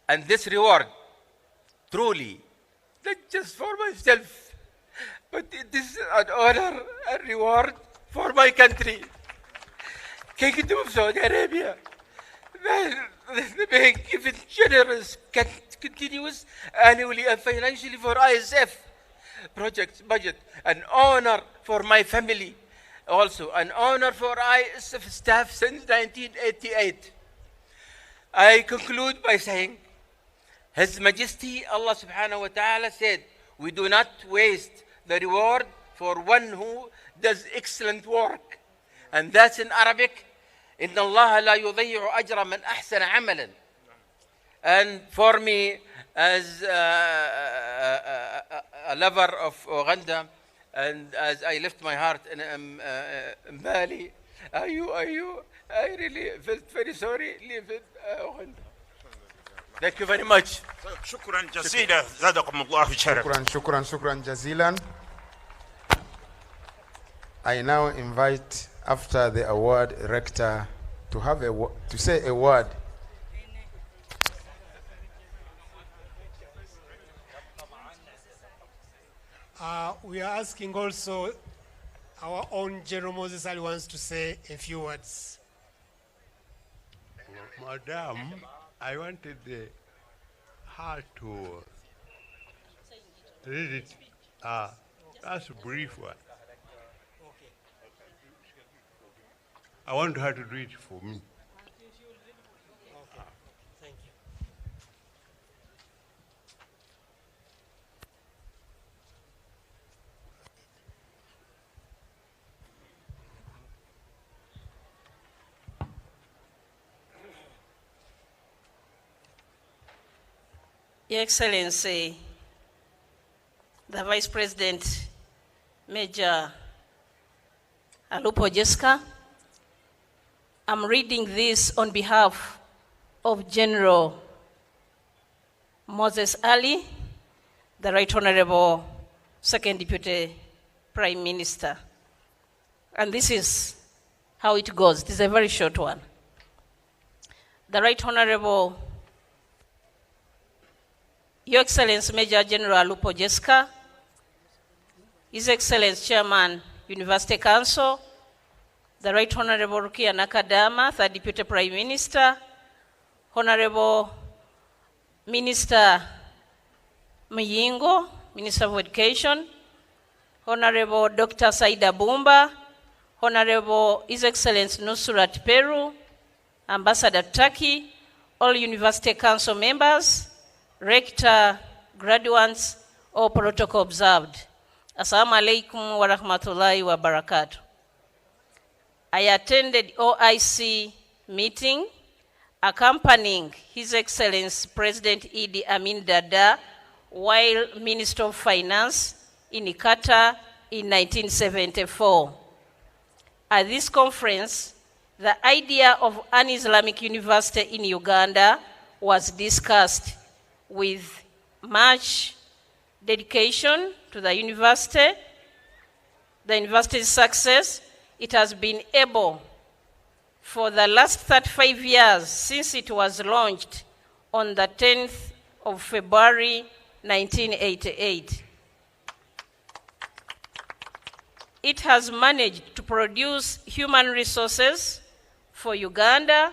And this reward, truly, not just for myself, but it is an honor and reward for my country, Kingdom of Saudi Arabia. Being given generous, continuous, annually and financially for ISF projects budget, an honor for my family, also an honor for ISF staff since 1988. I conclude by saying, His Majesty Allah subhanahu wa ta'ala said, we do not waste the reward for one who does excellent work. And that's in Arabic, إن الله لا يضيع أجر من أحسن عملا. And for me, as a lover of Uganda, and as I lift my heart in Bali, Iuiu, I really felt very sorry leaving Uganda. Thank you very much. شكرا جزيلا زادكم الله شرفا. شكرا جزيلا. I now invite, after the award, Rector to have to say a word. We are asking also our own General Moses Ali wants to say a few words. Madam, I wanted her to read it. That's a brief one. I want her to do it for me. Thank you. Your Excellency, the Vice President, Major Alupo Jessica, I'm reading this on behalf of General Moses Ali, the Right Honorable Second Deputy Prime Minister. And this is how it goes. It is a very short one. The Right Honorable Your Excellency Major General Alupo Jessica, His Excellency Chairman, University Council, the Right Honorable Rukia Nakadama, Third Deputy Prime Minister, Honorable Minister Muyingo, Minister of Education, Honorable Dr. Saida Bumba, Honorable His Excellency Nusrat Peru, Ambassador Taki, all University Council members, Rector, graduates, all protocol observed. Assalamu alaikum wa rahmatullahi wa barakatuh. I attended OIC meeting accompanying His Excellency President Idi Amin Dada while Minister of Finance in Qatar in 1974. At this conference, the idea of an Islamic university in Uganda was discussed with much dedication to the university. The university's success, it has been able for the last 35 years since it was launched on the 10th of February 1988. It has managed to produce human resources for Uganda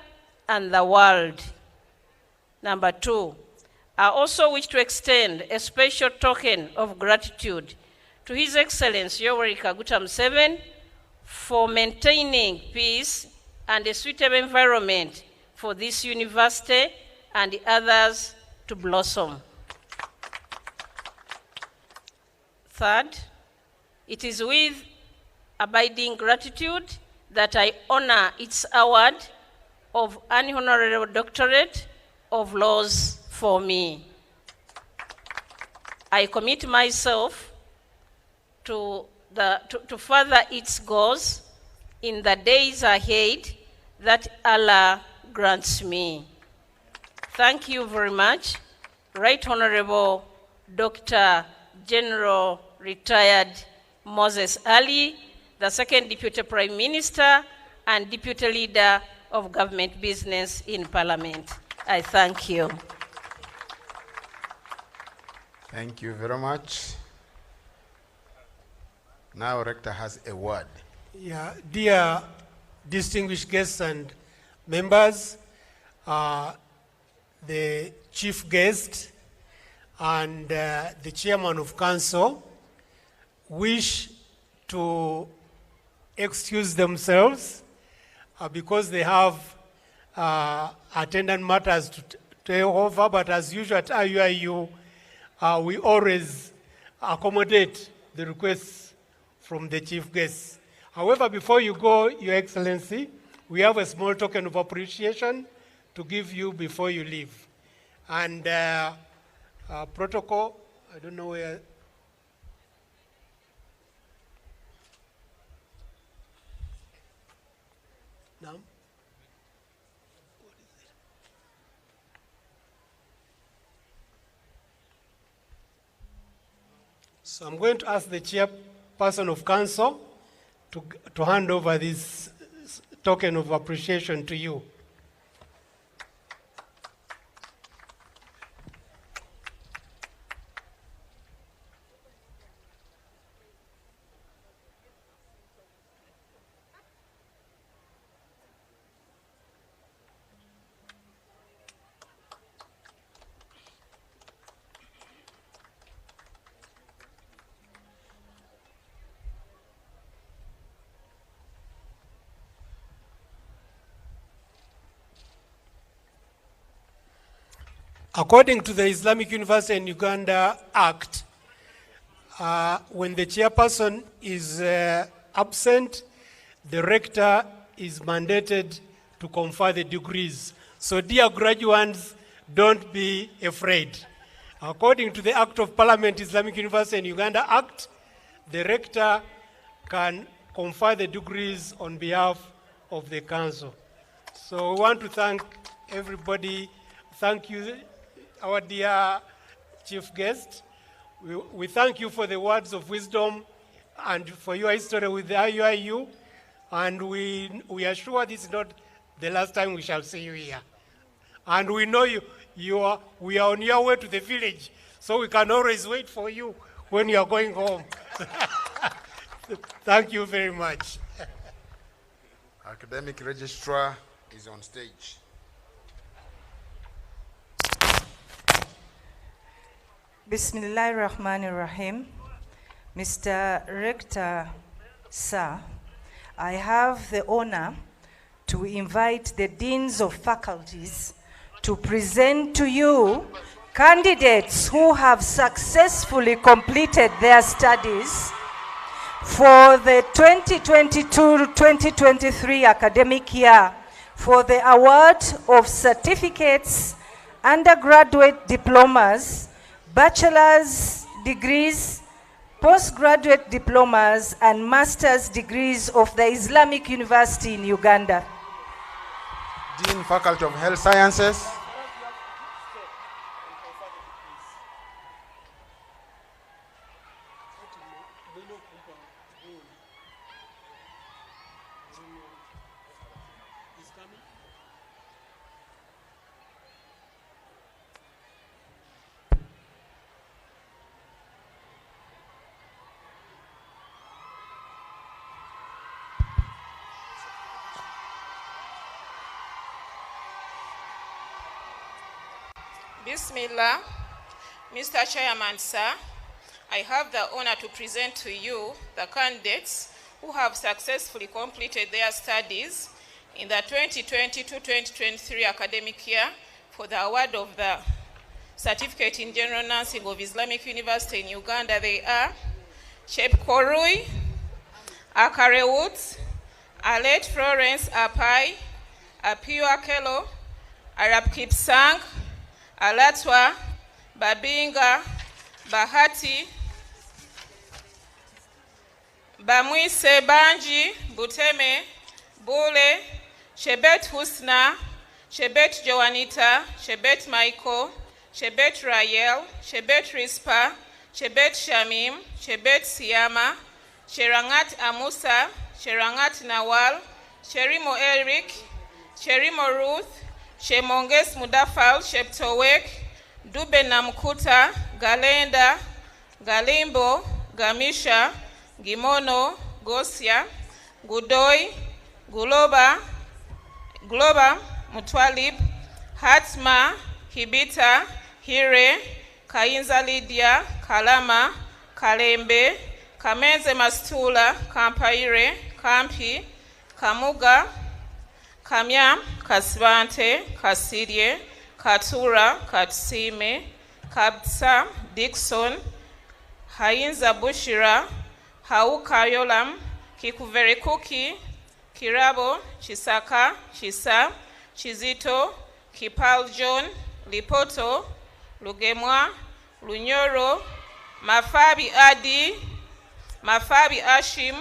and the world. Number two, I also wish to extend a special token of gratitude to His Excellency Yoweri Kaguta Museveni for maintaining peace and a suitable environment for this university and the others to blossom. Third, it is with abiding gratitude that I honor its award of an honorary doctorate of laws for me. I commit myself to further its goals in the days ahead that Allah grants me. Thank you very much, Right Honorable Dr. General Retired Moses Ali, the Second Deputy Prime Minister and Deputy Leader of Government Business in Parliament. I thank you. Thank you very much. Now Rector has a word. Yeah, dear distinguished guests and members, the chief guest and the chairman of council wish to excuse themselves because they have attendant matters to take over, but as usual at Iuiu, we always accommodate the requests from the chief guests. However, before you go, Your Excellency, we have a small token of appreciation to give you before you leave. And protocol, I don't know where. No? So I'm going to ask the chairperson of council to hand over this token of appreciation to you. According to the Islamic University in Uganda Act, when the chairperson is absent, the rector is mandated to confer the degrees. So dear graduates, don't be afraid. According to the Act of Parliament, Islamic University in Uganda Act, the rector can confer the degrees on behalf of the council. So we want to thank everybody. Thank you, our dear chief guest. We thank you for the words of wisdom and for your history with the Iuiu. And we are sure this is not the last time we shall see you here. And we know we are on your way to the village, so we can always wait for you when you are going home. Thank you very much. Academic registrar is on stage. Bismillahirrahmanirrahim. Mr. Rector, sir, I have the honor to invite the deans of faculties to present to you candidates who have successfully completed their studies for the 2022-2023 academic year for the award of certificates, undergraduate diplomas, bachelor's degrees, postgraduate diplomas, and master's degrees of the Islamic University in Uganda. Dean, Faculty of Health Sciences. Bismillah. Mr. Chairman, sir, I have the honor to present to you the candidates who have successfully completed their studies in the 2022-2023 academic year for the award of the Certificate in General Nursing of Islamic University in Uganda. They are Chep Korui, Akare Woods, Alet Florence Apai, Apio Akelo, Arab Kipsang, Alatwa, Babinga, Bahati, Bamwise Banji, Buteme, Bule, Shebet Husna, Shebet Joanita, Shebet Michael, Shebet Rael, Shebet Rispa, Shebet Shamim, Shebet Siama, Sherangat Amusa, Sherangat Nawal, Sherimo Eric, Sherimo Ruth, Shemonges Mudafal, Sheptowek, Dube Namkuta, Galenda, Galimbo, Gamisha, Gimono, Gosia, Gudoi, Guloba, Mutwalib, Hatma, Hibita, Hire, Kainza Lydia, Kalama, Kalembe, Kamenze Mastula, Kampaire, Kampi, Kamuga, Kamya, Kasvante, Kasirie, Katura, Katsime, Kabsa, Dixon, Hainza Bushira, Haukayolam, Kikuverikuki, Kirabo, Chisaka, Chisa, Chizito, Kipal John, Lipoto, Lugemwa, Lunyoro, Mafabi Adi, Mafabi Ashim,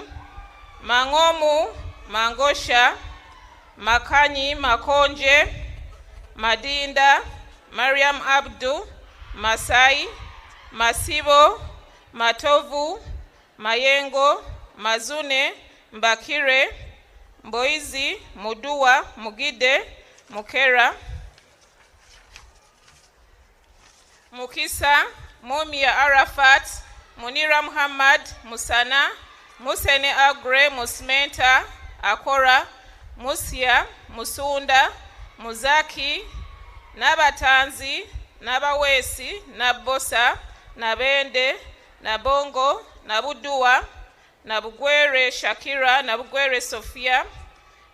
Mangomu, Mangosha, Makani Makonje, Madinda, Mariam Abdu, Masai, Masibo, Matovu, Mayengo, Mazune, Mbakire, Mboizi, Mudua, Mugide, Mukera, Mukisa, Mumia Arafat, Munira Muhammad, Musana, Musene Agre, Musmenta, Akora, Musia, Musunda, Muzaki, Nabatanzi, Nabawesi, Nabosa, Nabende, Nabongo, Nabudua, Nabugwere Shakira, Nabugwere Sofia,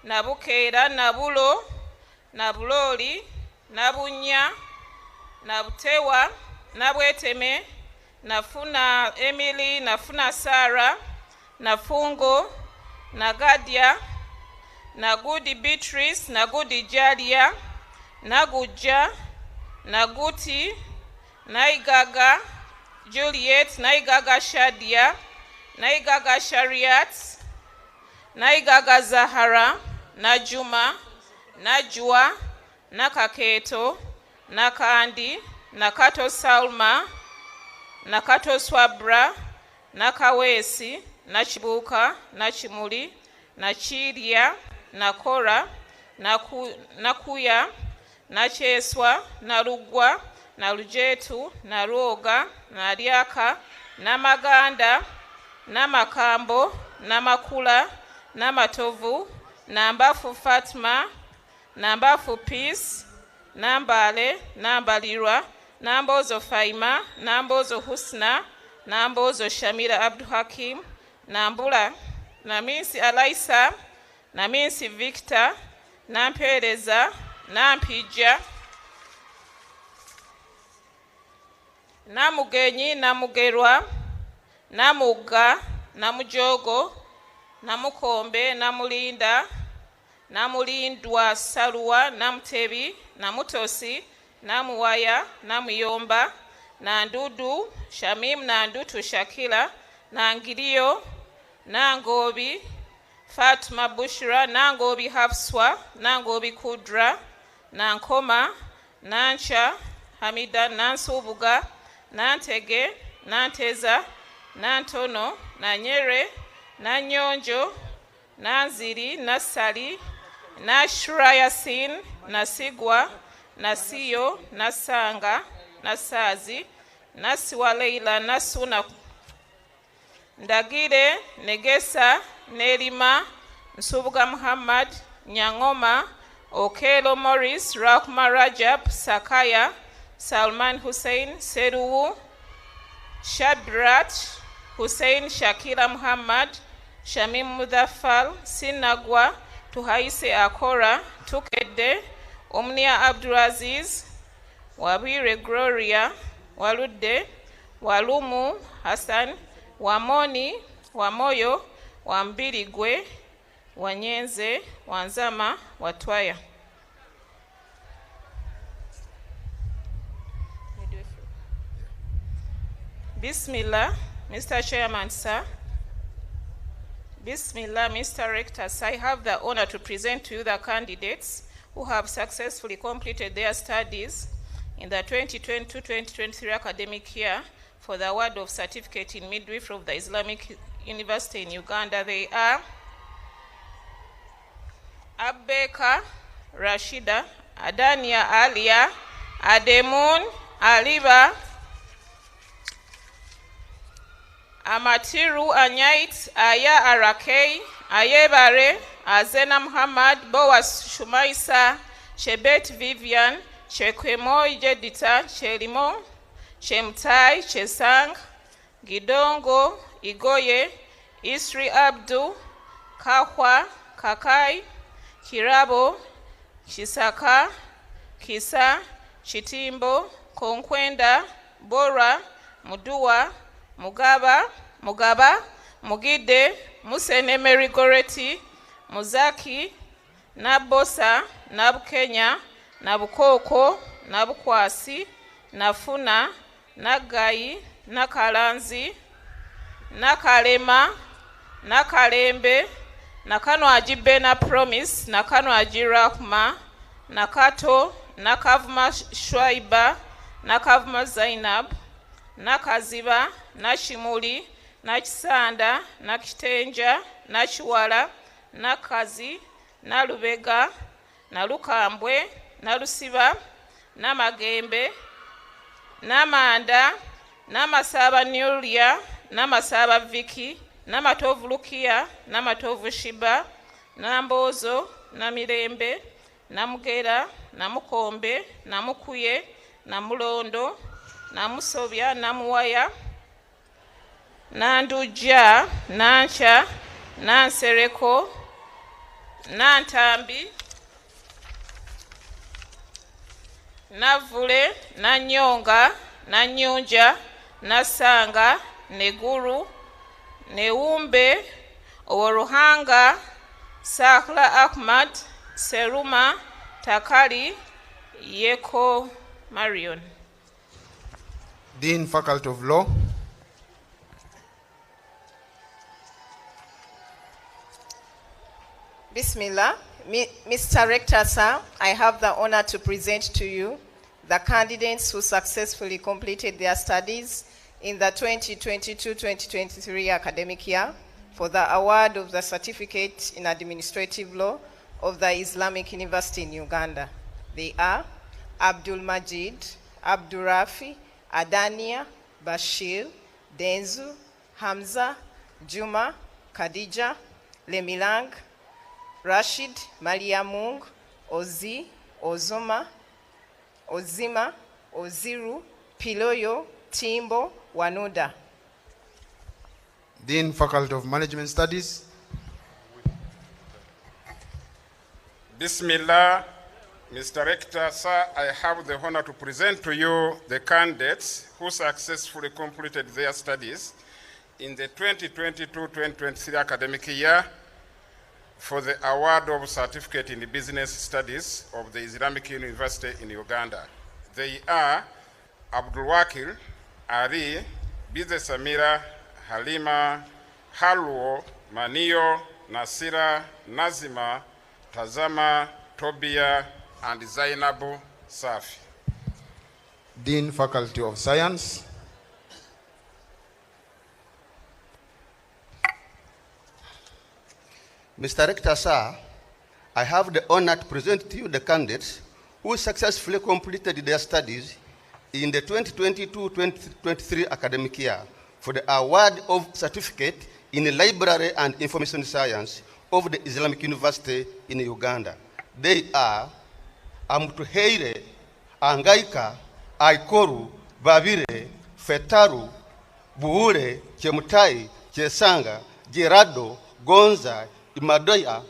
Nabukera, Nabulo, Nabuloli, Nabunya, Nabutewa, Nabweteme, Nafuna Emily, Nafuna Sarah, Nafungo, Nagadia, Nagudi Beatrice, Nagudi Jadia, Naguja, Naguti, Naigaga Juliet, Naigaga Shadia, Naigaga Shariat, Naigaga Zahara, Najuma, Najua, Nakaketo, Nakandi, Nakato Salma, Nakato Swabra, Nakawesi, Nachibuka, Nachimuli, Nachiria, Nakora, Nakuya, Nacheswa, Narugwa, Nalujetu, Naroga, Nariaka, Namaganda, Namakambo, Namakula, Namatovu, Nambafu Fatma, Nambafu Peace, Nambale, Nambalirwa, Nambozo Faima, Nambozo Husna, Nambozo Shamira Abdul Hakim, Nambula, Naminsi Alaisa, Naminsi Victor, Nampereza, Nampija, Namugenyi, Namugerwa, Namuga, Namujogo, Namukombe, Namulinda, Namulindwa Salwa, Namutebi, Namutosi, Namuwaya, Namuyomba, Nandudu, Shamim, Nandutu Shakila, Nangiriyo, Nangobi, Fatma Bushra, Nangobi Hafswa, Nangobi Kudra, Nankoma, Nancha, Hamida, Nansubuga, Nantege, Nanteza, Nantono, Nanyere, Nanyonjo, Nanziri, Nasali, Nashrayasin, Nasigwa, Nasiyo, Nasanga, Nasazi, Nasiwaleila, Nasuna, Ndagire, Negesa, Nerima, Nsubuga Muhammad, Nyangoma, Okelo Morris, Rahma Rajab, Sakaya, Salman Hussein, Seruwu, Shabrat, Hussein Shakila Muhammad, Shamim Mudaffal, Sinagwa, Tuhaise Akora, Tukede, Omnia Abdulaziz, Wabire Gloria, Walude, Walumu Hassan, Wamoni, Wamoyo, Wambirigwe, Wanyenze, Wanzama, Watwaya. Bismillah, Mr. Chairman, sir. Bismillah, Mr. Rector, I have the honor to present to you the candidates who have successfully completed their studies in the 2022-2023 academic year for the award of certificate in midwifery of the Islamic University in Uganda. They are Abeka Rashida, Adania Alia, Ademun Aliba, Amatiru Anyait, Aya Arakei, Ayebare, Azena Muhammad, Boas Shumaisa, Chebet Vivian, Chekwemo Jedita, Chelimo, Chemtai, Chesang, Gidongo, Igoye, Isri Abdu, Kahwa, Kakai, Kirabo, Chisaka, Kisa, Chitimbo, Konkwenda, Bora, Mudua, Mugaba, Mugide, Musene Merigoreti, Muzaki, Nabosa, Nabukenya, Nabukoko, Nabukwasi, Nafuna, Nagai, Nakalanzi, Nakalema, Nakalembe, Nakano Ajibe na Promise, Nakano Ajirakma, Nakato, Nakavma Shwaiba, Nakavma Zainab, Nakaziba, Nashimuli, Nakisanda, Nakitenja, Nachiwala, Nakazi, Nalubega, Nalukambwe, Nalusiba, Namagembe, Namanda, Namasaba Nyulia, Namasaba Viki, Namatovu Lukia, Namatovu Shiba, Nambozo, Namirembe, Namugera, Namukombe, Namukuye, Namulondo, Namusobya, Namuwaya, Nanduja, Nancha, Nansereko, Nantambi, Navule, Nanyonga, Nanyunja, Nasanga, Neguru, Neumbe, Owaruhanga, Sakla Ahmad, Seruma, Takali, Yeko Marion. Dean, Faculty of Law. Bismillah. Mr. Rector, sir, I have the honor to present to you the candidates who successfully completed their studies in the 2022-2023 academic year for the award of the Certificate in Administrative Law of the Islamic University in Uganda. They are Abdul Majid, Abdul Rafi, Adania, Bashir, Denzu, Hamza, Juma, Khadija, Lemilang, Rashid, Mariamung, Ozi, Ozoma, Ozima, Oziru, Piloyo, Timbo, Wanuda. Dean, Faculty of Management Studies. Bismillah, Mr. Rector, sir, I have the honor to present to you the candidates who successfully completed their studies in the 2022-2023 academic year for the award of Certificate in Business Studies of the Islamic University in Uganda. They are Abdul Wakil, Ali, Bize Samira, Halima, Halwo, Manio, Nasira, Nazima, Tazama, Tobia, and Zainabu Safi. Dean, Faculty of Science. Mr. Rector, sir, I have the honor to present to you the candidates who successfully completed their studies in the 2022-2023 academic year for the award of Certificate in Library and Information Science of the Islamic University in Uganda. They are Amtuheire, Angaika, Aikoru, Babire, Fetaru, Buure, Chemutai, Chesanga, Gerardo, Gonza, Imadoya,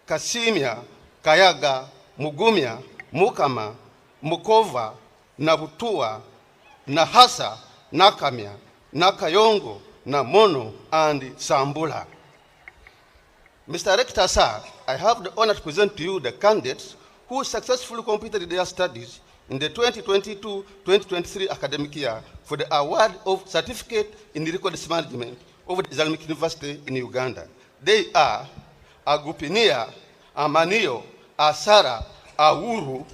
Kasimia, Kayaga, Mugumia, Mukama, Mukova, Nabutua, Nahasa, Nakamia, Nakayongo, Namono, and Sambula. Mr. Rector, sir, I have the honor to present to you the candidates who successfully completed their studies in the 2022-2023 academic year for the award of Certificate in Records Management of the Islamic University in Uganda. They are Agupinia, Amanio, Asara, Auru,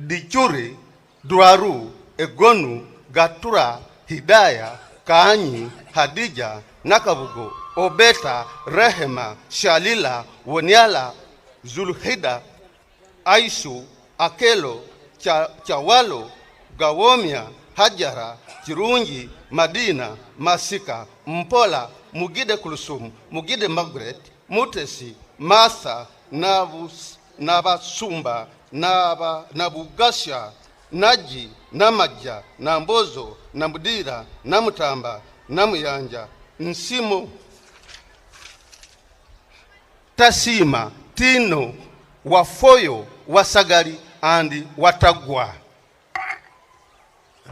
Dichuri, Duaru, Egonu, Gatura, Hidaya, Kaanyi, Hadija, Nakabugo, Obeta, Rehema, Shalila, Woniala, Zulhida, Aishu, Akelo, Chawalo, Gawomia, Hajara, Chirungi, Madina, Masika, Mpola, Mugide Kulusum, Mugide Margaret, Mutesi, Martha, Nabasumba, Nabugasha, Naji, Namaja, Nambozo, Namudira, Namutamba, Namuyanja, Nsimo, Tasima, Tino, Wafoyo, Wasagari, and Watagwa.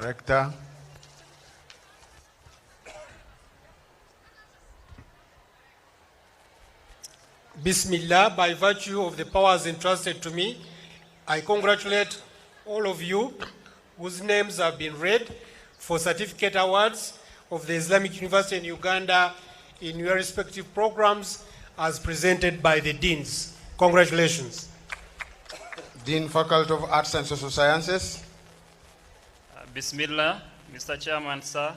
Rector. Bismillah, by virtue of the powers entrusted to me, I congratulate all of you whose names have been read for certificate awards of the Islamic University in Uganda in your respective programs as presented by the deans. Congratulations. Dean, Faculty of Arts and Social Sciences. Bismillah, Mr. Chairman, sir,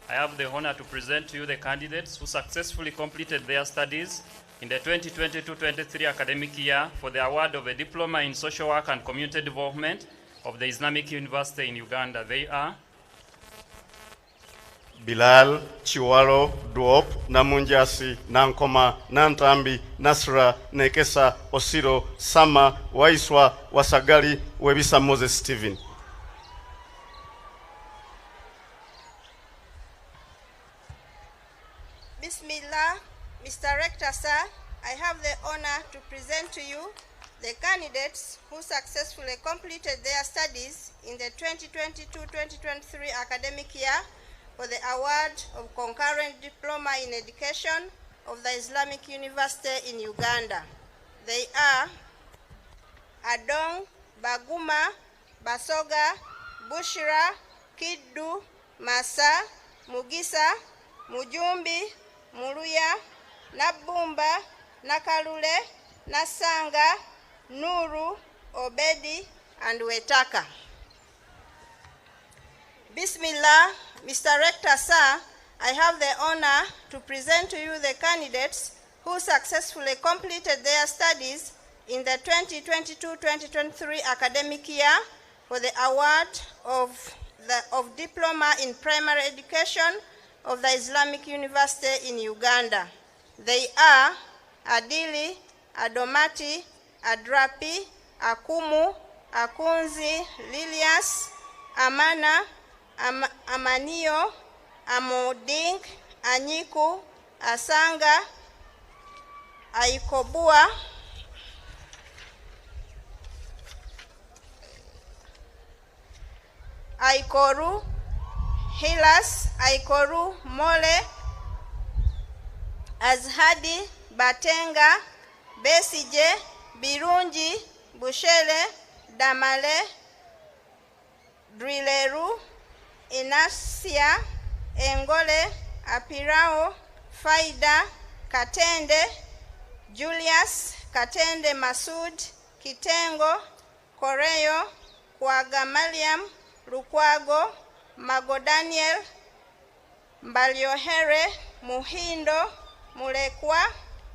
I have the honor to present to you the candidates who successfully completed their studies in the 2022-23 academic year for the award of a Diploma in Social Work and Community Development of the Islamic University in Uganda. They are Bilal, Chiwalo, Duop, Namunjasi, Nankoma, Nantambi, Nasra, Nekesa, Osiro, Sama, Waiswa, Wasagali, Webisa Moses Stephen. Bismillah, Mr. Rector, sir, I have the honor to present to you the candidates who successfully completed their studies in the 2022-2023 academic year for the award of concurrent diploma in education of the Islamic University in Uganda. They are Adong, Baguma, Basoga, Bushra, Kiddu, Masa, Mugisa, Mujumbi, Muluya, Nabumba, Nakalule, Nasanga, Nuru, Obedi, and Wetaka. Bismillah, Mr. Rector, sir, I have the honor to present to you the candidates who successfully completed their studies in the 2022-2023 academic year for the award of Diploma in Primary Education of the Islamic University in Uganda. They are Adili, Adomati, Adrapi, Akumu, Akunzi, Lilias, Amana, Amanio, Amoding, Anyiku, Asanga, Aikobua, Aikoru, Hilas, Aikoru, Mole, Azhadi, Batenga, Besije, Birunji, Bushele, Damale, Drileru, Inasia, Engole, Apirao, Faida, Katende, Julius, Katende Masud, Kitengo, Koreo, Kwaga Maliam, Lukwago, Mago Daniel, Mbaliohere, Muhindo, Mulekwa,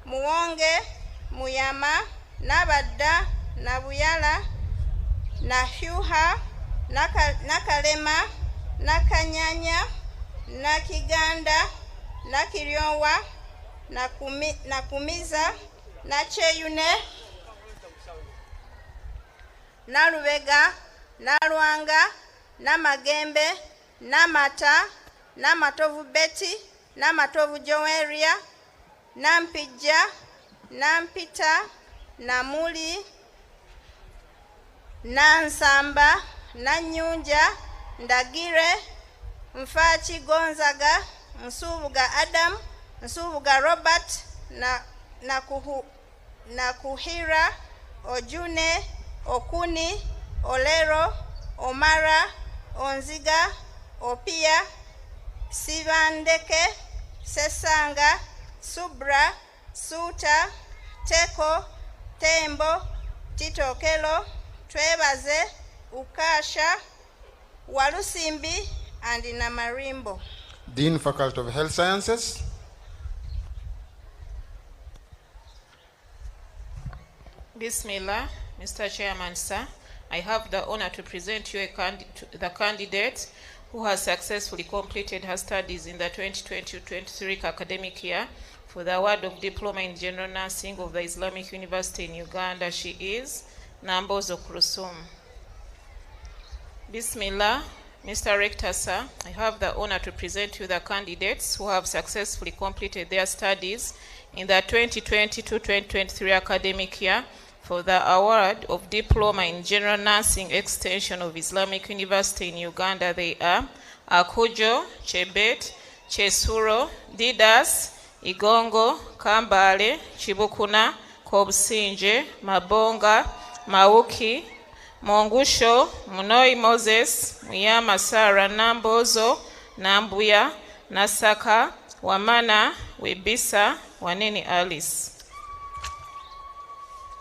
Muonge, Muyama, Nabadda, Nabuyala, Nahyuha, Nakalema, Nakanyanya, Nakiganda, Nakiryowa, Nakumiza, Nacheyune, Nalubega, Nalwanga, Namagembe, Namata, Namatovu Betty, Namatovu Joeria, Nampija, Nampita, Namuli, Nansamba, Nanyunja, Ndagire, Mfachi Gonzaga, Msubuga Adam, Msubuga Robert, Nakuhira, Ojune, Okuni, Olero, Omara, Onziga, Opia, Sivandeke, Sesanga, Subra, Suta, Teko, Tembo, Tito Kelo, Twebaze, Ukasha, Walusimbi, and Namarimbo. Dean, Faculty of Health Sciences. Bismillah, Mr. Chairman, sir, I have the honor to present you the candidate who has successfully completed her studies in the 2022-23 academic year for the award of Diploma in General Nursing of the Islamic University in Uganda. She is Nambozo Kurusum. Bismillah, Mr. Rector, sir, I have the honor to present you the candidates who have successfully completed their studies in the 2022-2023 academic year for the award of Diploma in General Nursing Extension of Islamic University in Uganda. They are Akujo, Chebet, Chesuro, Didas, Igongo, Kambale, Chibukuna, Kobusinje, Mabonga, Mauki, Mongusho, Munoi Moses, Muyama Sara, Nambozo, Nambuya, Nasaka, Wamana, Webisa, Waneni Alice.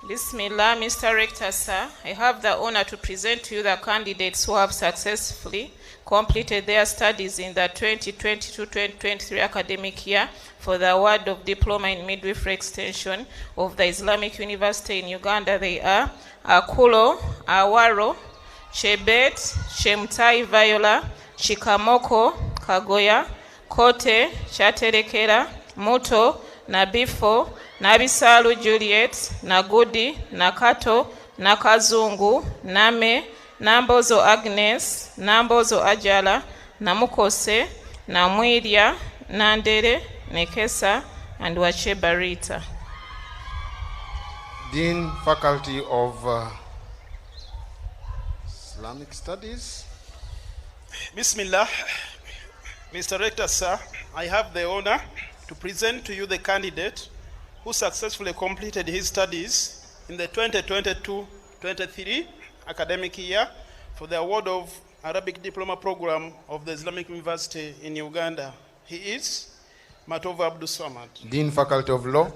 Bismillah, Mr. Rector, sir. I have the honor to present to you the candidates who have successfully completed their studies in the 2022-2023 academic year for the award of Diploma in Midwifery Extension of the Islamic University in Uganda. They are Akulo Awaro, Chebet Chemtai Viola, Chikamoko Kagoya, Kote Chaterekera, Muto Nabifo, Nabisalu Juliet, Nagudi, Nakato, Nakazungu, Name, Nambozo Agnes, Nambozo Ajala, Namukose, Namwiria, Nandere, Nekesa, and Wachebarita. Dean, Faculty of Islamic Studies. Bismillah. Mr. Rector, sir, I have the honor to present to you the candidate who successfully completed his studies in the 2022-23 academic year for the award of Arabic Diploma Program of the Islamic University in Uganda. He is Matova Abdul Samad. Dean, Faculty of Law.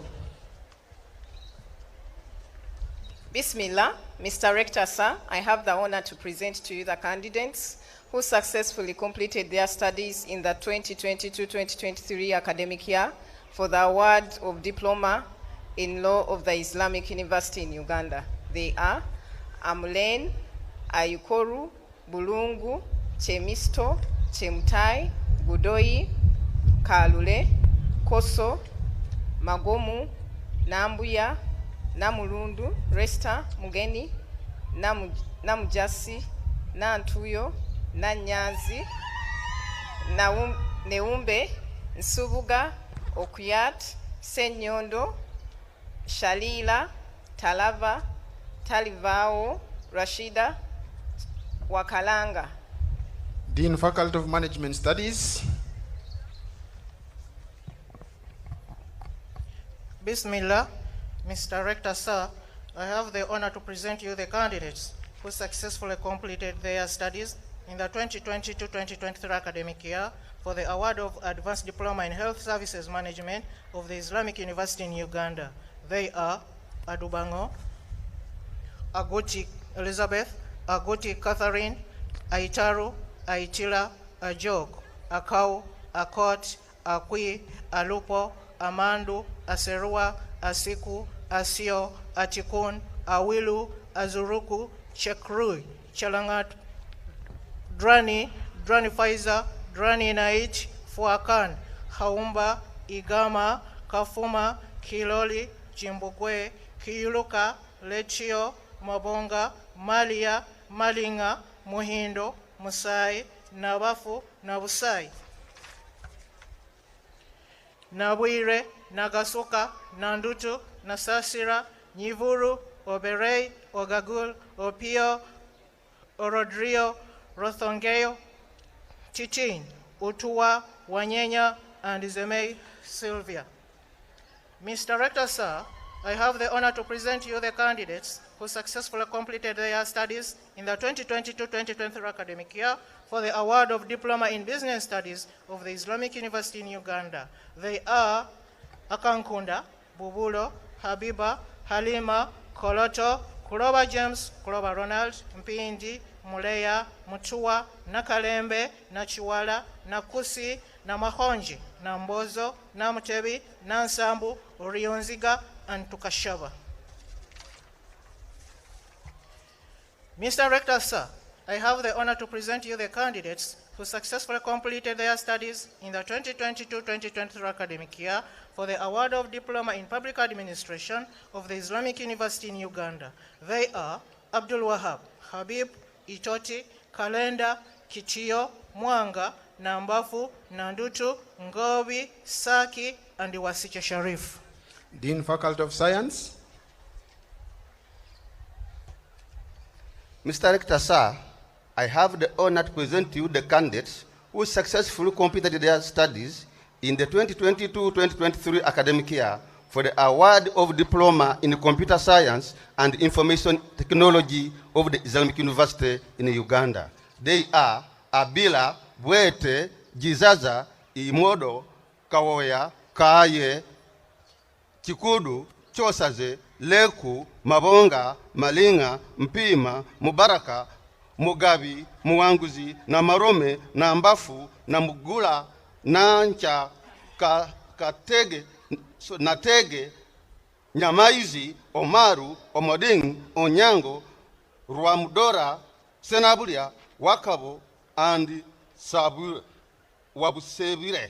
Bismillah. Mr. Rector, sir, I have the honor to present to you the candidates who successfully completed their studies in the 2022-2023 academic year for the award of Diploma in Law of the Islamic University in Uganda. They are Amulen, Ayukoru, Bulungu, Chemisto, Chemtai, Budoi, Kalule, Koso, Magomu, Nambuya, Namulundu, Resta, Mugeni, Namujasi, Nantuyo, Nanyazi, Neumbe, Nsubuga, Okuyat, Senyondo, Shalila, Talava, Talivao, Rashida, Wakalanga. Dean, Faculty of Management Studies. Bismillah. Mr. Rector, sir, I have the honor to present you the candidates who successfully completed their studies in the 2022-2023 academic year for the award of Advanced Diploma in Health Services Management of the Islamic University in Uganda. They are Adubango, Agoti Elizabeth, Agoti Catherine, Aitaru, Aitila, Ajok, Akau, Akot, Akwi, Alupo, Amandu, Aserua, Asiku, Asio, Atikun, Awilu, Azuruku, Chekrui, Chalangat, Drani, Drani Faiza, Drani Nait, Fuakan, Haumba, Igama, Kafuma, Kiloli, Jimbukwe, Kiyuluka, Lechio, Mabonga, Malia, Malinga, Muhindo, Musai, Nabafu, Nabusai. Nabwire, Nagasuka, Nandutu, Nasasira, Nyivuru, Oberei, Ogagul, Opio, Orodrio, Rothongeo, Chichin, Utua, Wanyenya, and Zemei Sylvia. Mr. Rector, sir, I have the honor to present you the candidates who successfully completed their studies in the 2022-2023 academic year for the award of Diploma in Business Studies of the Islamic University in Uganda. They are Akankunda, Bubulo, Habiba, Halima, Koloto, Kuloba James, Kuloba Ronald, Mpindi, Muleya, Mutua, Nakalembe, Nachiwala, Nakusi, Namahonji, Nambozo, Namutebi, Nansambu, Orionziga, and Tukashaba. Mr. Rector, sir, I have the honor to present you the candidates who successfully completed their studies in the 2022-2023 academic year for the award of Diploma in Public Administration of the Islamic University in Uganda. They are Abdul Wahab, Habib, Itoti, Kalenda, Kichio, Mwanga, Nambafu, Nandutu, Ngobi, Saki, and Wasiche Sharif. Dean, Faculty of Science. Mr. Rector, sir, I have the honor to present to you the candidates who successfully completed their studies in the 2022-2023 academic year for the award of Diploma in Computer Science and Information Technology of the Islamic University in Uganda. They are Abila, Bwete, Gizaza, Imodo, Kawoya, Kaye, Chikudu, Chosaze, Leku, Mabonga, Malinga, Mpima, Mubaraka, Mugabi, Muwanguzi, na Marome, na Mbafu, na Mugula, na Ncha, Katege, Natege, Nyamaizi, Omaru, Omoding, Onyango, Rwamudora, Senabulia, Wakabo, and Wabusebire.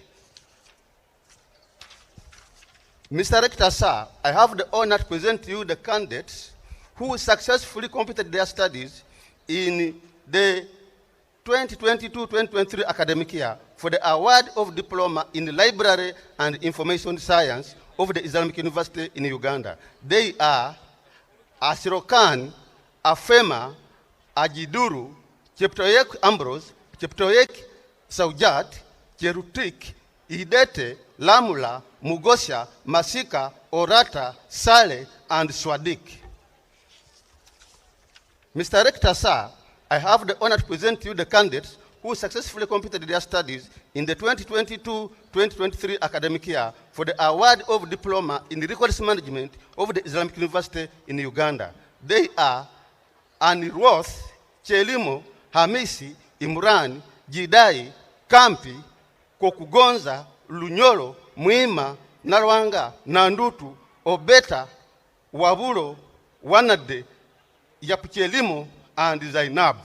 Mr. Rector, sir, I have the honor to present to you the candidates who successfully completed their studies in the 2022-2023 academic year for the award of diploma in library and information science of the Islamic University in Uganda. They are Asirokan, Afema, Ajiduru, Cheptoyek Ambrose, Cheptoyek Saujat, Cherutik, Idete, Lamula, Mugosha, Masika, Orata, Sale, and Swadik. Mr. Rector, sir, I have the honor to present to you the candidates who successfully completed their studies in the 2022-2023 academic year for the award of diploma in records management of the Islamic University in Uganda. They are Aniroth, Chelimo, Hamisi, Imran, Jidai, Kampi, Kokugonza, Lunyolo, Muima, Narwanga, Nandutu, Obeta, Wabulo, Wanade, Yapuchelimo, and Zainab.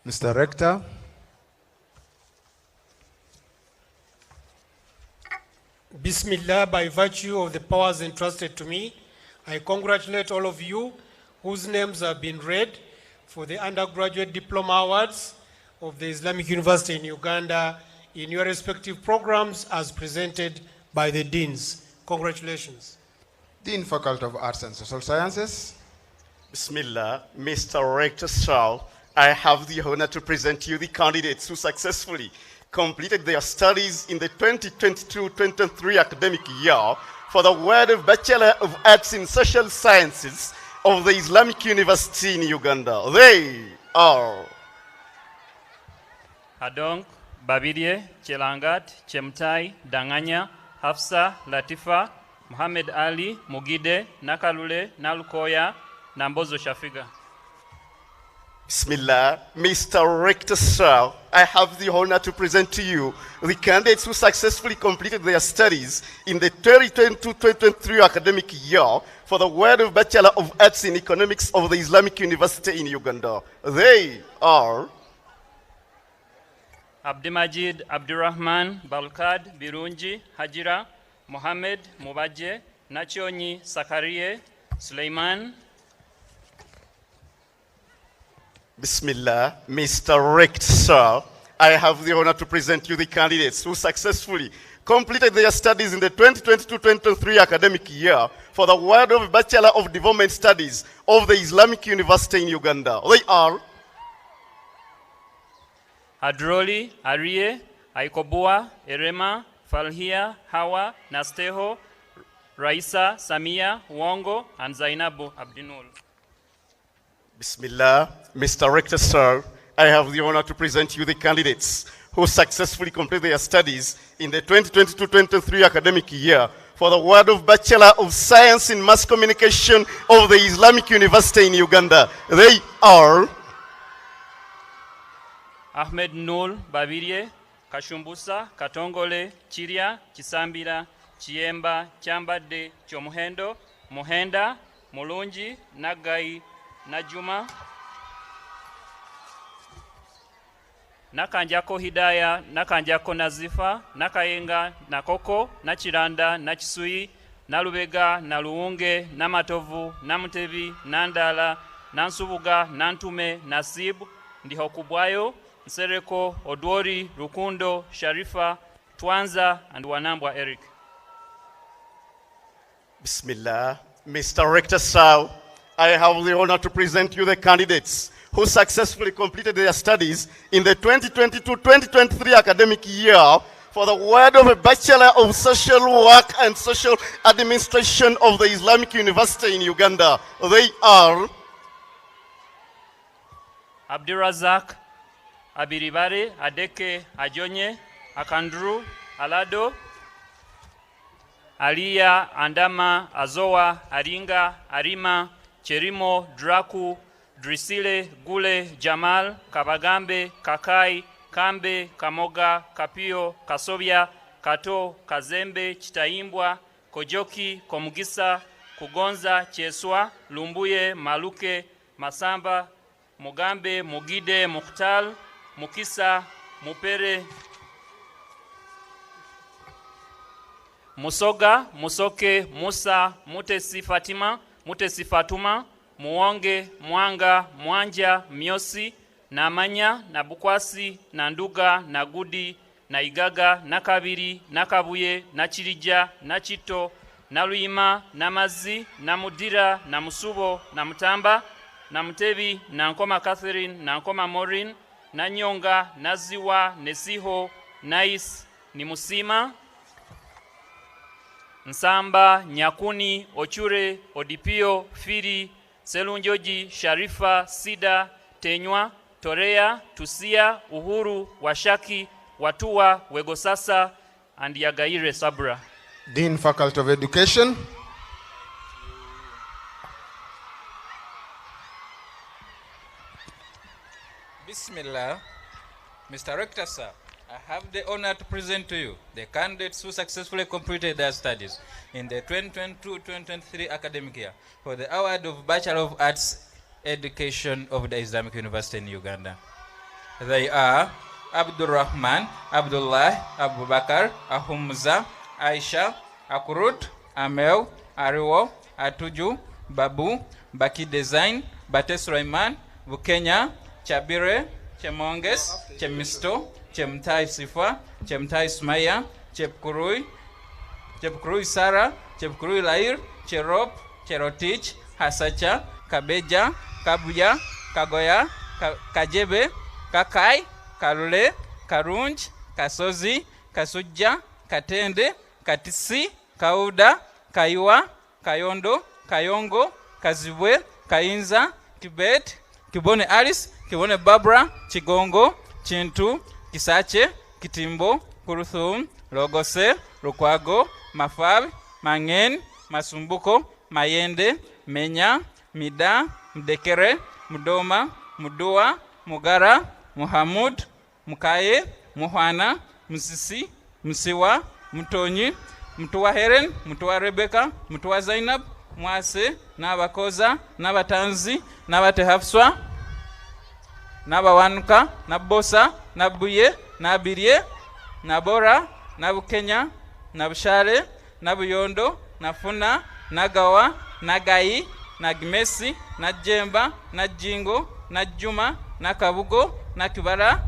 Mr. Rector. Bismillah, by virtue of the powers entrusted to me, I congratulate all of you whose names have been read for the undergraduate diploma awards of the Islamic University in Uganda in your respective programs as presented by the deans. Congratulations. Dean, Faculty of Arts and Social Sciences. Bismillah, Mr. Rector Sir, I have the honor to present to you the candidates who successfully completed their studies in the 2022-2023 academic year for the award of Bachelor of Arts in Social Sciences of the Islamic University in Uganda. They are Adong, Babirie, Chelangat, Chemtai, Danganya, Hafsa, Latifa, Muhammad Ali, Mugide, Nakalule, Nalukoya, Nambozo Shafiga. Bismillah, Mr. Rector Sir, I have the honor to present to you the candidates who successfully completed their studies in the 2022-2023 academic year for the award of Bachelor of Arts in Economics of the Islamic University in Uganda. They are Abdimajid, Abdurrahman, Balkad, Birunji, Hajira, Mohammed, Mubaje, Nachonyi, Sakarie, Suleiman. Bismillah, Mr. Rector Sir, I have the honor to present you the candidates who successfully completed their studies in the 2022-2023 academic year for the award of Bachelor of Development Studies of the Islamic University in Uganda. They are Adroli, Arie, Aikobua, Erema, Falhia, Hawa, Nasteho, Raisa, Samia, Wongo, and Zainabu Abdinul. Bismillah, Mr. Rector Sir, I have the honor to present you the candidates who successfully completed their studies in the 2022-2023 academic year for the award of Bachelor of Science in Mass Communication of the Islamic University in Uganda. They are Ahmed Nul, Babirie, Kashumbusa, Katongole, Chiria, Chisambira, Chiemba, Chambade, Chomuhendo, Muhenda, Mulunji, Nagai, Najuma, Nakanjako Hidaya, Nakanjako Nazifa, Nakayenga, Nakoko, Nachiranda, Nachisui, Nalubega, Naluunge, Namatovu, Namutevi, Nandala, Nansubuga, Nantume, Nasibu, Ndihokubwayo, Nsereko, Odwori, Rukundo, Sharifa, Twanza, and Wanambwa Eric. Bismillah, Mr. Rector Sir, I have the honor to present you the candidates who successfully completed their studies in the 2022-2023 academic year for the award of a Bachelor of Social Work and Social Administration of the Islamic University in Uganda. They are Abdirazak, Abiribare, Adeke, Ajonye, Akandru, Alado, Aliya, Andama, Azoa, Aringa, Arima, Cherimo, Draku, Drisile, Gule, Jamal, Kabagambe, Kakai, Kambe, Kamoga, Kapio, Kasobya, Kato, Kazembe, Chitaimbwa, Kojoki, Komugisa, Kugonza, Cheswa, Lumbuye, Maluke, Masamba, Mugambe, Mugide, Mukhtal, Mukisa, Mupere, Musoga, Musoke, Musa, Mutesi Fatima, Mutesi Fatuma, Muonge, Mwanga, Mwanja, Myosi, Namanya, Nabukwasi, Nanduga, Nagudi, Naigaga, Nakabiri, Nakabuye, Nachirija, Nachito, Naluyima, Namazi, Namudira, Namusubo, Namutamba, Namutebi, Nankoma Catherine, Nankoma Maureen, Nanyonga, Naziwa, Nesiho, Nais, Nimusima, Nsamba, Nyakuni, Ochure, Odipio, Firi, Selunjoji, Sharifa, Sida, Tenywa, Torea, Tusia, Uhuru, Washaki, Watua, Wegosasa, and Yagaire Sabra. Dean, Faculty of Education. Bismillah. Mr. Rector, sir, I have the honor to present to you the candidates who successfully completed their studies in the 2022-2023 academic year for the award of Bachelor of Arts Education of the Islamic University in Uganda. They are Abdul Rahman, Abdullah, Abubakar, Ahumza, Aisha, Akurut, Amel, Ariwo, Atuju, Babu, Baki Design, Bate Sulaiman, Bukenya, Chabire, Chemonges, Chemisto, Chemtai Sifa, Chemtai Smaya, Chepkurui, Chepkurui Sara, Chepkurui Lair, Cherop, Cherotich, Hasacha, Kabeja, Kabuya, Kagoya, Kajebe, Kakai, Karule, Karunj, Kasozi, Kasuja, Katende, Katisi, Kauda, Kaiwa, Kayondo, Kayongo, Kazibwe, Kainza, Kibet, Kibone Alice, Kibone Barbara, Chigongo, Chintu, Kisache, Kitimbo, Kuruthum, Logose, Rukwago, Mafab, Mangen, Masumbuko, Mayende, Menya, Mida, Mdekere, Mudoma, Mudua, Mugara, Muhamud, Mukaye, Muhana, Musisi, Musiwa, Mutonyi, Mutuwa Heren, Mutuwa Rebecca, Mutuwa Zainab, Mwase, Nabakoza, Nabatanzi, Nabate Hafswa, Nabawanuka, Nabosa, Nabuye, Nabirie, Nabora, Nabukenya, Nabushare, Nabuyondo, Nafuna, Nagawa, Nagai, Nagmesi, Najemba, Najingo, Najuma, Nakabugo, Nakibara,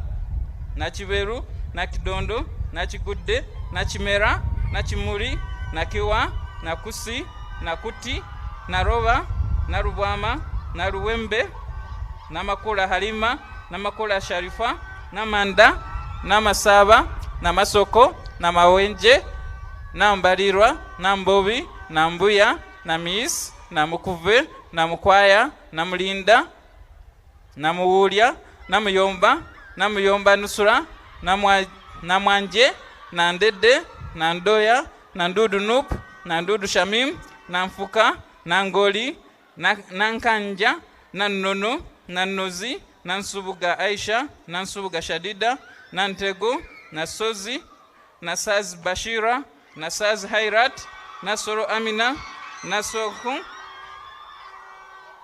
Nachiberu, Nakidondo, Nachigude, Nachimera, Nachimuri, Nakiwa, Nakusi, Nakuti, Naroba, Narubwama, Naruwembe, Namakula Halima, Namakula Sharifa, Namanda, Namasaba, Namasoko, Namawenje, Nambalirwa, Nambobi, Nambuya, Namis, Namukuve, Namukwaya, Namulinda, Namuwulya, Namuyomba, Namuyomba Nusura, Namwanje, Nandede, Nandoya, Nandudu Nup, Nandudu Shamim, Namfuka, Nangoli, Nankanja, Nannono, Nannozi, Nansubuga Aisha, Nansubuga Shadida, Nantego, Nasozi, Nasaz Bashira, Nasaz Hairat, Nasoro Amina, Nasohu,